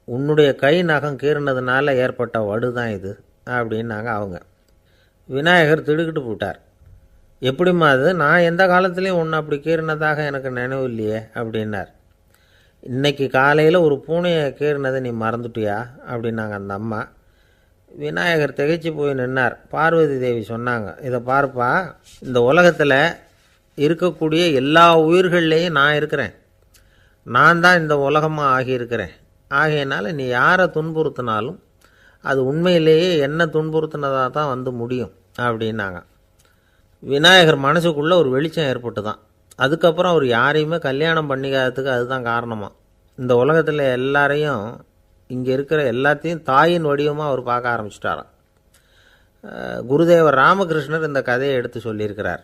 உன்னுடைய கை நகம் கீறினதுனால ஏற்பட்ட வடு தான் இது அப்படின்னாங்க அவங்க. விநாயகர் திடுக்கிட்டு போட்டார். எப்படிம்மா அது? நான் எந்த காலத்துலேயும் ஒன்று அப்படி கீறினதாக எனக்கு நினைவு இல்லையே அப்படின்னார். இன்னைக்கு காலையில் ஒரு பூனையை கீறினதை நீ மறந்துட்டியா அப்படின்னாங்க அந்த அம்மா. விநாயகர் திகைச்சு போய் நின்னார். பார்வதி தேவி சொன்னாங்க, இதை பார்ப்பா, இந்த உலகத்தில் இருக்கக்கூடிய எல்லா உயிர்கள்லேயும் நான் இருக்கிறேன். நான் தான் இந்த உலகமாக ஆகியிருக்கிறேன். ஆகையினால நீ யாரை துன்புறுத்தினாலும் அது உண்மையிலேயே என்ன துன்புறுத்தினதாக தான் வந்து முடியும் அப்படின்னாங்க. விநாயகர் மனசுக்குள்ளே ஒரு வெளிச்சம் ஏற்பட்டு தான். அதுக்கப்புறம் அவர் யாரையுமே கல்யாணம் பண்ணிக்காததுக்கு அதுதான் காரணமாக. இந்த உலகத்தில் எல்லாரையும், இங்கே இருக்கிற எல்லாத்தையும் தாயின் வடிவமாக அவர் பார்க்க ஆரம்பிச்சிட்டாராம். குருதேவர் ராமகிருஷ்ணர் இந்த கதையை எடுத்து சொல்லியிருக்கிறார்.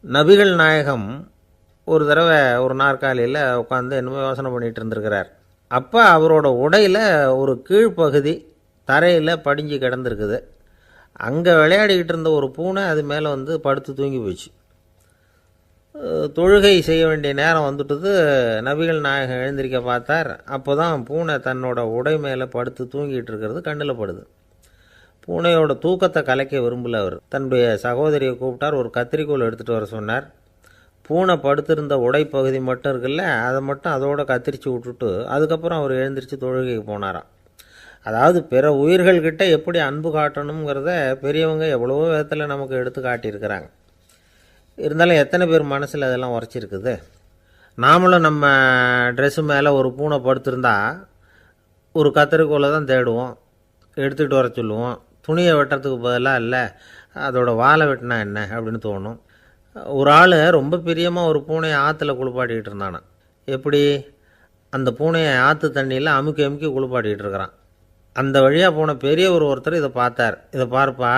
நபிகள் நாயகம் ஒரு தடவை ஒரு நாற்காலியில் உட்காந்து என்னமோ யோசனை பண்ணிகிட்டு இருந்திருக்கிறார். அப்போ அவரோட உடையில் ஒரு கீழ்ப்பகுதி தரையில் படிஞ்சு கிடந்திருக்குது. அங்கே விளையாடிக்கிட்டு இருந்த ஒரு பூனை அது மேலே வந்து படுத்து தூங்கி போச்சு. தொழுகை செய்ய வேண்டிய நேரம் வந்துட்டது. நபிகள் நாயகம் எழுந்திருக்க பார்த்தார். அப்போ தான் பூனை தன்னோட உடை மேலே படுத்து தூங்கிட்டு இருக்கிறது கண்ணில் படுது. பூனையோட தூக்கத்தை கலைக்க விரும்பல அவர். தன்னுடைய சகோதரியை கூப்பிட்டார். ஒரு கத்திரிக்கோல் எடுத்துகிட்டு வர சொன்னார். பூனை படுத்திருந்த உடைப்பகுதி மட்டும் இருக்குல்ல, அதை மட்டும் அதோட கத்திரிச்சு விட்டுட்டு அதுக்கப்புறம் அவர் எழுந்திரிச்சு தொழுகைக்கு போனாராம். அதாவது பிற உயிர்கள்கிட்ட எப்படி அன்பு காட்டணுங்கிறத பெரியவங்க எவ்வளவோ விதத்தில் நமக்கு எடுத்து காட்டியிருக்கிறாங்க. இருந்தாலும் எத்தனை பேர் மனசில் அதெல்லாம் உரைச்சிருக்குது? நாமளும் நம்ம ட்ரெஸ்ஸு மேலே ஒரு பூனை படுத்திருந்தா ஒரு கத்திரிக்கோலை தான் தேடுவோம், எடுத்துகிட்டு வர சொல்லுவோம். துணியை வெட்டுறதுக்கு பதிலாக இல்லை அதோட வாழை வெட்டினா என்ன அப்படின்னு தோணும். ஒரு ஆள் ரொம்ப பிரியமாக ஒரு பூனையை ஆற்றுல குளிப்பாட்டிகிட்டு இருந்தானா. எப்படி? அந்த பூனையை ஆற்று தண்ணியில் அமுக்கி அமுக்கி குளிப்பாட்டிகிட்டு இருக்கிறான். அந்த வழியாக போன பெரியவர் ஒருத்தர் இதை பார்த்தார். இதை பார்ப்பா,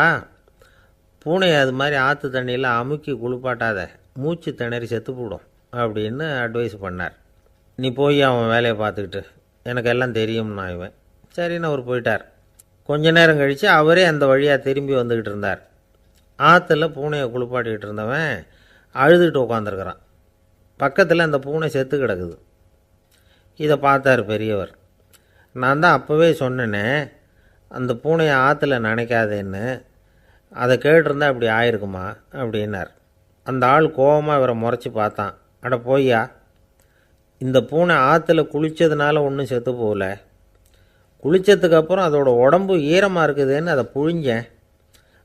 பூனையை அது மாதிரி ஆற்று தண்ணியில் அமுக்கி குளிப்பாட்டாத, மூச்சு திணறி செத்து போடும் அப்படின்னு அட்வைஸ் பண்ணார். நீ போய் அவன் வேலையை பார்த்துக்கிட்டு, எனக்கு எல்லாம் தெரியும்னா இவன். சரின்னு அவர் போயிட்டார். கொஞ்ச நேரம் கழித்து அவரே அந்த வழியாக திரும்பி வந்துக்கிட்டு இருந்தார். ஆற்றுல பூனையை குளிப்பாட்டிக்கிட்டு இருந்தவன் அழுதுகிட்டு உட்காந்துருக்கிறான். பக்கத்தில் அந்த பூனை செத்து கிடக்குது. இதை பார்த்தார் பெரியவர். நான் தான் அப்போவே சொன்னேனே அந்த பூனையை ஆற்றுல நினைக்காதேன்னு, அதை கேட்டிருந்தா இப்படி ஆயிருக்குமா அப்படின்னார். அந்த ஆள் கோபமாக இவரை முறைச்சி பார்த்தான். அட போய்யா, இந்த பூனை ஆற்றுல குளித்ததுனால ஒன்றும் செத்து போகல, குளித்ததுக்கப்புறம் அதோட உடம்பு ஈரமாக இருக்குதுன்னு அதை புழிஞ்சேன்,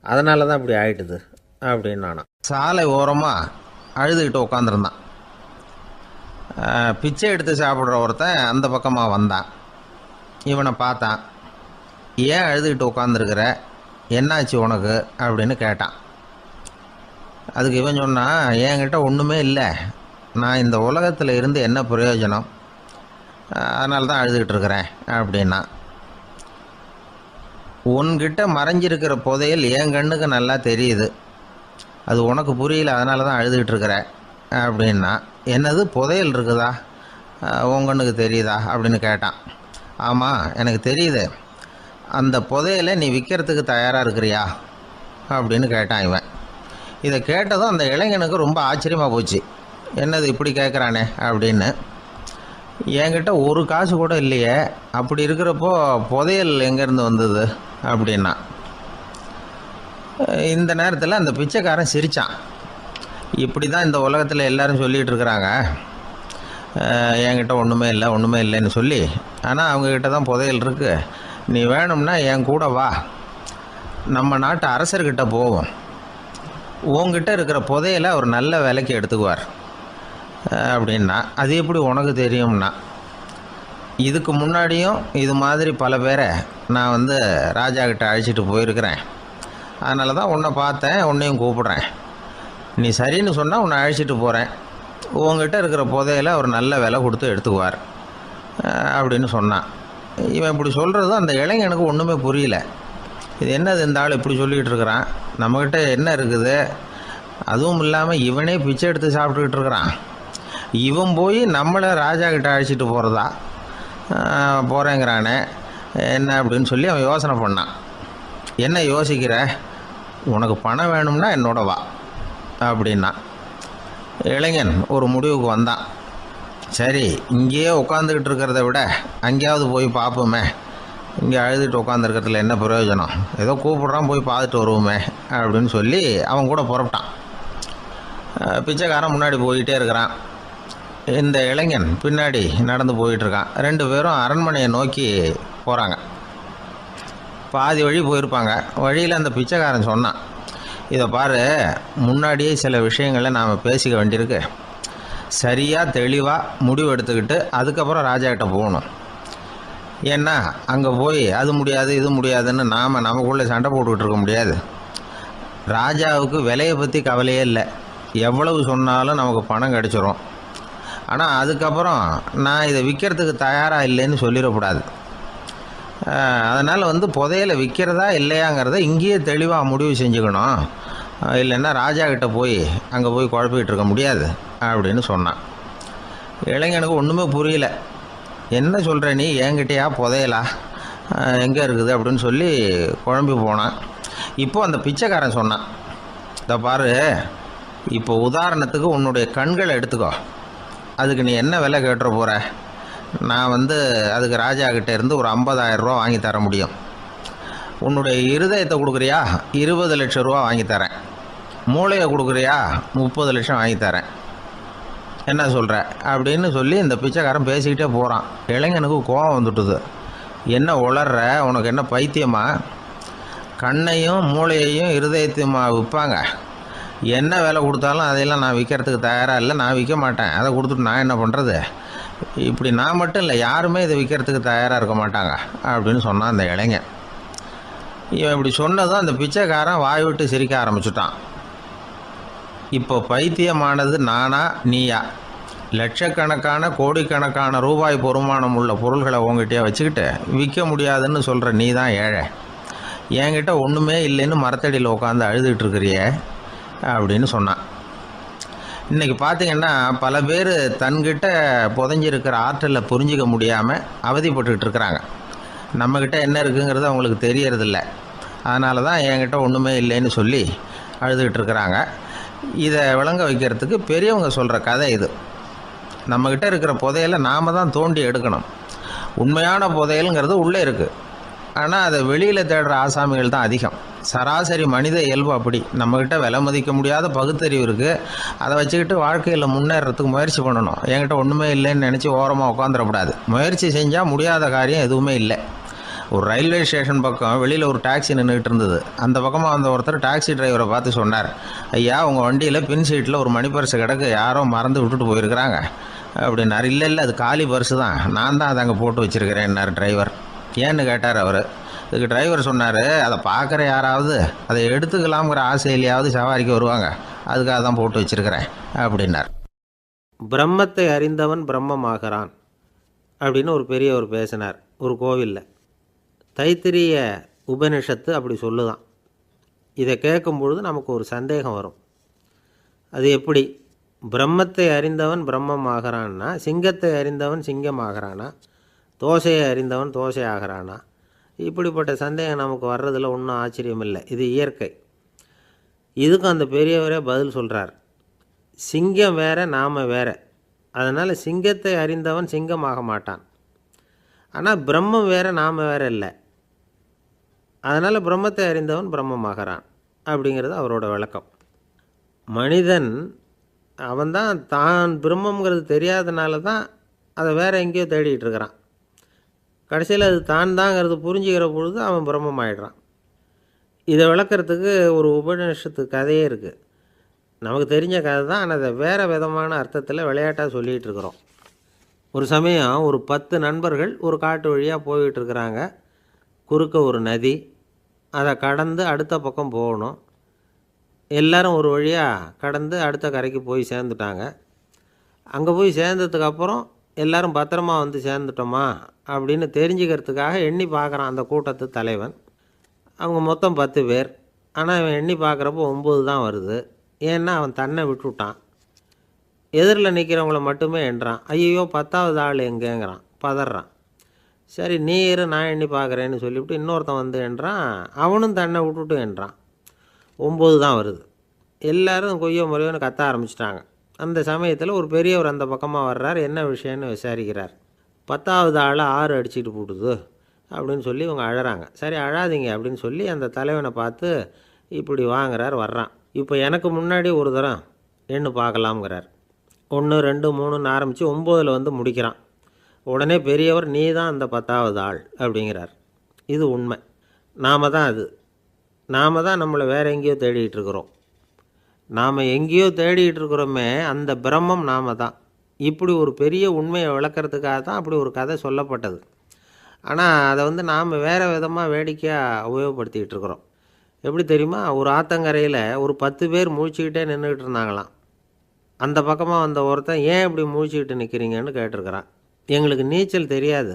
அதனால தான் இப்படி ஆயிட்டுது அப்படின்னானா. சாலை ஓரமாக அழுதுகிட்டு உட்காந்துருந்தான். பிச்சை எடுத்து சாப்பிட்ற ஒருத்தன் அந்த பக்கமாக வந்தான். இவனை பார்த்தான். ஏன் அழுதுகிட்டு உட்காந்துருக்கிற, என்னாச்சு உனக்கு அப்படின்னு கேட்டான். அதுக்கு இவன் சொன்னான், என்கிட்ட ஒன்றுமே இல்லை, நான் இந்த உலகத்தில் இருந்து என்ன பிரயோஜனம், அதனால தான் அழுதுகிட்டு இருக்கிறேன் அப்படின்னா. உன்கிட்ட மறைஞ்சிருக்கிற புதையல் என் கண்ணுக்கு நல்லா தெரியுது, அது உனக்கு புரியல, அதனால தான் அழுதுகிட்டு இருக்கிற அப்படின்னா. என்னது புதையல் இருக்குதா, உன் கண்ணுக்கு தெரியுதா அப்படின்னு கேட்டான். ஆமாம் எனக்கு தெரியுது, அந்த புதையலை நீ விற்கிறதுக்கு தயாராக இருக்கிறியா அப்படின்னு கேட்டான் இவன். இதை கேட்டதும் அந்த இளைஞனுக்கு ரொம்ப ஆச்சரியமாக போச்சு. என்னது இப்படி கேட்குறானே அப்படின்னு. என்கிட்ட ஒரு காசு கூட இல்லையே, அப்படி இருக்கிறப்போ புதையல் எங்கேருந்து வந்தது அப்படின்னா. இந்த நேரத்தில் அந்த பிச்சைக்காரன் சிரித்தான். இப்படி தான் இந்த உலகத்தில் எல்லோரும் சொல்லிகிட்டு இருக்கிறாங்க, என்கிட்ட ஒன்றுமே இல்லை ஒன்றுமே இல்லைன்னு சொல்லி. ஆனால் அவங்கக்கிட்ட தான் புதையல் இருக்குது, நீ வேணும்னா என் கூட வா, நம்ம நாட்டு அரசர்கிட்ட போவோம். உங்ககிட்ட இருக்கிற புதையலை அவர் நல்ல விலைக்கு எடுத்துக்குவார் அப்படின்னா. அது எப்படி உனக்கு தெரியும்னா, இதுக்கு முன்னாடியும் இது மாதிரி பல பேரை நான் ராஜா கிட்ட அழைச்சிட்டு போயிருக்கிறேன். அதனால தான் உன்னை பார்த்தேன், உன்னையும் கூப்பிடுறேன். நீ சரின்னு சொன்னால் உன்னை அழைச்சிட்டு போகிறேன். உங்ககிட்ட இருக்கிற புதையலை அவர் நல்ல விலை கொடுத்து எடுத்துக்குவார் அப்படின்னு சொன்னான். இவன் இப்படி சொல்கிறதும் அந்த இளைஞனுக்கு ஒன்றுமே புரியல. இது என்னது இந்த ஆள் இப்படி சொல்லிகிட்டு இருக்கிறான், நம்மக்கிட்ட என்ன இருக்குது, அதுவும் இல்லாமல் இவனே பிச்சை எடுத்து சாப்பிட்டுக்கிட்டு இருக்கிறான், இவன் போய் நம்மளை ராஜா கிட்ட அழைச்சிட்டு போகிறதா போகிறேங்கிறானே என்ன அப்படின்னு சொல்லி அவன் யோசனை பண்ணான். என்ன யோசிக்கிற, உனக்கு பணம் வேணும்னா என்னோட வா அப்படின்னா. இளைஞன் ஒரு முடிவுக்கு வந்தான். சரி, இங்கேயே உட்காந்துக்கிட்டு இருக்கிறத விட அங்கேயாவது போய் பார்ப்போமே, இங்கே அழுதுட்டு உட்காந்துருக்கிறதுல என்ன பிரயோஜனம், ஏதோ கூப்பிட்றான் போய் பார்த்துட்டு வருவோமே அப்படின்னு சொல்லி அவன் கூட புறப்பட்டான். பிச்சைக்காரன் முன்னாடி போயிட்டே இருக்கிறான், இந்த இளைஞன் பின்னாடி நடந்து போயிட்டுருக்கான். 2 பேரும் அரண்மனையை நோக்கி போகிறாங்க. பாதி வழி போயிருப்பாங்க. வழியில் அந்த பிச்சைக்காரன் சொன்னான், இதை பாரு, முன்னாடியே சில விஷயங்களை நாம் பேசிக்க வேண்டியிருக்கு. சரியாக தெளிவாக முடிவு எடுத்துக்கிட்டு அதுக்கப்புறம் ராஜா கிட்ட போகணும். ஏன்னா அங்கே போய் அது முடியாது இது முடியாதுன்னு நாம் நமக்குள்ளே சண்டை போட்டுக்கிட்டு இருக்க முடியாது. ராஜாவுக்கு விலையை பற்றி கவலையே இல்லை, எவ்வளவு சொன்னாலும் நமக்கு பணம் கிடச்சிரும். ஆனால் அதுக்கப்புறம் நான் இதை விற்கிறதுக்கு தயாராக இல்லைன்னு சொல்லிடக்கூடாது. அதனால் புதையலை விற்கிறதா இல்லையாங்கிறத இங்கேயே தெளிவாக முடிவு செஞ்சுக்கணும். இல்லைன்னா ராஜா கிட்ட போய் அங்கே போய் குழப்பிக்கிட்டு இருக்க முடியாது அப்படின்னு சொன்னான். இளைஞனுக்கு ஒன்றுமே புரியல. என்ன சொல்கிற நீ, என்கிட்டயா புதையலா, எங்கே இருக்குது அப்படின்னு சொல்லி குழம்பி போனான். இப்போது அந்த பிச்சைக்காரன் சொன்னான், இதை பாரு, இப்போ உதாரணத்துக்கு உன்னுடைய கண்களை எடுத்துக்கோ, அதுக்கு நீ என்ன விலை கேட்டுற போகிற, நான் அதுக்கு ராஜா கிட்டே இருந்து ஒரு 50,000 ரூபா வாங்கி தர முடியும். உன்னுடைய இருதயத்தை கொடுக்குறியா, 20 லட்சம் ரூபா வாங்கி தரேன். மூளையை கொடுக்குறியா, 30 லட்சம் வாங்கி தரேன். என்ன சொல்கிற அப்படின்னு சொல்லி இந்த பிச்சைக்காரன் பேசிக்கிட்டே போகிறான். இளைஞனுக்கு கோபம் வந்துட்டுது. என்ன உளர்ற, உனக்கு என்ன பைத்தியமா, கண்ணையும் மூளையையும் இருதயத்தையுமா விற்பாங்க, என்ன விலை கொடுத்தாலும் அதையெல்லாம் நான் விற்கிறதுக்கு தயாராக இல்லை, நான் விற்க மாட்டேன், அதை கொடுத்துட்டு நான் என்ன பண்ணுறது, இப்படி நான் மட்டும் இல்லை யாருமே இதை விற்கிறதுக்கு தயாராக இருக்க மாட்டாங்க அப்படின்னு சொன்னான் அந்த இளைஞன். இவன் இப்படி சொன்னதும் அந்த பிச்சைக்காரன் வாய் விட்டு சிரிக்க ஆரம்பிச்சுட்டான். இப்போ பைத்தியமானது நானா நீயா, லட்சக்கணக்கான கோடிக்கணக்கான ரூபாய் பொறுமானம் உள்ள பொருள்களை உங்ககிட்டயே வச்சுக்கிட்டு விற்க முடியாதுன்னு சொல்கிற நீ தான் ஏழை, என்கிட்ட ஒன்றுமே இல்லைன்னு மரத்தடியில் உட்காந்து அழுதுகிட்டு இருக்கிறியே அப்படின்னு சொன்னான். இன்றைக்கி பார்த்திங்கன்னா பல பேர் தன்கிட்ட புதைஞ்சிருக்கிற ஆற்றலை புரிஞ்சிக்க முடியாமல் அவதிப்பட்டுக்கிட்டு இருக்கிறாங்க. நம்மக்கிட்ட என்ன இருக்குங்கிறது அவங்களுக்கு தெரியறதில்ல. அதனால தான் என்கிட்ட ஒன்றுமே இல்லைன்னு சொல்லி அழுதுகிட்டு இருக்கிறாங்க. இதை விளங்க வைக்கிறதுக்கு பெரியவங்க சொல்கிற கதை இது. நம்மக்கிட்ட இருக்கிற புதையலை நாம் தான் தோண்டி எடுக்கணும். உண்மையான புதையலுங்கிறது உள்ளே இருக்குது, ஆனால் அதை வெளியில் தேடுற ஆசாமிகள் தான் அதிகம். சராசரி மனித இயல்பு அப்படி. நம்மக்கிட்ட விலை மதிக்க முடியாத பகுத்தறிவு இருக்குது, அதை வச்சுக்கிட்டு வாழ்க்கையில் முன்னேறதுக்கு முயற்சி பண்ணணும். என்கிட்ட ஒன்றுமே இல்லைன்னு நினச்சி ஓரமாக உட்காந்துடக்கூடாது. முயற்சி செஞ்சால் முடியாத காரியம் எதுவுமே இல்லை. ஒரு ரயில்வே ஸ்டேஷன் பக்கம் வெளியில் ஒரு டாக்ஸி நின்றுட்டு இருந்தது. அந்த பக்கமாக வந்த ஒருத்தர் டாக்ஸி டிரைவரை பார்த்து சொன்னார், ஐயா, உங்கள் வண்டியில் பின் சீட்டில் ஒரு மணி பர்ஸு கிடக்கு, யாரோ மறந்து விட்டுட்டு போயிருக்கிறாங்க அப்படின்னாரு. இல்லை இல்லை, அது காலி பர்ஸு தான், நான் தான் அதை அங்கே போட்டு வச்சுருக்கிறேன்னார் டிரைவர். ஏன்னு கேட்டார் அவர். இதுக்கு டிரைவர் சொன்னார், அதை பார்க்குற யாராவது அதை எடுத்துக்கலாம்ங்கிற ஆசையிலையாவது சவாரிக்கு வருவாங்க, அதுக்காக தான் போட்டு வச்சுருக்கிறேன் அப்படின்னார். பிரம்மத்தை அறிந்தவன் பிரம்மமாகிறான் அப்படின்னு ஒரு பெரியவர் பேசினார் ஒரு கோவிலில். தைத்திரிய உபனிஷத்து அப்படி சொல்லுதான். இதை கேட்கும் பொழுது நமக்கு ஒரு சந்தேகம் வரும். அது எப்படி பிரம்மத்தை அறிந்தவன் பிரம்மம் ஆகிறான்னா, சிங்கத்தை அறிந்தவன் சிங்கம் ஆகிறானா, தோசையை அறிந்தவன் தோசை ஆகிறானா? இப்படிப்பட்ட சந்தேகம் நமக்கு வர்றதில் ஒன்றும் ஆச்சரியம் இல்லை, இது இயற்கை. இதுக்கும் அந்த பெரியவரே பதில் சொல்கிறார். சிங்கம் வேற, நாம் வேற. அதனால் சிங்கத்தை அறிந்தவன் சிங்கமாக மாட்டான். ஆனால் பிரம்மம் வேற, நாம் வேற இல்லை. அதனால் பிரம்மத்தை அறிந்தவன் பிரம்மமாகிறான் அப்படிங்கிறது அவரோட விளக்கம். மனிதன் அவன்தான் தான் பிரம்மங்கிறது தெரியாதனால தான் அதை வேறு எங்கேயோ தேடிகிட்டு இருக்கிறான். கடைசியில் அது தான் தாங்கிறது புரிஞ்சுக்கிற பொழுது அவன் பிரம்மமாயிடுறான். இதை விளக்கறதுக்கு ஒரு உபநிஷத்து கதையே இருக்குது. நமக்கு தெரிஞ்ச கதை தான், ஆனால் அதை வேறு விதமான அர்த்தத்தில் விளையாட்டாக சொல்லிகிட்டு இருக்கிறோம். ஒரு சமயம் ஒரு 10 நண்பர்கள் ஒரு காட்டு வழியாக போய்கிட்டு இருக்கிறாங்க. குறுக்க ஒரு நதி, அதை கடந்து அடுத்த பக்கம் போகணும். எல்லாரும் ஒரு வழியாக கடந்து அடுத்த கரைக்கு போய் சேர்ந்துட்டாங்க. அங்கே போய் சேர்ந்ததுக்கப்புறம் எல்லாரும் பத்திரமா வந்து சேர்ந்துட்டோமா அப்படின்னு தெரிஞ்சுக்கிறதுக்காக எண்ணி பார்க்குறான் அந்த கூட்டத்து தலைவன். அவங்க மொத்தம் 10 பேர். ஆனால் இவன் எண்ணி பார்க்குறப்போ 9 தான் வருது. ஏன்னா அவன் தன்னை விட்டுவிட்டான். எதிரில் நிற்கிறவங்கள மட்டுமே எண்ணுறான். ஐயோ 10வது ஆள் எங்கேங்கிறான், பதறான். சரி நீ இரு, நான் எண்ணி பார்க்குறேன்னு சொல்லிவிட்டு இன்னொருத்தன் வந்து எண்ணுறான். அவனும் தன்னை விட்டுட்டு எண்ணுறான். 9 தான் வருது. எல்லோரும் கொய்யோ முறையோன்னு கத்த ஆரம்பிச்சிட்டாங்க. அந்த சமயத்தில் ஒரு பெரியவர் அந்த பக்கமாக வர்றார். என்ன விஷயம்னு விசாரிக்கிறார். 10வது ஆளை 6 அடிச்சுட்டு போட்டுது அப்படின்னு சொல்லி இவங்க அழறாங்க. சரி அழாதீங்க அப்படின்னு சொல்லி அந்த தலைவனை பார்த்து இப்படி வாங்குறார். வர்றான். இப்போ எனக்கு முன்னாடி ஒரு தரம் எண்ணு பார்க்கலாம்ங்கிறார். 1 2 3ன்னு ஆரம்பித்து 9ல் வந்து முடிக்கிறான். உடனே பெரியவர் நீ தான் அந்த 10வது ஆள் அப்படிங்கிறார். இது உண்மை. நாம தான் அது. நாம தான் நம்மளை வேறு எங்கேயோ தேடிகிட்டு இருக்கிறோம். நாம் எங்கேயோ தேடிகிட்டு இருக்கிறோமே, அந்த பிரம்மம் நாம தான். இப்படி ஒரு பெரிய உண்மையை விளக்கிறதுக்காக தான் அப்படி ஒரு கதை சொல்லப்பட்டது. ஆனால் அதை வந்து நாம் வேறு விதமாக வேடிக்கையாக உபயோகப்படுத்திக்கிட்டு இருக்கிறோம். எப்படி தெரியுமா? ஒரு ஆத்தங்கரையில் ஒரு 10 பேர் முழிச்சுக்கிட்டே நின்றுக்கிட்டு இருந்தாங்களாம். அந்த பக்கமாக வந்த ஒருத்தன் ஏன் இப்படி முழிச்சுக்கிட்டு நிற்கிறீங்கன்னு கேட்டிருக்கிறான். எங்களுக்கு நீச்சல் தெரியாது,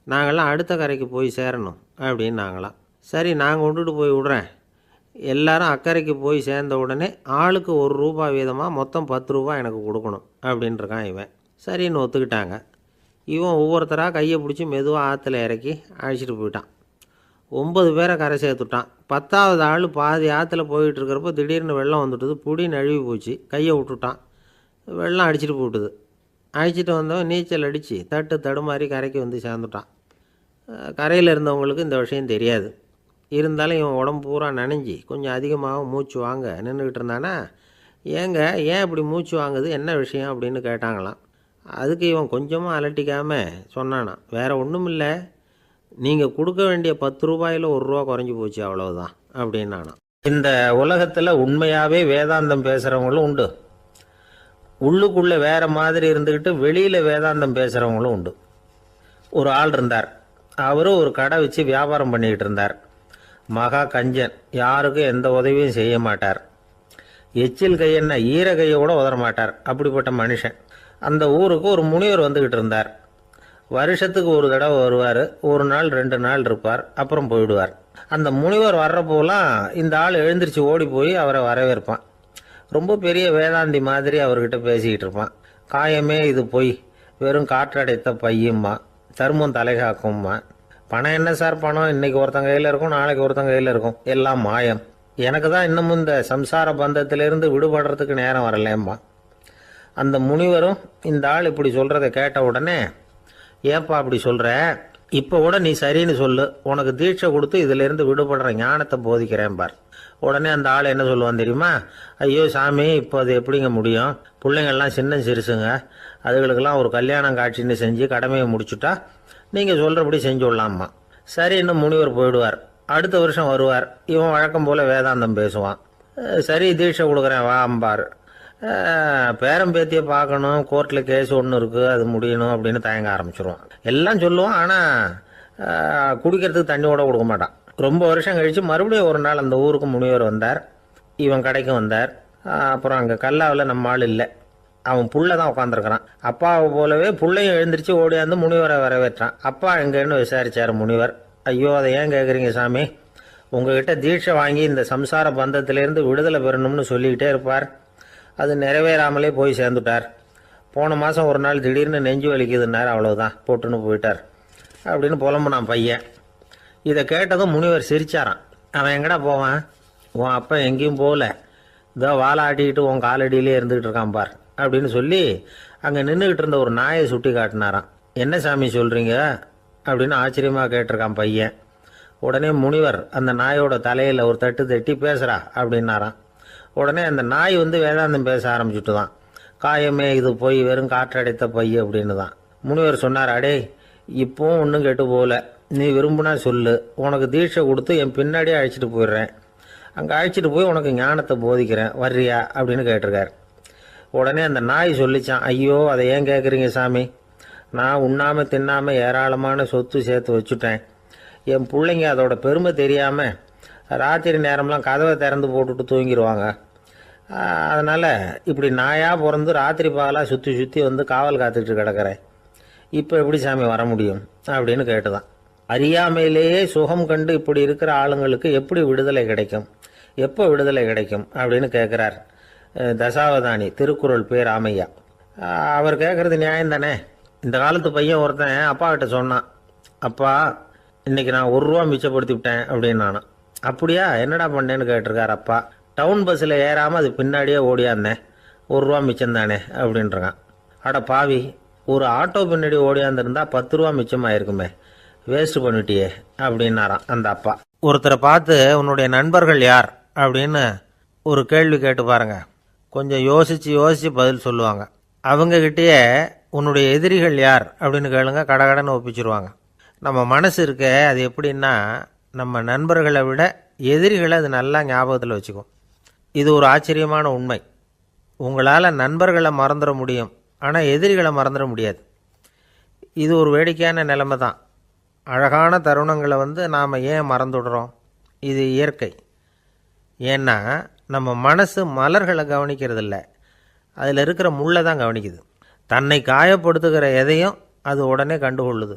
நாங்கள்லாம் அடுத்த கரைக்கு போய் சேரணும் அப்படின்னு நாங்களாம். சரி நான் கொண்டுட்டு போய் விட்றேன். எல்லாரும் அக்கறைக்கு போய் சேர்ந்த உடனே ஆளுக்கு ₹1 வீதமாக மொத்தம் ₹10 எனக்கு கொடுக்கணும் அப்படின்ட்டுருக்கான் இவன். சரின்னு ஒத்துக்கிட்டாங்க. இவன் ஒவ்வொருத்தராக கையை பிடிச்சி மெதுவாக ஆற்றுல இறக்கி அழைச்சிட்டு போயிட்டான். 9 பேரை கரை சேர்த்துட்டான். 10வது ஆள் பாதி ஆற்றுல போயிட்டு இருக்கிறப்போ திடீர்னு வெள்ளம் வந்துட்டுது. புடி நழுவி போச்சு. கையை விட்டுட்டான். வெள்ளம் அடிச்சிட்டு போட்டுது. அழைச்சிட்டு வந்தவன் நீச்சல் அடித்து தடுமாறி கரைக்கு வந்து சேர்ந்துட்டான். கரையில் இருந்தவங்களுக்கு இந்த விஷயம் தெரியாது. இருந்தாலும் இவன் உடம்பு பூரா நனைஞ்சி கொஞ்சம் அதிகமாக மூச்சு வாங்க நின்றுக்கிட்டு இருந்தானா, ஏங்க ஏன் இப்படி மூச்சு வாங்குது, என்ன விஷயம் அப்படின்னு கேட்டாங்களாம். அதுக்கு இவன் கொஞ்சமாக அலட்டிக்காமல் சொன்னானா, வேறு ஒன்றும் இல்லை, நீங்கள் கொடுக்க வேண்டிய ₹10ல் ₹1 குறைஞ்சி போச்சு அவ்வளவுதான் அப்படின்னானா. இந்த உலகத்தில் உண்மையாகவே வேதாந்தம் பேசுகிறவங்களும் உண்டு. உள்ளுக்குள்ளே வேறு மாதிரி இருந்துக்கிட்டு வெளியில் வேதாந்தம் பேசுகிறவங்களும் உண்டு. ஒரு ஆள் இருந்தார். அவரும் ஒரு கடை வச்சு வியாபாரம் பண்ணிக்கிட்டு இருந்தார். மகா கஞ்சன். யாருக்கும் எந்த உதவியும் செய்ய மாட்டார். எச்சில் கையென்ன ஈர கையை கூட உதற மாட்டார். அப்படிப்பட்ட மனுஷன். அந்த ஊருக்கு ஒரு முனிவர் வந்துக்கிட்டு இருந்தார். வருஷத்துக்கு ஒரு தடவை வருவார். ஒரு நாள் 2 நாள் இருப்பார், அப்புறம் போயிடுவார். அந்த முனிவர் வர்றப்போலாம் இந்த ஆள் எழுந்திரிச்சு ஓடி போய் அவரை வரவேற்பான். ரொம்ப பெரிய வேதாந்தி மாதிரி அவர்கிட்ட பேசிக்கிட்டு இருப்பான். காயமே இது பொய், வெறும் காற்றடைத்த பையும்மா, தர்மம் தலைகாக்கும்மா. பணம் என்ன சார் பணம், இன்னைக்கு ஒருத்தன் கையில் இருக்கும், நாளைக்கு ஒருத்தன் கையில் இருக்கும், எல்லாம் மாயம். எனக்கு தான் இன்னமும் இந்த சம்சார பந்தத்திலிருந்து விடுபடுறதுக்கு நேரம் வரலேம்மா. அந்த முனிவரும் இந்த ஆள் இப்படி சொல்கிறத கேட்ட உடனே, ஏப்பா அப்படி சொல்கிற, இப்போ கூட நீ சரின்னு சொல்லு, உனக்கு தீட்சை கொடுத்து இதிலேருந்து விடுபடுற ஞானத்தை போதிக்கிறேன் பார். உடனே அந்த ஆள் என்ன சொல்லுவான் தெரியுமா? ஐயோ சாமி, இப்போ அது எப்படிங்க முடியும், பிள்ளைங்கள்லாம் சின்ன சிறுசுங்க, அதுகளுக்கெல்லாம் ஒரு கல்யாணம் காட்சின்னு செஞ்சு கடமையை முடிச்சுட்டா நீங்கள் சொல்கிறபடி செஞ்சு விடலாமா. சரி இன்னும் முனிவர் போயிடுவார். அடுத்த வருஷம் வருவார். இவன் வழக்கம் போல் வேதாந்தம் பேசுவான். சரி தீட்சை கொடுக்குறேன் வா அம்பார். பேரம்பேத்தியை பார்க்கணும், கோர்ட்டில் கேஸ் ஒன்று இருக்குது, அது முடியணும் அப்படின்னு தயங்க ஆரம்பிச்சிருவான். எல்லாம் சொல்லுவான், ஆனால் குடிக்கிறதுக்கு தண்ணி கூட கொடுக்க மாட்டான். ரொம்ப வருஷம் கழித்து மறுபடியும் ஒரு நாள் அந்த ஊருக்கு முனிவர் வந்தார். இவன் கடைக்கும் வந்தார். அப்புறம் அங்கே கல்லாவில் நம்ம ஆள் இல்லை. அவன் புள்ள தான் உட்காந்துருக்கிறான். அப்பாவை போலவே புள்ளையும் எழுந்திரிச்சு ஓடியாந்து முனிவரை வரவேற்றான். அப்பா எங்கன்னு விசாரிச்சார் முனிவர். ஐயோ அதை ஏன் கேட்குறீங்க சாமி, உங்ககிட்ட தீட்சை வாங்கி இந்த சம்சார பந்தத்திலேருந்து விடுதலை பெறணும்னு சொல்லிக்கிட்டே இருப்பார். அது நிறைவேறாமலே போய் சேர்ந்துட்டார். போன மாதம் ஒரு நாள் திடீர்னு நெஞ்சு வலிக்குதுன்னார், அவ்வளோதான் போட்டுன்னு போயிட்டார் அப்படின்னு புலம்புனான் பையன். இதை கேட்டதும் முனிவர் சிரிச்சாரான். அவன் எங்கடா போவான், உன் அப்பா எங்கேயும் போகல, இதோ வாழை ஆட்டிக்கிட்டு உன் காலடியிலே இருந்துகிட்டு இருக்கான் பார் அப்படின்னு சொல்லி அங்கே நின்றுக்கிட்டு இருந்த ஒரு நாயை சுட்டி காட்டினாரான். என்ன சாமி சொல்கிறீங்க அப்படின்னு ஆச்சரியமாக கேட்டிருக்கான் பையன். உடனே முனிவர் அந்த நாயோட தலையில் ஒரு தட்டு தட்டி பேசுகிறா அப்படின்னாரான். உடனே அந்த நாய் வந்து வேதாந்தம் பேச ஆரம்பிச்சுட்டு தான். காயமே இது போய் வெறும் காற்றடைத்த பை அப்படின்னு தான். முனிவர் சொன்னார், அடே இப்போவும் ஒன்றும் கெட்டு போகல. நீ விரும்புனா சொல்லு, உனக்கு தீட்சை கொடுத்து என் பின்னாடியே அழைச்சிட்டு போயிடுறேன். அங்கே அழைச்சிட்டு போய் உனக்கு ஞானத்தை போதிக்கிறேன், வர்றியா அப்படின்னு கேட்டிருக்கார். உடனே அந்த நாய் சொல்லிச்சான், ஐயோ அதை ஏன் கேட்குறீங்க சாமி, நான் உண்ணாமல் தின்னாமல் ஏராளமான சொத்து சேர்த்து வச்சுட்டேன். என் பிள்ளைங்க அதோட பெருமை தெரியாமல் ராத்திரி நேரம்லாம் கதவை திறந்து போட்டுட்டு தூங்கிடுவாங்க. அதனால் இப்படி நாயாக பிறந்து ராத்திரி பகலாக சுற்றி சுற்றி வந்து காவல் காத்துக்கிட்டு கிடக்கிறேன். இப்போ எப்படி சாமி வர முடியும் அப்படின்னு கேட்டுதான். அறியாமையிலேயே சுகம் கண்டு இப்படி இருக்கிற ஆளுங்களுக்கு எப்படி விடுதலை கிடைக்கும், எப்போ விடுதலை கிடைக்கும் அப்படின்னு கேட்குறார் தசாவதானி, திருக்குறள் பேர் ராமையா. அவர் கேட்குறது நியாயம் தானே. இந்த காலத்து பையன் ஒருத்தன் அப்பா கிட்ட சொன்னான், அப்பா இன்னைக்கு நான் 1 ரூபா மிச்சப்படுத்தி விட்டேன் அப்படின்னு. நானும் அப்படியா என்னடா பண்ணேன்னு கேட்டிருக்கார் அப்பா. டவுன் பஸ்ஸில் ஏறாமல் அது பின்னாடியே ஓடியாந்தேன், 1 ரூபா மிச்சம் தானே அப்படின்றான். அட பாவி, ஒரு ஆட்டோ பின்னாடி ஓடியாந்துருந்தா 10 ரூபா மிச்சமாயிருக்குமே, வேஸ்ட் பண்ணிட்டியே அப்படின்னாராம் அந்த அப்பா. ஒருத்தரை பார்த்து உன்னுடைய நண்பர்கள் யார் அப்படின்னு ஒரு கேள்வி கேட்டு பாருங்க, கொஞ்சம் யோசித்து பதில் சொல்லுவாங்க. அவங்கக்கிட்டேயே உன்னுடைய எதிரிகள் யார் அப்படின்னு கேளுங்க, கடகடன்னு ஒப்பிச்சிருவாங்க. நம்ம மனசு இருக்க அது எப்படின்னா, நம்ம நண்பர்களை விட எதிரிகளை அது நல்லா ஞாபகத்தில் வச்சுக்கும். இது ஒரு ஆச்சரியமான உண்மை. உங்களால் நண்பர்களை மறந்துட முடியும், ஆனால் எதிரிகளை மறந்துட முடியாது. இது ஒரு வேடிக்கையான நிலைமை தான். அழகான தருணங்களை நாம் ஏன் மறந்துடுறோம்? இது இயற்கை. ஏன்னா நம்ம மனசு மலர்களை கவனிக்கிறதில்ல, அதில் இருக்கிற முள்ளை தான் கவனிக்குது. தன்னை காயப்படுத்துகிற எதையும் அது உடனே கண்டுகொள்ளுது.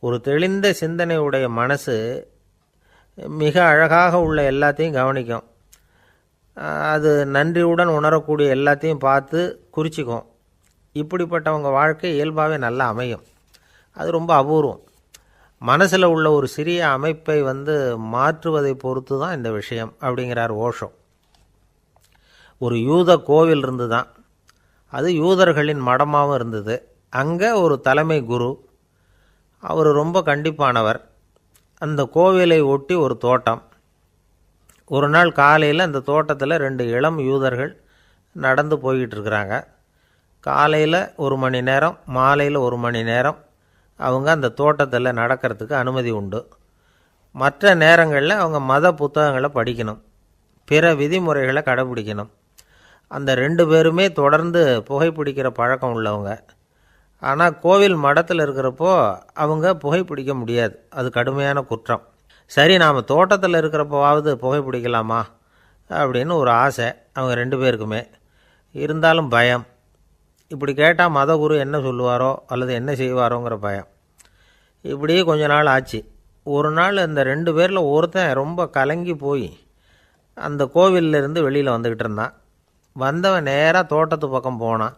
ஒரு தெளிந்த சிந்தனை உடைய மனசு மிக அழகாக உள்ள எல்லாத்தையும் கவனிக்கும். அது நன்றியுடன் உணரக்கூடிய எல்லாத்தையும் பார்த்து குறிச்சிக்கும். இப்படிப்பட்டவங்க வாழ்க்கை இயல்பாகவே நல்லா அமையும். அது ரொம்ப அபூர்வம். மனசில் உள்ள ஒரு சிறிய அமைப்பை மாற்றுவதை பொறுத்து தான் இந்த விஷயம் அப்படிங்கிறார் ஓஷோ. ஒரு யூத கோவில் இருந்து தான், அது யூதர்களின் மடமாகவும் இருந்தது. அங்கே ஒரு தலைமை குரு, அவர் ரொம்ப கண்டிப்பானவர். அந்த கோவிலை ஒட்டி ஒரு தோட்டம். ஒரு நாள் காலையில் அந்த தோட்டத்தில் 2 இளம் யூதர்கள் நடந்து போய்கிட்டு இருக்கிறாங்க. காலையில் 1 மணி நேரம், மாலையில் 1 மணி நேரம் அவங்க அந்த தோட்டத்தில் நடக்கிறதுக்கு அனுமதி உண்டு. மற்ற நேரங்களில் அவங்க மத புத்தகங்களை படிக்கணும், பிற விதிமுறைகளை கடைபிடிக்கணும். அந்த 2 பேருமே தொடர்ந்து புகைப்பிடிக்கிற பழக்கம் உள்ளவங்க. ஆனால் கோவில் மடத்தில் இருக்கிறப்போ அவங்க புகைப்பிடிக்க முடியாது, அது கடுமையான குற்றம். சரி, நாம் தோட்டத்தில் இருக்கிறப்போவாவது புகைப்பிடிக்கலாமா அப்படின்னு ஒரு ஆசை அவங்க 2 பேருக்குமே. இருந்தாலும் பயம். இப்படி கேட்டால் மதகுரு என்ன சொல்லுவாரோ அல்லது என்ன செய்வாரோங்கிற பயம். இப்படியே கொஞ்ச நாள் ஆச்சு. ஒரு நாள் இந்த 2 பேரில் ஒருத்தன் ரொம்ப கலங்கி போய் அந்த கோவிலிருந்து வெளியில் வந்துக்கிட்டு இருந்தான். வந்தவன் நேராக தோட்டத்து பக்கம் போனான்.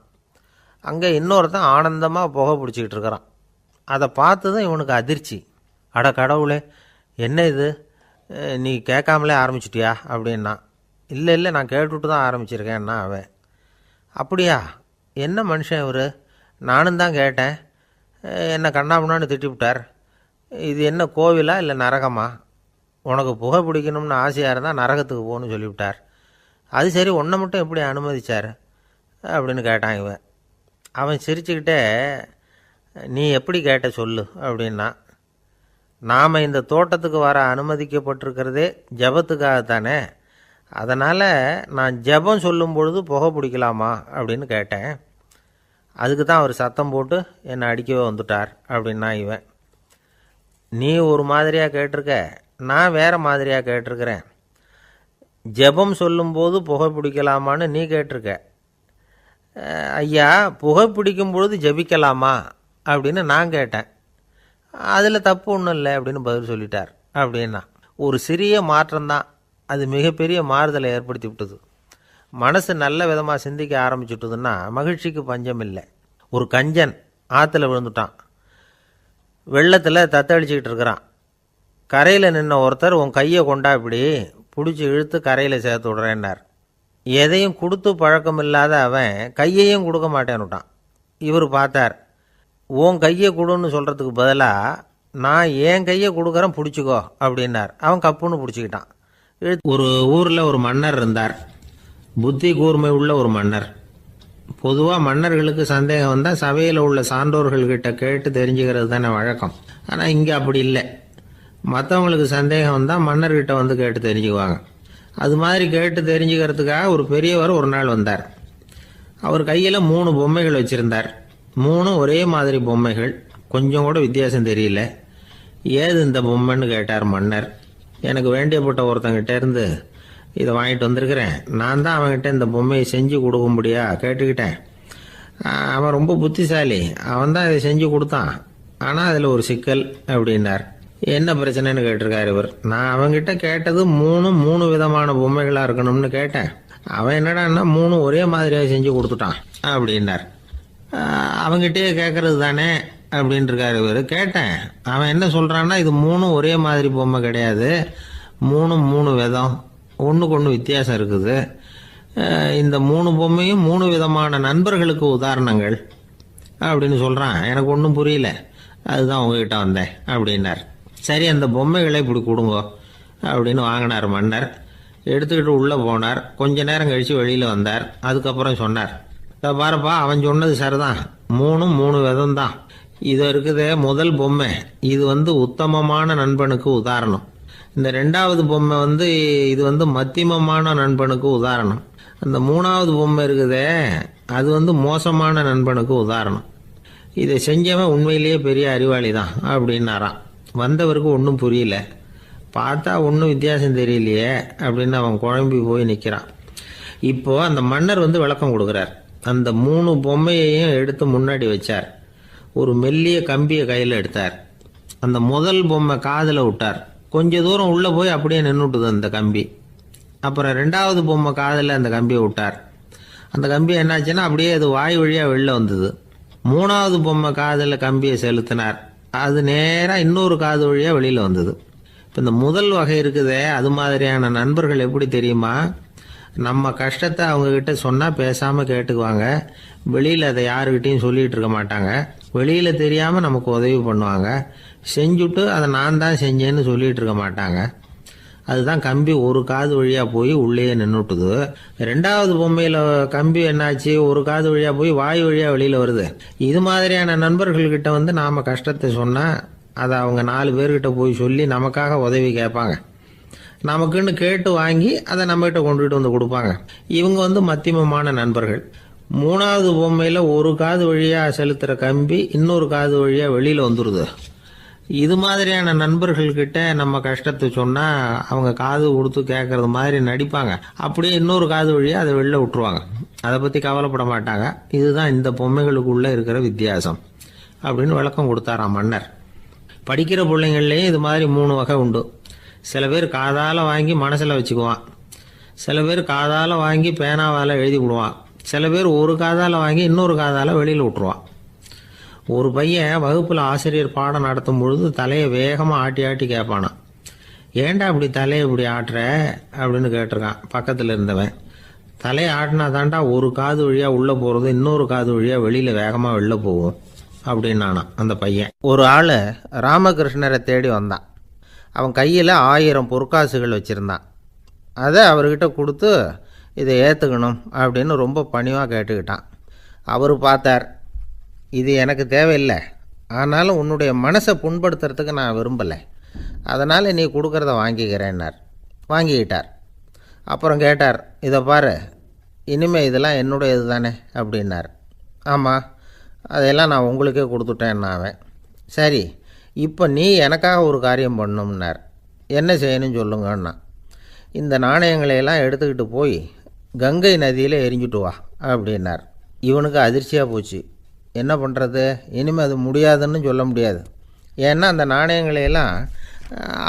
அங்கே இன்னொருத்தன் ஆனந்தமாக புகை பிடிச்சிக்கிட்டு இருக்கிறான். அதை பார்த்து தான் இவனுக்கு அதிர்ச்சி. அட கடவுளே, என்ன இது, நீ கேட்காமலே ஆரம்பிச்சிட்டியா அப்படின்னா. இல்லை நான் கேட்டுவிட்டு தான் ஆரம்பிச்சிருக்கேன்னா அவன். அப்படியா, என்ன மனுஷன் இவர், நானும் தான் கேட்டேன், என்னை கண்ணாபுண்ணான்னு திட்டிவிட்டார். இது என்ன கோவிலா இல்லை நரகமா? உனக்கு புகை பிடிக்கணும்னு ஆசையாக இருந்தால் நரகத்துக்கு போகணும்னு சொல்லிவிட்டார். அது சரி, உன்னை மட்டும் எப்படி அனுமதிச்சார் அப்படின்னு கேட்டான் இவன். அவன் சிரிச்சுக்கிட்டே, நீ எப்படி கேட்ட சொல்லு அப்படின்னா. நாம் இந்த தோட்டத்துக்கு வர அனுமதிக்கப்பட்டிருக்கிறதே ஜபத்துக்காகத்தானே, அதனால் நான் ஜபம் சொல்லும் பொழுது புகை பிடிக்கலாமா அப்படின்னு கேட்டேன். அதுக்கு தான் அவர் சத்தம் போட்டு என்னை அடிக்கவே வந்துட்டார் அப்படின்னா இவன். நீ ஒரு மாதிரியாக கேட்டிருக்க, நான் வேறு மாதிரியாக கேட்டிருக்கிறேன். ஜபம் சொல்லும்போது புகை பிடிக்கலாமான்னு நீ கேட்டிருக்க. ஐயா, புகை பிடிக்கும் பொழுது ஜபிக்கலாமா அப்படின்னு நான் கேட்டேன். அதில் தப்பு ஒன்றும் இல்லை அப்படின்னு பதில் சொல்லிட்டார் அப்படின்னா. ஒரு சிறிய மாற்றம்தான் அது மிகப்பெரிய மாறுதலை ஏற்படுத்தி விட்டது. மனசு நல்ல விதமாக சிந்திக்க ஆரம்பிச்சுட்டுதுன்னா மகிழ்ச்சிக்கு பஞ்சம் இல்லை. ஒரு கஞ்சன் ஆற்றுல விழுந்துட்டான், வெள்ளத்தில் தத்தளிச்சிக்கிட்டு இருக்கிறான். கரையில் நின்ன ஒருத்தர், உன் கையை கொண்டா இப்படி பிடிச்சி இழுத்து கரையில் சேர்த்து விடுறேன்னார். எதையும் கொடுத்து பழக்கம் இல்லாத அவன் கையையும் கொடுக்க மாட்டேன்னுட்டான். இவர் பார்த்தார், உன் கையை கொடுன்னு சொல்கிறதுக்கு பதிலாக நான் என் கையை கொடுக்குறேன் பிடிச்சிக்கோ அப்படின்னார். அவன் கப்புன்னு பிடிச்சிக்கிட்டான். ஒரு ஊரில் ஒரு மன்னர் இருந்தார், புத்தி கூர்மை உள்ள ஒரு மன்னர். பொதுவாக மன்னர்களுக்கு சந்தேகம் வந்தால் சபையில் உள்ள சான்றோர்கள்கிட்ட கேட்டு தெரிஞ்சுக்கிறது தானே வழக்கம். ஆனால் இங்கே அப்படி இல்லை. மற்றவங்களுக்கு சந்தேகம் வந்தால் மன்னர்கிட்ட வந்து கேட்டு தெரிஞ்சுக்குவாங்க. அது மாதிரி கேட்டு தெரிஞ்சுக்கிறதுக்காக ஒரு பெரியவர் ஒரு நாள் வந்தார். அவர் கையில் 3 பொம்மைகள் வச்சுருந்தார். 3 ஒரே மாதிரி பொம்மைகள், கொஞ்சம் கூட வித்தியாசம் தெரியல. ஏது இந்த பொம்மைன்னு கேட்டார் மன்னர். எனக்கு வேண்டியப்பட்ட ஒருத்தங்கிட்ட இருந்து இதை வாங்கிட்டு வந்திருக்கிறேன். நான் தான் அவன்கிட்ட இந்த பொம்மையை செஞ்சு கொடுக்கும்படியா கேட்டுக்கிட்டேன். அவன் ரொம்ப புத்திசாலி, அவன் தான் இதை செஞ்சு கொடுத்தான். ஆனால் அதில் ஒரு சிக்கல் அப்படின்னார். என்ன பிரச்சனைன்னு கேட்டிருக்காரு இவர். நான் அவன்கிட்ட கேட்டது 3 விதமான பொம்மைகளாக இருக்கணும்னு கேட்டேன். அவன் என்னடான்னா 3 ஒரே மாதிரியாக செஞ்சு கொடுத்துட்டான் அப்படின்னார். அவன்கிட்டயே கேட்கறது தானே அப்படின்னு இருக்காரு இவர். கேட்டேன், அவன் என்ன சொல்கிறான்னா இது 3 ஒரே மாதிரி பொம்மை கிடையாது, 3 விதம், ஒன்றுக்கு ஒன்று வித்தியாசம் இருக்குது. இந்த 3 பொம்மையும் 3 விதமான நண்பர்களுக்கு உதாரணங்கள் அப்படின்னு சொல்கிறான். எனக்கு ஒன்றும் புரியல, அதுதான் உங்ககிட்ட வந்தேன் அப்படின்னார். சரி, அந்த பொம்மைகளை இப்படி கொடுங்க அப்படின்னு வாங்கினார் மன்னர். எடுத்துக்கிட்டு உள்ளே போனார். கொஞ்ச நேரம் கழித்து வெளியில் வந்தார். அதுக்கப்புறம் சொன்னார், பாருப்பா, அவன் சொன்னது சரிதான், 3 விதம் தான். இது இருக்குது முதல் பொம்மை, இது உத்தமமான நண்பனுக்கு உதாரணம். இந்த 2வது பொம்மை இது மத்தியமமான நண்பனுக்கு உதாரணம். அந்த 3வது பொம்மை இருக்குதே அது மோசமான நண்பனுக்கு உதாரணம். இதை செஞ்சவன் உண்மையிலேயே பெரிய அறிவாளி தான் அப்படின்னாராம். வந்தவருக்கு ஒன்றும் புரியல. பார்த்தா ஒன்றும் வித்தியாசம் தெரியலையே அப்படின்னு அவன் குழம்பி போய் நிற்கிறான். இப்போது அந்த மன்னர் விளக்கம் கொடுக்குறார். அந்த 3 பொம்மையையும் எடுத்து முன்னாடி வச்சார். ஒரு மெல்லிய கம்பியை கையில் எடுத்தார். அந்த முதல் பொம்மை காதில் விட்டார். கொஞ்ச தூரம் உள்ளே போய் அப்படியே நின்றுட்டுது அந்த கம்பி. அப்புறம் 2வது பொம்மை காதில் அந்த கம்பியை விட்டார். அந்த கம்பி என்னாச்சுன்னா அப்படியே அது வாய் வழியாக வெளில வந்தது. 3வது பொம்மை காதில் கம்பியை செலுத்தினார். அது நேராக இன்னொரு காது வழியாக வெளியில் வந்தது. இப்போ இந்த முதல் வகை இருக்குதே, அது மாதிரியான நண்பர்கள் எப்படி தெரியுமா? நம்ம கஷ்டத்தை அவங்கக்கிட்ட சொன்னால் பேசாமல் கேட்டுக்குவாங்க. வெளியில் அதை யாருக்கிட்டையும் சொல்லிகிட்டு இருக்க மாட்டாங்க. வெளியில் தெரியாமல் நமக்கு உதவி பண்ணுவாங்க. செஞ்சுட்டு அதை நான் தான் செஞ்சேன்னு சொல்லிகிட்டு இருக்க மாட்டாங்க. அதுதான் கம்பி ஒரு காது வழியாக போய் உள்ளேயே நின்றுட்டுது. 2வது பொம்மையில் கம்பி என்னாச்சு, ஒரு காது வழியாக போய் வாய் வழியாக வெளியில் வருது. இது மாதிரியான நண்பர்கள்கிட்ட நாம் கஷ்டத்தை சொன்னால் அதை அவங்க 4 பேர்கிட்ட போய் சொல்லி நமக்காக உதவி கேட்பாங்க. நமக்குன்னு கேட்டு வாங்கி அதை நம்மகிட்ட கொண்டுகிட்டு வந்து கொடுப்பாங்க. இவங்க மத்தியமமான நண்பர்கள். 3வது பொம்மையில் ஒரு காது வழியாக செலுத்துகிற கம்பி இன்னொரு காது வழியாக வெளியில் வந்துடுது. இது மாதிரியான நண்பர்கள்கிட்ட நம்ம கஷ்டத்தை சொன்னால் அவங்க காது கொடுத்து கேட்கறது மாதிரி நடிப்பாங்க. அப்படியே இன்னொரு காது வழியாக அதை வெளில விட்டுருவாங்க. அதை பற்றி கவலைப்பட மாட்டாங்க. இதுதான் இந்த பொம்மைகளுக்குள்ளே இருக்கிற வித்தியாசம் அப்படின்னு விளக்கம் கொடுத்தாராம் மன்னர். படிக்கிற பிள்ளைங்கள்லேயும் இது மாதிரி 3 வகை உண்டு. சில பேர் காதால் வாங்கி மனசில் வச்சுக்குவான். சில பேர் காதால் வாங்கி பேனாவால் எழுதி விடுவான். சில பேர் ஒரு காதால் வாங்கி இன்னொரு காதால் வெளியில் விட்டுருவான். ஒரு பையன் வகுப்பில் ஆசிரியர் பாடம் நடத்தும் பொழுது தலையை வேகமாக ஆட்டி ஆட்டி கேட்பானான். ஏன்டா இப்படி தலையை இப்படி ஆட்டுற அப்படின்னு கேட்டிருக்கான் பக்கத்தில் இருந்தவன். தலையை ஆட்டினா தாண்டா ஒரு காது வழியாக உள்ளே போகிறது, இன்னொரு காது வழியாக வெளியில் வேகமாக வெளில போகும் அப்படின்னானா அந்த பையன். ஒரு ஆள் ராமகிருஷ்ணரை தேடி வந்தான். அவன் கையில் 1000 பொற்காசுகள் வச்சுருந்தான். அதை அவர்கிட்ட கொடுத்து இதை ஏற்றுக்கணும் அப்படின்னு ரொம்ப பணிவாக கேட்டுக்கிட்டான். அவர் பார்த்தார், இது எனக்கு தேவையில்லை, ஆனாலும் உன்னுடைய மனசை புண்படுத்துறதுக்கு நான் விரும்பலை, அதனால் நீ கொடுக்குறத வாங்கிக்கிறேன்னார். வாங்கிக்கிட்டார். அப்புறம் கேட்டார், இதை பாரு, இனிமேல் இதெல்லாம் என்னுடையது தானே அப்படின்னார். ஆமாம், அதையெல்லாம் நான் உங்களுக்கே கொடுத்துட்டேன்னா அவன். சரி, இப்போ நீ எனக்காக ஒரு காரியம் பண்ணணும்னார். என்ன செய்யணும்னு சொல்லுங்கன்னா, இந்த நாணயங்களையெல்லாம் எடுத்துக்கிட்டு போய் கங்கை நதியில் எரிஞ்சுட்டு வா அப்படின்னார். இவனுக்கு அதிர்ச்சியாக போச்சு. என்ன பண்ணுறது, இனிமேல் அது முடியாதுன்னு சொல்ல முடியாது. ஏன்னா அந்த நாணயங்களையெல்லாம்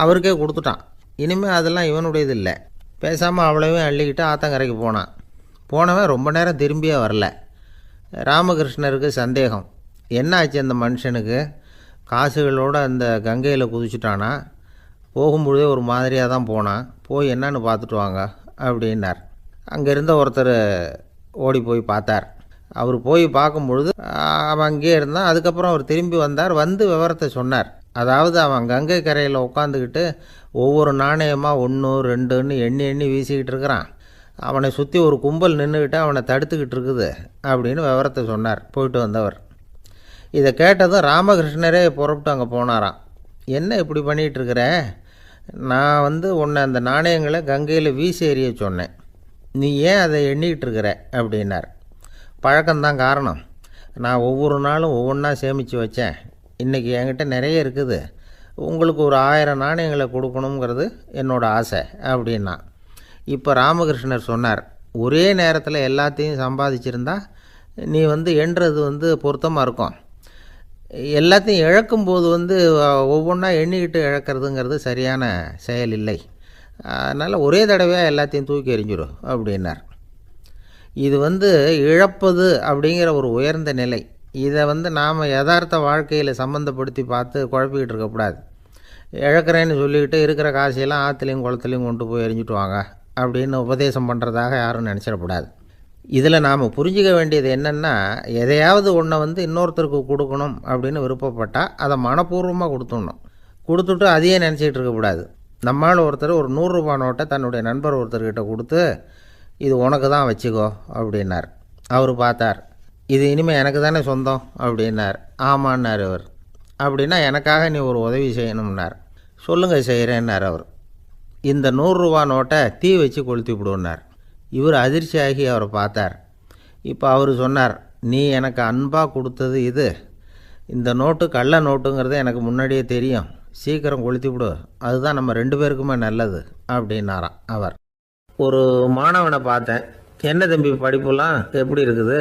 அவருக்கே கொடுத்துட்டான். இனிமேல் அதெல்லாம் இவனுடையது இல்லை. பேசாமல் அவ்வளோவே அள்ளிக்கிட்டு ஆத்தங்கரைக்கு போனான். போனவன் ரொம்ப நேரம் திரும்பியே வரல. ராமகிருஷ்ணருக்கு சந்தேகம், என்ன ஆச்சு அந்த மனுஷனுக்கு, காசுகளோடு அந்த கங்கையில் குதிச்சுட்டானா, போகும்பொழுதே ஒரு மாதிரியாக தான் போனான், போய் என்னன்னு பார்த்துட்டு வாங்க அப்படின்னார். அங்கே இருந்த ஒருத்தர் ஓடி போய் பார்த்தார். அவர் போய் பார்க்கும்பொழுது அவன் அங்கேயே இருந்தான். அதுக்கப்புறம் அவர் திரும்பி வந்தார். வந்து விவரத்தை சொன்னார். அதாவது அவன் கங்கை கரையில் உட்காந்துக்கிட்டு ஒவ்வொரு நாணயமாக 1 2ன்னு எண்ணி எண்ணி வீசிக்கிட்டு இருக்கிறான். அவனை சுற்றி ஒரு கும்பல் நின்றுக்கிட்டு அவனை தடுத்துக்கிட்டு இருக்குது அப்படின்னு விவரத்தை சொன்னார் போயிட்டு வந்தவர். இதை கேட்டதும் ராமகிருஷ்ணரே புறப்பட்டு அங்கே போனாராம். என்ன இப்படி பண்ணிகிட்ருக்கிற? நான் உன்னை அந்த நாணயங்களை கங்கையில் வீசி எறிய சொன்னேன், நீ ஏன் அதை எண்ணிக்கிட்டு இருக்கிற அப்படின்னார். பழக்கம்தான் காரணம், நான் ஒவ்வொரு நாளும் ஒவ்வொன்றா சேமித்து வச்சேன், இன்றைக்கி என்கிட்ட நிறைய இருக்குது, உங்களுக்கு ஒரு 1000 நாணயங்களை கொடுக்கணுங்கிறது என்னோடய ஆசை அப்படின்னா. இப்போ ராமகிருஷ்ணர் சொன்னார், ஒரே நேரத்தில் எல்லாத்தையும் சம்பாதிச்சிருந்தா நீ எண்ணுறது பொருத்தமாக இருக்கும். எல்லாத்தையும் இழக்கும்போது ஒவ்வொன்றா எண்ணிக்கிட்டு இழக்கிறதுங்கிறது சரியான செயல் இல்லை. அதனால் ஒரே தடவையாக எல்லாத்தையும் தூக்கி எறிஞ்சிடும் அப்படின்னார். இது இழப்பது அப்படிங்கிற ஒரு உயர்ந்த நிலை. இதை நாம் யதார்த்த வாழ்க்கையில் சம்மந்தப்படுத்தி பார்த்து குழப்பிக்கிட்டு இருக்கக்கூடாது. இழக்கிறேன்னு சொல்லிக்கிட்டு இருக்கிற காசையெல்லாம் ஆற்றுலையும் குளத்துலையும் கொண்டு போய் எறிஞ்சிட்டு வாங்க அப்படின்னு உபதேசம் பண்ணுறதாக யாரும் நினச்சிடக்கூடாது. இதில் நாம் புரிஞ்சிக்க வேண்டியது என்னென்னா, எதையாவது ஒன்றை இன்னொருத்தருக்கு கொடுக்கணும் அப்படின்னு விருப்பப்பட்டால் அதை மனப்பூர்வமாக கொடுத்துடணும். கொடுத்துட்டு அதையே நினச்சிக்கிட்டு இருக்கக்கூடாது. நம்மால் ஒருத்தர் ஒரு 100 ரூபா நோட்டை தன்னுடைய நண்பர் ஒருத்தர்கிட்ட கொடுத்து, இது உனக்கு தான் வச்சுக்கோ அப்படின்னார். அவர் பார்த்தார், இது இனிமேல் எனக்கு தானே சொந்தம் அப்படின்னார். ஆமான்னார் அவர். அப்படின்னா எனக்காக நீ ஒரு உதவி செய்யணும்னார். சொல்லுங்கள் செய்கிறேன்னார் அவர். இந்த 100 ரூபா நோட்டை தீ வச்சு கொளுத்தி விடுன்னார். இவர் அதிர்ச்சியாகி அவரை பார்த்தார். இப்போ அவர் சொன்னார், நீ எனக்கு அன்பாக கொடுத்தது இது, இந்த நோட்டு கள்ள நோட்டுங்கிறது எனக்கு முன்னாடியே தெரியும், சீக்கிரம் கொளுத்தி விடு, அதுதான் நம்ம 2 பேருக்குமே நல்லது அப்படின்னாராம் அவர். ஒரு மாணவனை பார்த்தேன், என்ன தம்பி படிப்புலாம் எப்படி இருக்குது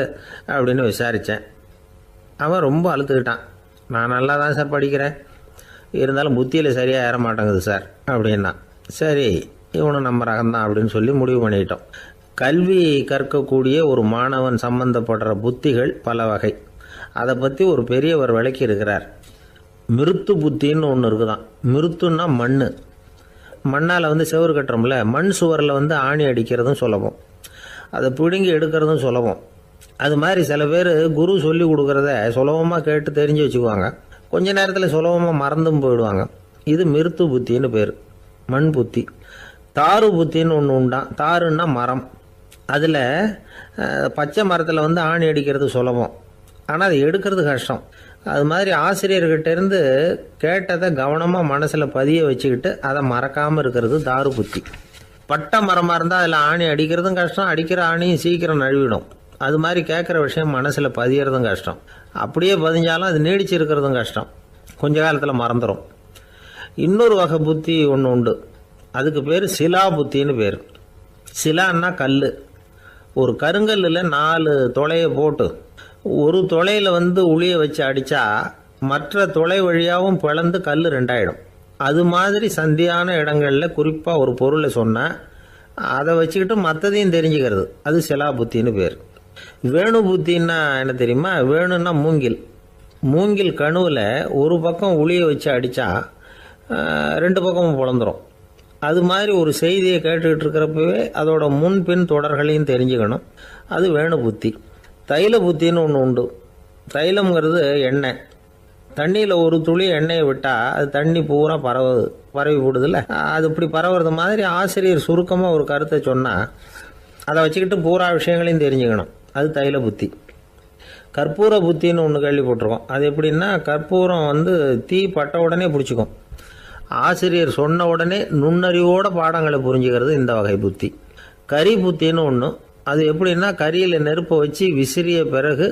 அப்படின்னு விசாரித்தேன். அவன் ரொம்ப அழுத்துக்கிட்டான். நான் நல்லா தான் சார் படிக்கிறேன், இருந்தாலும் புத்தியில் சரியாக ஏற மாட்டேங்குது சார் அப்படின்னா. சரி, இவனும் நம்ம ரகம்தான் அப்படின்னு சொல்லி முடிவு பண்ணிக்கிட்டோம். கல்வி கற்கக்கூடிய ஒரு மாணவன் சம்பந்தப்படுற புத்திகள் பல வகை. அதை பற்றி ஒரு பெரியவர் விளக்கி இருக்கிறார். மிருத்து புத்தின்னு ஒன்று இருக்குதான். மிருத்துன்னா மண். மண்ணால் செவுறு கட்டுறோம்ல, மண் சுவரில் ஆணி அடிக்கிறதும் சுலபம், அதை பிடுங்கி எடுக்கிறதும் சுலபம். அது மாதிரி சில பேர் குரு சொல்லி கொடுக்குறத சுலபமாக கேட்டு தெரிஞ்சு வச்சுக்குவாங்க, கொஞ்ச நேரத்தில் சுலபமாக மறந்தும் போயிடுவாங்க. இது மிருத்து புத்தின்னு பேர், மண் புத்தி. தாரு புத்தின்னு ஒன்று உண்டான். தாருன்னா மரம். அதில் பச்சை மரத்தில் ஆணி அடிக்கிறது சுலபம், ஆனால் அதை எடுக்கிறது கஷ்டம். அது மாதிரி ஆசிரியர்கிட்டேருந்து கேட்டதை கவனமாக மனசில் பதிய வச்சுக்கிட்டு அதை மறக்காமல் இருக்கிறது தாரு புத்தி. பட்டை மரமாக இருந்தால் அதில் ஆணி அடிக்கிறதும் கஷ்டம், அடிக்கிற ஆணியும் சீக்கிரம் நழுவிடும். அது மாதிரி கேட்குற விஷயம் மனசில் பதியறதும் கஷ்டம். அப்படியே பதிஞ்சாலும் அது நீடிச்சு இருக்கிறதும் கஷ்டம், கொஞ்ச காலத்தில் மறந்துடும். இன்னொரு வகை புத்தி ஒன்று உண்டு, அதுக்கு பேர் சிலா புத்தின்னு பேர். சிலான்னா கல். ஒரு கருங்கல்லில் 4 துளையை போட்டு ஒரு துளையில் உளியை வச்சு அடித்தா மற்ற துளை வழியாகவும் பிளந்து கல் 2 ஆகிடும். அது மாதிரி சந்தியான இடங்களில் குறிப்பாக ஒரு பொருளை சொன்னால் அதை வச்சுக்கிட்டு மற்றதையும் தெரிஞ்சுக்கிறது, அது சிலா புத்தின்னு பேர். வேணு புத்தின்னா என்ன தெரியுமா? வேணுன்னா மூங்கில். மூங்கில் கணுவில் ஒரு பக்கம் உளியை வச்சு அடித்தா 2 பக்கமும் பிளந்துடும். அது மாதிரி ஒரு செய்தியை கேட்டுக்கிட்டு இருக்கிறப்பவே அதோட முன்பின் தொடர்களையும் தெரிஞ்சுக்கணும், அது வேணு புத்தி. தைல புத்தின்னு ஒன்று உண்டு. தைலம்ங்கிறது எண்ணெய். தண்ணியில் ஒரு துளி எண்ணெயை விட்டால் அது தண்ணி பூரா பரவி போடுதில்ல, அது இப்படி பரவுறது மாதிரி ஆசிரியர் சுருக்கமாக ஒரு கருத்தை சொன்னால் அதை வச்சுக்கிட்டு பூரா விஷயங்களையும் தெரிஞ்சுக்கணும், அது தைல புத்தி. கற்பூர புத்தின்னு ஒன்று கேள்விப்பட்டிருக்கோம். அது எப்படின்னா, கற்பூரம் தீ பட்ட உடனே பிடிச்சிக்கும். ஆசிரியர் சொன்ன உடனே நுண்ணறிவோட பாடங்களை புரிஞ்சுக்கிறது இந்த வகை புத்தி. கரி புத்தின்னு ஒன்று. அது எப்படின்னா, கரியில் நெருப்பை வச்சு விசிறிய பிறகு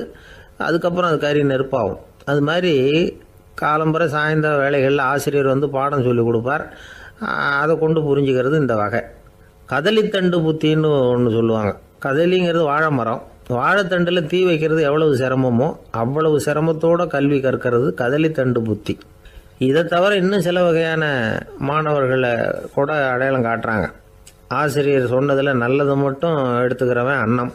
அதுக்கப்புறம் அது கறி நெருப்பாகும். அது மாதிரி காலம்பரை சாயந்தர வேலைகளில் ஆசிரியர் பாடம் சொல்லி கொடுப்பார், அதை கொண்டு புரிஞ்சுக்கிறது இந்த வகை. கதலித்தண்டு புத்தின்னு ஒன்று சொல்லுவாங்க. கதலிங்கிறது வாழை மரம். வாழைத்தண்டில் தீ வைக்கிறது எவ்வளவு சிரமமோ அவ்வளவு சிரமத்தோடு கல்வி கற்கிறது கதலித்தண்டு புத்தி. இதை தவிர இன்னும் சில வகையான மாணவர்களை கூட அடையாளம் காட்டுறாங்க. ஆசிரியர் சொன்னதில் நல்லது மட்டும் எடுத்துக்கிறவன் அன்னம்.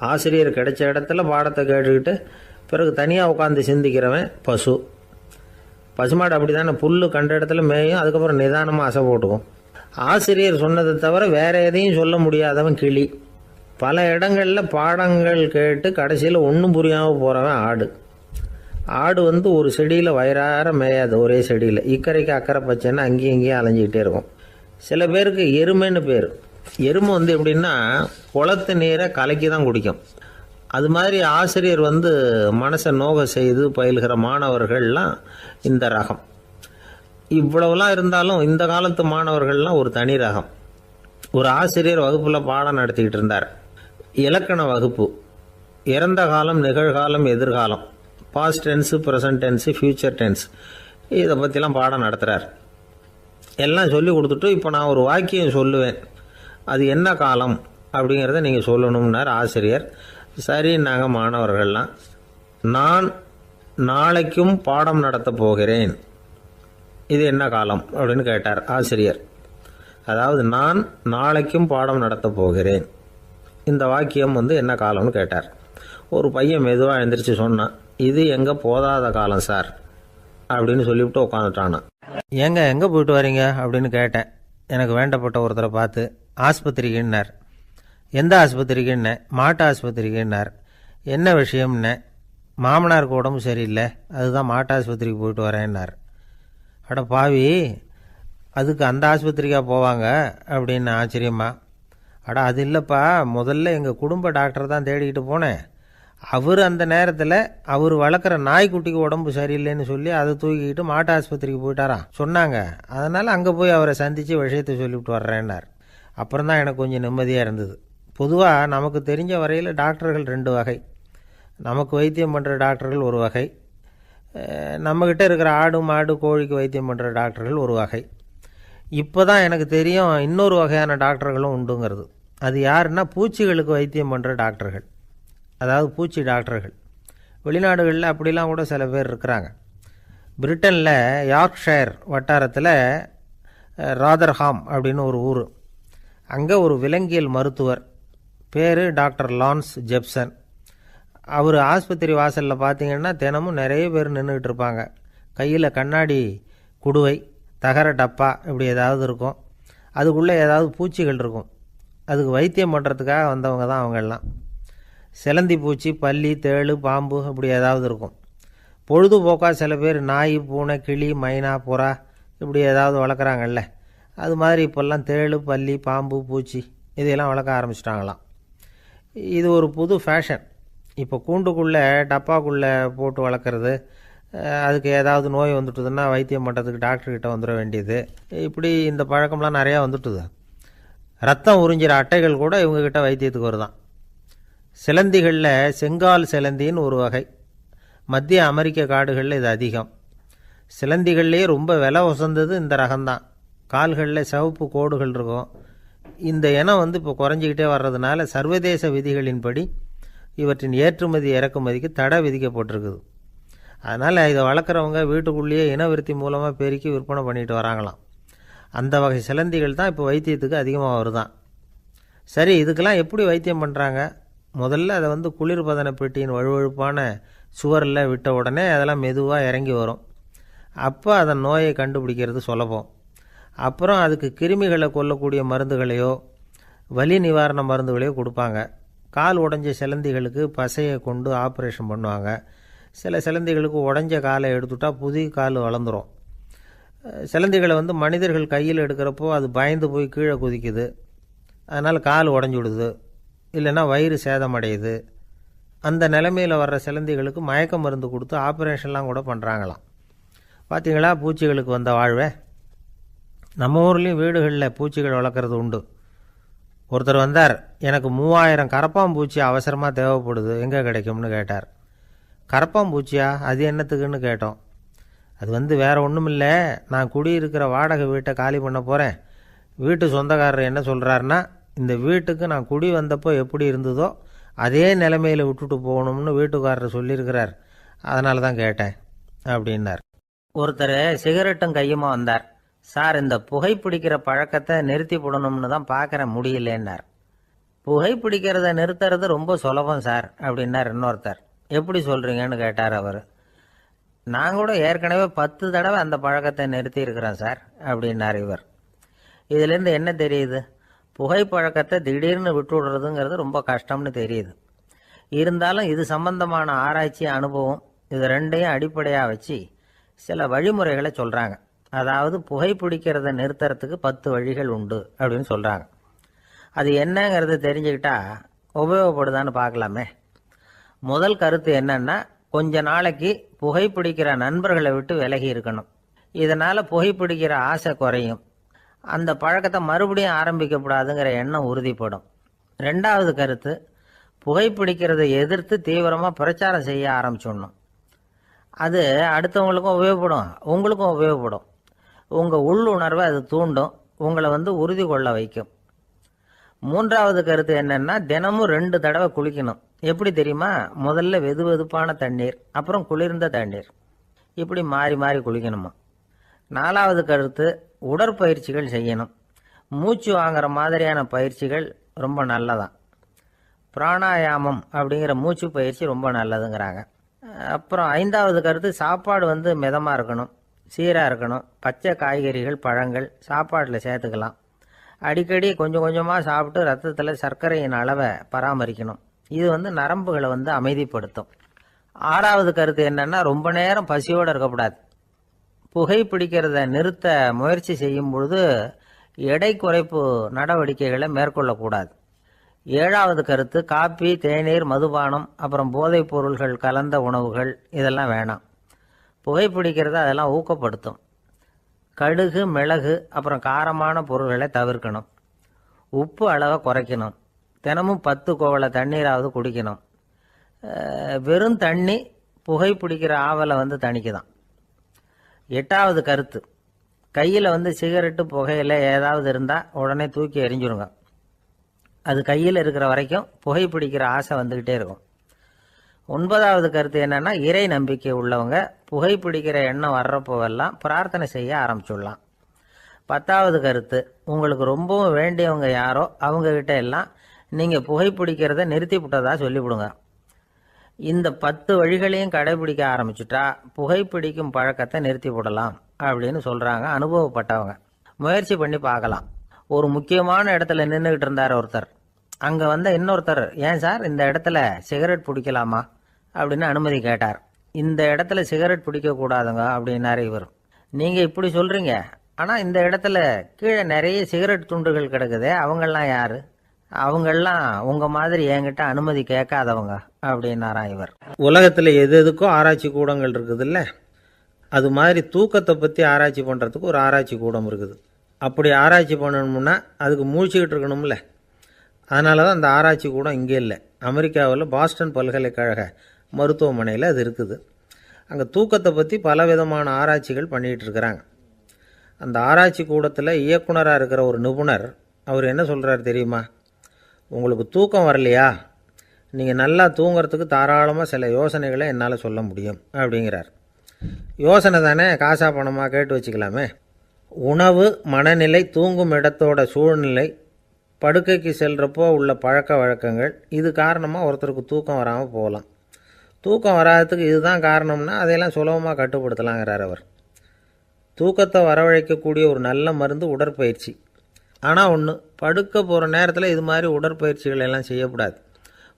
ஆசிரியர் கிடைச்ச இடத்துல பாடத்தை கேட்டுக்கிட்டு பிறகு தனியாக உட்காந்து சிந்திக்கிறவன் பசு. பசுமாடு அப்படி தானே, புல் கண்ட இடத்துல மேயும், அதுக்கப்புறம் நிதானமாக அசை போட்டுக்கும். ஆசிரியர் சொன்னதை தவிர வேறு எதையும் சொல்ல முடியாதவன் கிளி. பல இடங்களில் பாடங்கள் கேட்டு கடைசியில் ஒன்றும் புரியாமல் போகிறவன் ஆடு. ஆடு ஒரு செடியில் வயிறார மேயாது, ஒரே செடியில். இக்கரைக்கு அக்கறை பச்சைன்னா அங்கேயும் இங்கேயும் அலைஞ்சிக்கிட்டே இருக்கும். சில பேருக்கு எருமைன்னு பேர். எறும்பு வந்து எப்படின்னா குளத்து நீரை கலக்கி தான் குடிக்கும். அது மாதிரி ஆசிரியர் வந்து மனசை நோக செய்து பயில்கிற மாணவர்கள்லாம் இந்த ரகம். இவ்வளவுலாம் இருந்தாலும் இந்த காலத்து மாணவர்கள்லாம் ஒரு தனி ரகம். ஒரு ஆசிரியர் வகுப்பில் பாடம் நடத்திக்கிட்டு இருந்தார். இலக்கண வகுப்பு. இறந்த காலம், நிகழ்காலம், எதிர்காலம், past tense, present tense, future tense, இதை பற்றிலாம் பாடம் நடத்துகிறார். எல்லாம் சொல்லி கொடுத்துட்டு இப்போ நான் ஒரு வாக்கியம் சொல்லுவேன், அது என்ன காலம் அப்படிங்கிறத நீங்கள் சொல்லணும்னார் ஆசிரியர். சரி, நாங்கள் மாணவர்கள்லாம், நான் நாளைக்கும் பாடம் நடத்தப் போகிறேன், இது என்ன காலம் அப்படின்னு கேட்டார் ஆசிரியர். அதாவது நான் நாளைக்கும் பாடம் நடத்தப் போகிறேன், இந்த வாக்கியம் வந்து என்ன காலம்னு கேட்டார். ஒரு பையன் மெதுவாக எழுந்திரிச்சு சொன்னான், இது எங்கே போதாத காலம் சார் அப்படின்னு சொல்லிவிட்டு உட்காந்துட்டானா. ஏங்க எங்கே போயிட்டு வரீங்க அப்படின்னு கேட்டேன். எனக்கு வேண்டப்பட்ட ஒருத்தரை பார்த்து. ஆஸ்பத்திரிக்குன்னார். எந்த ஆஸ்பத்திரிக்குன்னே? மாட்டு ஆஸ்பத்திரிக்குன்னார். என்ன விஷயம்னே? மாமனாருக்கு உடம்பு சரியில்லை, அதுதான் மாட்டு ஆஸ்பத்திரிக்கு போயிட்டு வரேன்னார். அட பாவி, அதுக்கு அந்த ஆஸ்பத்திரிக்காக போவாங்க அப்படின்னு ஆச்சரியமா. அட அது இல்லைப்பா, முதல்ல எங்கள் குடும்ப டாக்டர் தான் தேடிக்கிட்டு போனேன். அவர் அந்த நேரத்தில் அவர் வளர்க்குற நாய்க்குட்டிக்கு உடம்பு சரியில்லைன்னு சொல்லி அதை தூக்கிக்கிட்டு மாட்டு ஆஸ்பத்திரிக்கு போயிட்டாராம் சொன்னாங்க. அதனால் அங்கே போய் அவரை சந்தித்து விஷயத்தை சொல்லிவிட்டு வர்றேன்னார். அப்புறம் தான் எனக்கு கொஞ்சம் நிம்மதியாக இருந்தது. பொதுவாக நமக்கு தெரிஞ்ச வரையில் டாக்டர்கள் 2 வகை. நமக்கு வைத்தியம் பண்ணுற டாக்டர்கள் ஒரு வகை, நம்மக்கிட்ட இருக்கிற ஆடு மாடு கோழிக்கு வைத்தியம் பண்ணுற டாக்டர்கள் ஒரு வகை. இப்போ தான் எனக்கு தெரியும் இன்னொரு வகையான டாக்டர்களும் உண்டுங்கிறது. அது யாருன்னா பூச்சிகளுக்கு வைத்தியம் பண்ணுற டாக்டர்கள், அதாவது பூச்சி டாக்டர்கள். வெளிநாடுகளில் அப்படிலாம் கூட சில பேர் இருக்கிறாங்க. பிரிட்டனில் யார்க்ஷயர் வட்டாரத்தில் ராதர்ஹாம் அப்படின்னு ஒரு ஊர். அங்கே ஒரு விலங்கியல் மருத்துவர், பேர் டாக்டர் லான்ஸ் ஜெப்சன். அவர் ஆஸ்பத்திரி வாசலில் பார்த்தீங்கன்னா தினமும் நிறைய பேர் நின்றுக்கிட்டு இருப்பாங்க. கையில் கண்ணாடி குடுவை, தகர டப்பா இப்படி ஏதாவது இருக்கும். அதுக்குள்ளே ஏதாவது பூச்சிகள் இருக்கும். அதுக்கு வைத்தியம் பண்ணுறதுக்காக வந்தவங்க தான் அவங்கெல்லாம். சிலந்தி பூச்சி, பல்லி, தேளு, பாம்பு இப்படி ஏதாவது இருக்கும். பொழுதுபோக்காக சில பேர் நாய், பூனை, கிளி, மைனா, புறா இப்படி ஏதாவது வளர்க்குறாங்கல்ல, அது மாதிரி இப்போல்லாம் தேளு, பல்லி, பாம்பு, பூச்சி இதையெல்லாம் வளர்க்க ஆரம்பிச்சிட்டாங்களாம். இது ஒரு புது ஃபேஷன். இப்போ கூண்டுக்குள்ளே டப்பாக்குள்ளே போட்டு வளர்க்குறது, அதுக்கு ஏதாவது நோய் வந்துட்டுதுன்னா வைத்தியம் பண்ணுறதுக்கு டாக்டர்கிட்ட வந்துட வேண்டியது, இப்படி இந்த பழக்கம்லாம் நிறையா வந்துட்டுது. ரத்தம் உறிஞ்சிற அட்டைகள் கூட இவங்ககிட்ட வைத்தியத்துக்கு வருதான். சிலந்திகளில் செங்கால் சிலந்தின்னு ஒரு வகை. மத்திய அமெரிக்க காடுகளில் இது அதிகம். சிலந்திகள்லேயே ரொம்ப விலை உசந்தது இந்த ரகம்தான். கால்களில் சிவப்பு கோடுகள் இருக்கும். இந்த இனம் வந்து இப்போ குறைஞ்சிக்கிட்டே வர்றதுனால சர்வதேச விதிகளின்படி இவற்றின் ஏற்றுமதி இறக்குமதிக்கு தடை விதிக்கப்பட்டிருக்குது. அதனால் இதை வளர்க்குறவங்க வீட்டுக்குள்ளேயே இனவிருத்தி மூலமாக பெருக்கி விற்பனை பண்ணிட்டு வராங்களாம். அந்த வகை சிலந்திகள் தான் இப்போ வைத்தியத்துக்கு அதிகமாக வருதான். சரி, இதுக்கெல்லாம் எப்படி வைத்தியம் பண்ணுறாங்க? முதல்ல அதை வந்து குளிர்பதன பெட்டியின் வழுவழுப்பான சுவரில் விட்ட உடனே அதெல்லாம் மெதுவாக இறங்கி வரும். அப்போ அதன் நோயை கண்டுபிடிக்கிறது சுலபம். அப்புறம் அதுக்கு கிருமிகளை கொல்லக்கூடிய மருந்துகளையோ வலி நிவாரண மருந்துகளையோ கொடுப்பாங்க. கால் உடைஞ்ச சிலந்திகளுக்கு பசையை கொண்டு ஆப்ரேஷன் பண்ணுவாங்க. சில சிலந்திகளுக்கு உடஞ்ச காலை எடுத்துட்டா புதிய கால் வளர்ந்துடும். சிலந்திகளை வந்து மனிதர்கள் கையில் எடுக்கிறப்போ அது பயந்து போய் கீழே குதிக்குது, அதனால் கால் உடஞ்சி விடுது, இல்லைன்னா வயிறு சேதமடையுது. அந்த நிலைமையில் வர்ற சிலந்திகளுக்கு மயக்க மருந்து கொடுத்து ஆப்ரேஷன்லாம் கூட பண்ணுறாங்களாம். பார்த்தீங்களா பூச்சிகளுக்கு வந்த வாழ்வே. நம்ம ஊர்லேயும் வீடுகளில் பூச்சிகள் வளர்க்குறது உண்டு. ஒருத்தர் வந்தார், எனக்கு 3000 கரப்பாம்பூச்சி அவசரமாக தேவைப்படுது, எங்கே கிடைக்கும்னு கேட்டார். கரப்பாம்பூச்சியா, அது என்னத்துக்குன்னு கேட்டோம். அது வந்து வேறு ஒன்றும் இல்லை, நான் குடியிருக்கிற வாடகை வீட்டை காலி பண்ண போகிறேன். வீட்டு சொந்தக்காரர் என்ன சொல்கிறாருன்னா, இந்த வீட்டுக்கு நான் குடி வந்தப்போ எப்படி இருந்ததோ அதே நிலைமையில் விட்டுட்டு போகணும்னு வீட்டுக்காரர் சொல்லியிருக்கிறார், அதனால தான் கேட்டேன் அப்படின்னார். ஒருத்தர் சிகரெட்டும் கையுமா வந்தார். சார், இந்த புகைப்பிடிக்கிற பழக்கத்தை நிறுத்தி போடணும்னு தான் பார்க்குறேன், முடியலன்னார். புகைப்பிடிக்கிறத நிறுத்துறது ரொம்ப சுலபம் சார் அப்படின்னார் இன்னொருத்தர். எப்படி சொல்கிறீங்கன்னு கேட்டார் அவர். நான் கூட ஏற்கனவே 10 தடவை அந்த பழக்கத்தை நிறுத்தி இருக்கிறேன் சார் அப்படின்னார் இவர். இதிலேருந்து என்ன தெரியுது? புகைப்பழக்கத்தை திடீர்னு விட்டு விடுறதுங்கிறது ரொம்ப கஷ்டம்னு தெரியுது. இருந்தாலும் இது சம்பந்தமான ஆராய்ச்சி, அனுபவம், இது ரெண்டையும் அடிப்படையாக வச்சு சில வழிமுறைகளை சொல்கிறாங்க. அதாவது புகைப்பிடிக்கிறத நிறுத்துறதுக்கு 10 வழிகள் உண்டு அப்படின்னு சொல்கிறாங்க. அது என்னங்கிறது தெரிஞ்சுக்கிட்டா உபயோகப்படுதான்னு பார்க்கலாமே. முதல் கருத்து என்னன்னா, கொஞ்ச நாளைக்கு புகைப்பிடிக்கிற நண்பர்களை விட்டு விலகி இருக்கணும். இதனால் புகைப்பிடிக்கிற ஆசை குறையும். அந்த பழக்கத்தை மறுபடியும் ஆரம்பிக்கப்படாதுங்கிற எண்ணம் உறுதிப்படும். ரெண்டாவது கருத்து, புகைப்பிடிக்கிறதை எதிர்த்து தீவிரமாக பிரச்சாரம் செய்ய ஆரம்பிச்சிடணும். அது அடுத்தவங்களுக்கும் உபயோகப்படும், உங்களுக்கும் உபயோகப்படும். உங்கள் உள்ளுணர்வை அது தூண்டும், உங்களை உறுதி கொள்ள வைக்கும். மூன்றாவது கருத்து என்னன்னா, தினமும் 2 தடவை குளிக்கணும். எப்படி தெரியுமா? முதல்ல வெது வெதுப்பான தண்ணீர், அப்புறம் குளிர்ந்த தண்ணீர், இப்படி மாறி மாறி குளிக்கணுமா. நாலாவது கருத்து, உடற்பயிற்சிகள் செய்யணும். மூச்சு வாங்குற மாதிரியான பயிற்சிகள் ரொம்ப நல்லதான். பிராணாயாமம் அப்படிங்கிற மூச்சு பயிற்சி ரொம்ப நல்லதுங்கிறாங்க. அப்புறம் ஐந்தாவது கருத்து, சாப்பாடு மிதமாக இருக்கணும், சீராக இருக்கணும். பச்சை காய்கறிகள், பழங்கள் சாப்பாட்டில் சேர்த்துக்கலாம். அடிக்கடி கொஞ்சம் கொஞ்சமாக சாப்பிட்டு ரத்தத்தில் சர்க்கரையின் அளவை பராமரிக்கணும். இது நரம்புகளை அமைதிப்படுத்தும். ஆறாவது கருத்து என்னன்னா, ரொம்ப நேரம் பசியோடு இருக்கக்கூடாது. புகைப்பிடிக்கிறத நிறுத்த முயற்சி செய்யும் பொழுது எடை குறைப்பு நடவடிக்கைகளை மேற்கொள்ளக்கூடாது. ஏழாவது கருத்து, காப்பி, தேநீர், மதுபானம், அப்புறம் போதைப் பொருள்கள் கலந்த உணவுகள் இதெல்லாம் வேணாம். புகைப்பிடிக்கிறத அதெல்லாம் ஊக்கப்படுத்தும். கடுகு, மிளகு, அப்புறம் காரமான பொருள்களை தவிர்க்கணும். உப்பு அளவை குறைக்கணும். தினமும் 10 குவளை தண்ணீராவது குடிக்கணும். வெறும் தண்ணி புகைப்பிடிக்கிற ஆவலை தணிக்குதான். எட்டாவது கருத்து, கையில் சிகரெட்டு, புகையில ஏதாவது இருந்தால் உடனே தூக்கி எறிஞ்சிருங்க. அது கையில் இருக்கிற வரைக்கும் புகைப்பிடிக்கிற ஆசை வந்துக்கிட்டே இருக்கும். 9வது கருத்து என்னன்னா, இறை நம்பிக்கை உள்ளவங்க புகைப்பிடிக்கிற எண்ணம் வர்றப்போவெல்லாம் பிரார்த்தனை செய்ய ஆரம்பிச்சுடலாம். 10வது கருத்து, உங்களுக்கு ரொம்பவும் வேண்டியவங்க யாரோ அவங்கக்கிட்ட எல்லாம் நீங்கள் புகைப்பிடிக்கிறத நிறுத்தி விட்டதா சொல்லிவிடுங்க. இந்த 10 வழிகளையும் கடைபிடிக்க ஆரம்பிச்சுட்டா புகைப்பிடிக்கும் பழக்கத்தை நிறுத்தி விடலாம் அப்படின்னு சொல்கிறாங்க அனுபவப்பட்டவங்க. முயற்சி பண்ணி பார்க்கலாம். ஒரு முக்கியமான இடத்துல நின்றுக்கிட்டு இருந்தார் ஒருத்தர். அங்கே இன்னொருத்தர், ஏன் சார் இந்த இடத்துல சிகரெட் பிடிக்கலாமா அப்படின்னு அனுமதி கேட்டார். இந்த இடத்துல சிகரெட் பிடிக்கக்கூடாதுங்க அப்படின்னாரு இவர். நீங்கள் இப்படி சொல்கிறீங்க, ஆனால் இந்த இடத்துல கீழே நிறைய சிகரெட் துண்டுகள் கிடக்குதே, அவங்கெல்லாம் யார்? அவங்கெல்லாம் உங்கள் மாதிரி என்கிட்ட அனுமதி கேட்காதவங்க அப்படின்னாராம் இவர். உலகத்தில் எது எதுக்கும் ஆராய்ச்சி கூடங்கள் இருக்குதுல்ல, அது மாதிரி தூக்கத்தை பற்றி ஆராய்ச்சி பண்ணுறதுக்கு ஒரு ஆராய்ச்சி கூடம் இருக்குது. அப்படி ஆராய்ச்சி பண்ணணும்னா அதுக்கு மூழ்கிக்கிட்டு இருக்கணும்ல. அதனால தான் அந்த ஆராய்ச்சி கூடம் இங்கே இல்லை. அமெரிக்காவில் பாஸ்டன் பல்கலைக்கழக மருத்துவமனையில் அது இருக்குது. அங்கே தூக்கத்தை பற்றி பலவிதமான ஆராய்ச்சிகள் பண்ணிகிட்டு இருக்கிறாங்க. அந்த ஆராய்ச்சி கூடத்தில் இயக்குனராக இருக்கிற ஒரு நிபுணர், அவர் என்ன சொல்கிறார் தெரியுமா? உங்களுக்கு தூக்கம் வரலையா, நீங்கள் நல்லா தூங்கிறதுக்கு தாராளமாக சில யோசனைகளை என்னால் சொல்ல முடியும் அப்படிங்கிறார். யோசனை தானே, காசா பணமாக கேட்டு வச்சுக்கலாமே. உணவு, மனநிலை, தூங்கும் இடத்தோட சூழ்நிலை, படுக்கைக்கு செல்கிறப்போ உள்ள பழக்க வழக்கங்கள், இது காரணமாக ஒருத்தருக்கு தூக்கம் வராமல் போகலாம். தூக்கம் வராததுக்கு இதுதான் காரணம்னா அதையெல்லாம் சுலபமாக கட்டுப்படுத்தலாங்கிறார் அவர். தூக்கத்தை வரவழைக்கக்கூடிய ஒரு நல்ல மருந்து உடற்பயிற்சி. ஆனால் ஒன்று, படுக்க போகிற நேரத்தில் இது மாதிரி உடற்பயிற்சிகள் எல்லாம் செய்யக்கூடாது.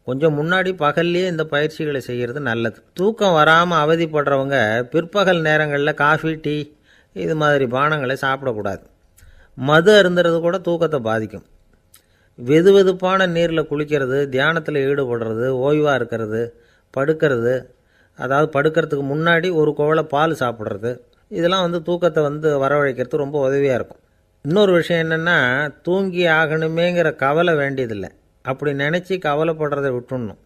கொஞ்சம் முன்னாடி பகல்லையே இந்த பயிற்சிகளை செய்கிறது நல்லது. தூக்கம் வராமல் அவதிப்படுறவங்க பிற்பகல் நேரங்களில் காஃபி, டீ இது மாதிரி பானங்களை சாப்பிடக்கூடாது. மது அருந்துறது கூட தூக்கத்தை பாதிக்கும். வெது வெதுப்பான நீரில் குளிக்கிறது, தியானத்தில் ஈடுபடுறது, ஓய்வாக இருக்கிறது, படுக்கிறது, அதாவது படுக்கிறதுக்கு முன்னாடி ஒரு குவளை பால் சாப்பிட்றது, இதெல்லாம் தூக்கத்தை வரவழைக்கிறது ரொம்ப உதவியாக இருக்கும். இன்னொரு விஷயம் என்னென்னா, தூங்கி ஆகணுமேங்கிற கவலை வேண்டியதில்லை. அப்படி நினச்சி கவலைப்படுறதை விட்டுடணும்.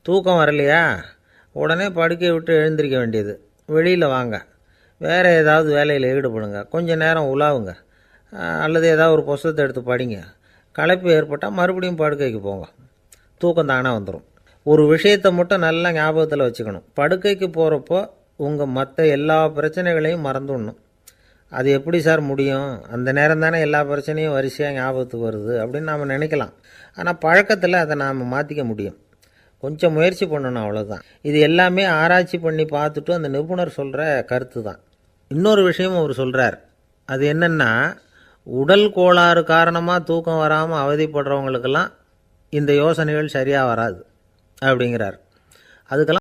தூக்கம் வரலையா, உடனே படுக்கையை விட்டு எழுந்திருக்க வேண்டியது. வெளியில் வாங்க, வேறு ஏதாவது வேலையில் ஈடுபடுங்க, கொஞ்சம் நேரம் உலாவுங்க, அல்லது ஏதாவது ஒரு புத்தகத்தை எடுத்து படிங்க. களைப்பு ஏற்பட்டால் மறுபடியும் படுக்கைக்கு போங்க, தூக்கம் தானே வந்துடும். ஒரு விஷயத்தை மட்டும் நல்லா ஞாபகத்தில் வச்சுக்கணும். படுக்கைக்கு போகிறப்போ உங்கள் மற்ற எல்லா பிரச்சனைகளையும் மறந்துடணும். அது எப்படி சார் முடியும்? அந்த நேரம் தானே எல்லா பிரச்சனையும் வரிசையாக ஞாபகத்துக்கு வருது அப்படின்னு நாம் நினைக்கலாம். ஆனால் பழக்கத்தில் அதை நாம் மாற்றிக்க முடியும். கொஞ்சம் முயற்சி பண்ணணும், அவ்வளோதான். இது எல்லாமே ஆராய்ச்சி பண்ணி பார்த்துட்டு அந்த நிபுணர் சொல்கிற கருத்து தான். இன்னொரு விஷயமும் அவர் சொல்கிறார். அது என்னென்னா, உடல் கோளாறு காரணமாக தூக்கம் வராமல் அவதிப்படுறவங்களுக்கெல்லாம் இந்த யோசனைகள் சரியாக வராது அப்படிங்கிறார். அதுக்கெல்லாம்